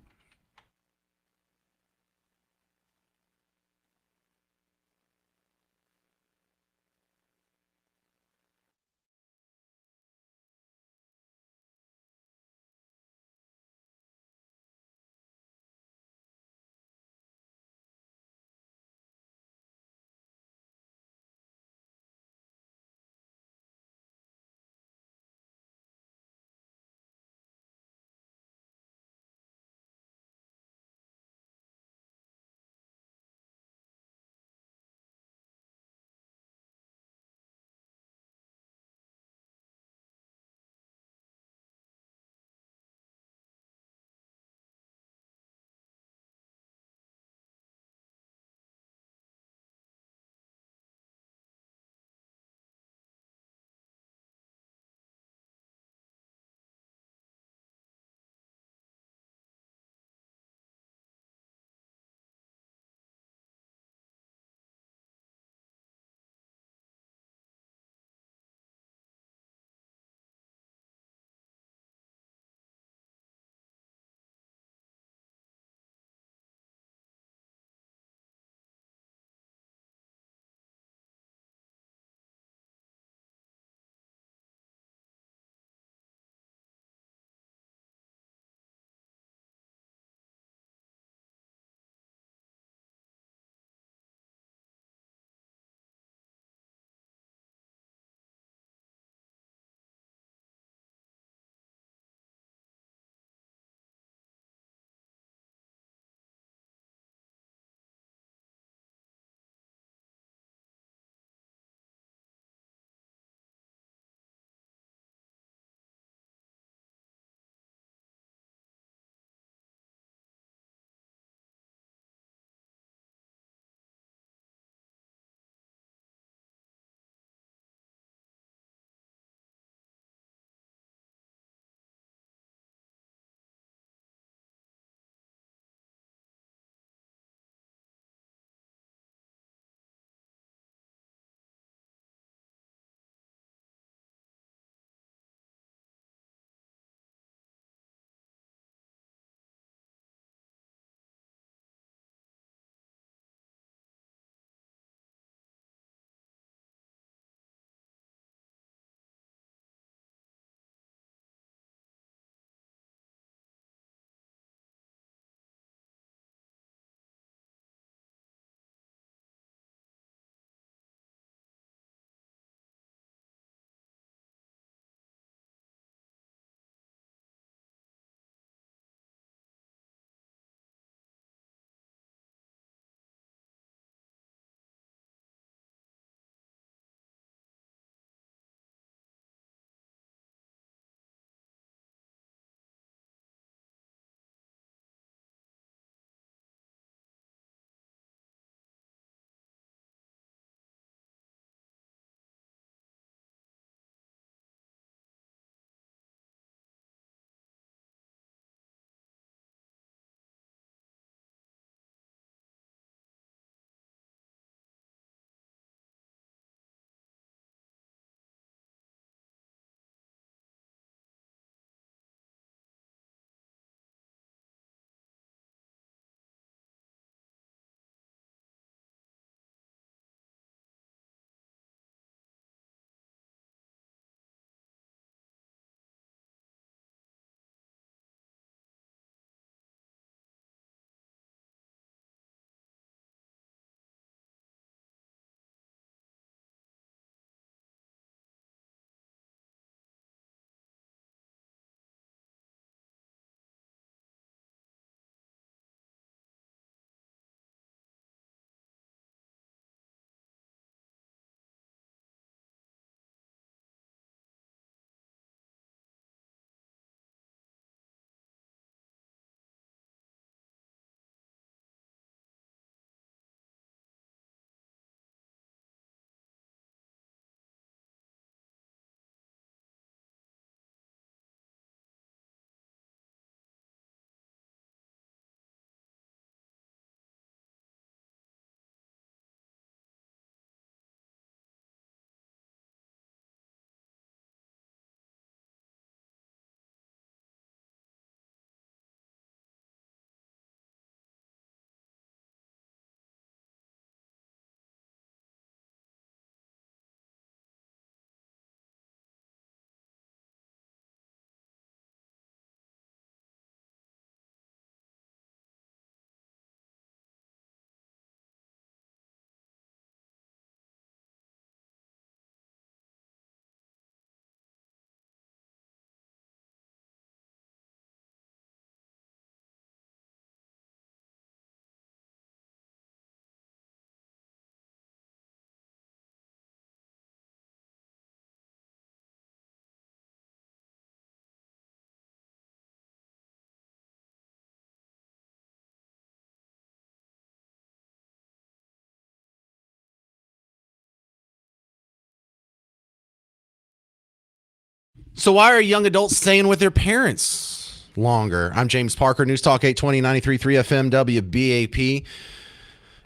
So why are young adults staying with their parents longer? I'm James Parker, News Talk 820, 93.3 FM, WBAP.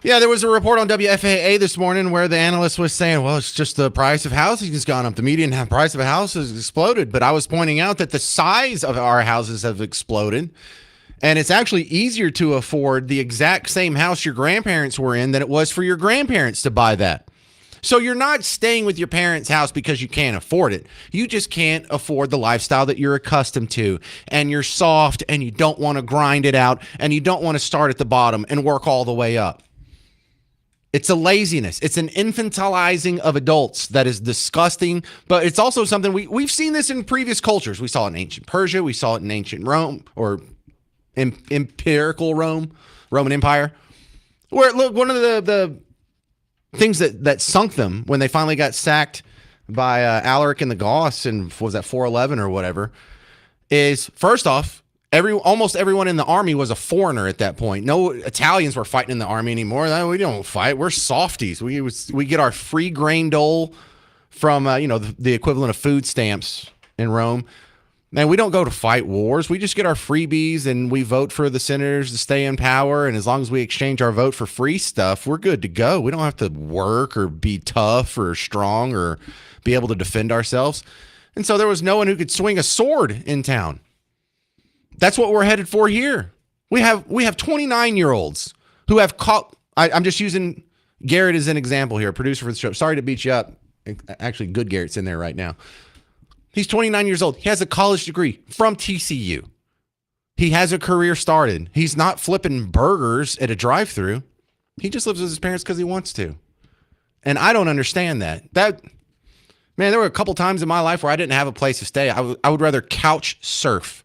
Yeah, there was a report on WFAA this morning where the analyst was saying, well, it's just the price of housing has gone up. The median price of a house has exploded. But I was pointing out that the size of our houses have exploded. And it's actually easier to afford the exact same house your grandparents were in than it was for your grandparents to buy that. So you're not staying with your parents' house because you can't afford it. You just can't afford the lifestyle that you're accustomed to. And you're soft and you don't want to grind it out and you don't want to start at the bottom and work all the way up. It's a laziness. It's an infantilizing of adults that is disgusting, but it's also something we've seen this in previous cultures. We saw it in ancient Persia. We saw it in ancient Rome or empirical Rome, Roman Empire, where look, one of the things that sunk them when they finally got sacked by Alaric and the Goths and was that 411 or whatever is first off, almost everyone in the army was a foreigner at that point. No Italians were fighting in the army anymore. We don't fight. We're softies. We get our free grain dole from the equivalent of food stamps in Rome. Man, we don't go to fight wars. We just get our freebies and we vote for the senators to stay in power. And as long as we exchange our vote for free stuff, we're good to go. We don't have to work or be tough or strong or be able to defend ourselves. And so there was no one who could swing a sword in town. That's what we're headed for here. We have 29-year-olds who have caught. I'm just using Garrett as an example here, producer for the show. Sorry to beat you up. Actually, good Garrett's in there right now. He's 29 years old. He has a college degree from TCU. He has a career started. He's not flipping burgers at a drive-thru. He just lives with his parents because he wants to. And I don't understand that. Man, there were a couple times in my life where I didn't have a place to stay. I would rather couch surf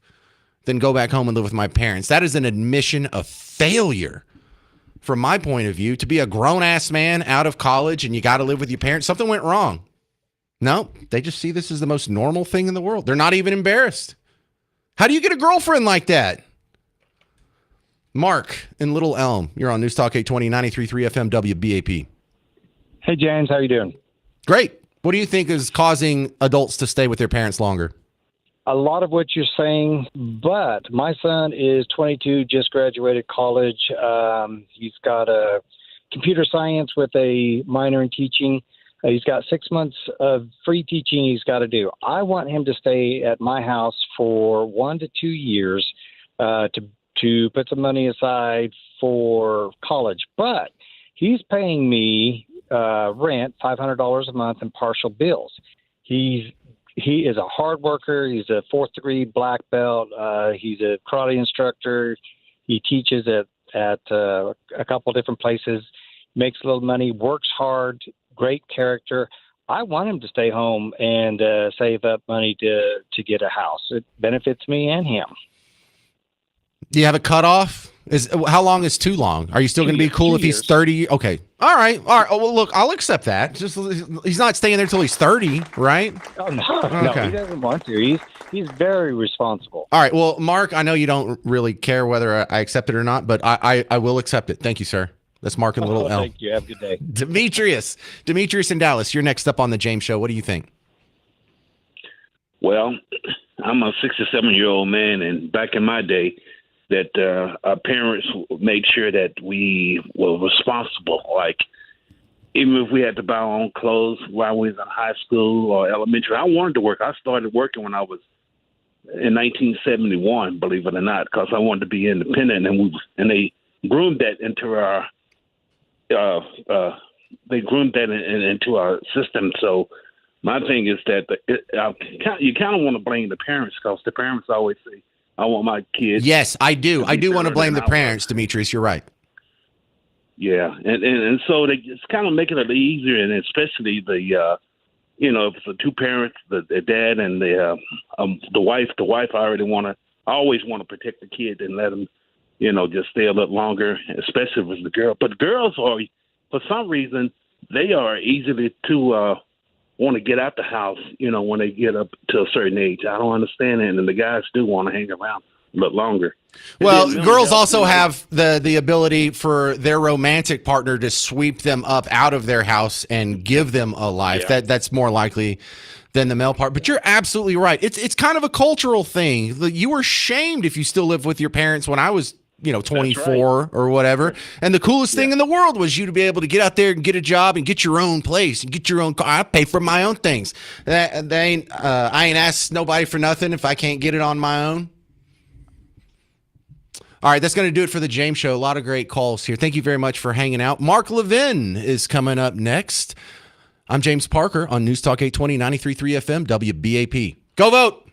than go back home and live with my parents. That is an admission of failure from my point of view. To be a grown-ass man out of college and you got to live with your parents, something went wrong. No, they just see this as the most normal thing in the world. They're not even embarrassed. How do you get a girlfriend like that? Mark in Little Elm, you're on News Talk 820, 93.3 FM WBAP. Hey, James, how you doing? Great. What do you think is causing adults to stay with their parents longer? A lot of what you're saying, but my son is 22, just graduated college. He's got a computer science with a minor in teaching. He's got 6 months of free teaching he's got to do. I want him to stay at my house for 1 to 2 years to put some money aside for college. But he's paying me rent, $500 a month, and partial bills. He is a hard worker. He's a 4th degree black belt. He's a karate instructor. He teaches at a couple different places, makes a little money, works hard, great character. I want him to stay home and save up money to get a house. It benefits me and him. Do you have a cutoff? How long is too long? Are you still going to be cool if he's 30? Okay. All right. Oh, well, look, I'll accept that. Just he's not staying there till he's 30, right? Oh, no, no, he doesn't want to. He's very responsible. All right. Well, Mark, I know you don't really care whether I accept it or not, but I will accept it. Thank you, sir. That's Mark and Little L. Thank you. Have a good day. Demetrius in Dallas. You're next up on the James Show. What do you think? Well, I'm a 67-year-old man, and back in my day, that our parents made sure that we were responsible. Like, even if we had to buy our own clothes while we was in high school or elementary, I wanted to work. I started working when I was in 1971, believe it or not, because I wanted to be independent, and they groomed that into our into our system. So my thing is that you kind of want to blame the parents, because the parents always say, I want my kids. Yes, I do. I do want to blame the parents, Demetrius. You're right. Yeah, and so they just kind of making it easier, and especially the if it's the two parents, the dad and the wife. The wife I always want to protect the kid and let them, just stay a little longer, especially if it's the girl. But girls are, for some reason, they are easily to want to get out the house, when they get up to a certain age. I don't understand it, and the guys do want to hang around a little longer. Well, girls also have the ability for their romantic partner to sweep them up out of their house and give them a life. Yeah. That's more likely than the male part. But you're absolutely right. It's kind of a cultural thing. You were shamed if you still lived with your parents when I was 24 or whatever. And the coolest thing in the world was you to be able to get out there and get a job and get your own place and get your own car. I pay for my own things. I ain't asked nobody for nothing if I can't get it on my own. All right, that's going to do it for the James Show. A lot of great calls here. Thank you very much for hanging out. Mark Levin is coming up next. I'm James Parker on News Talk 820, 93.3 FM, WBAP. Go vote!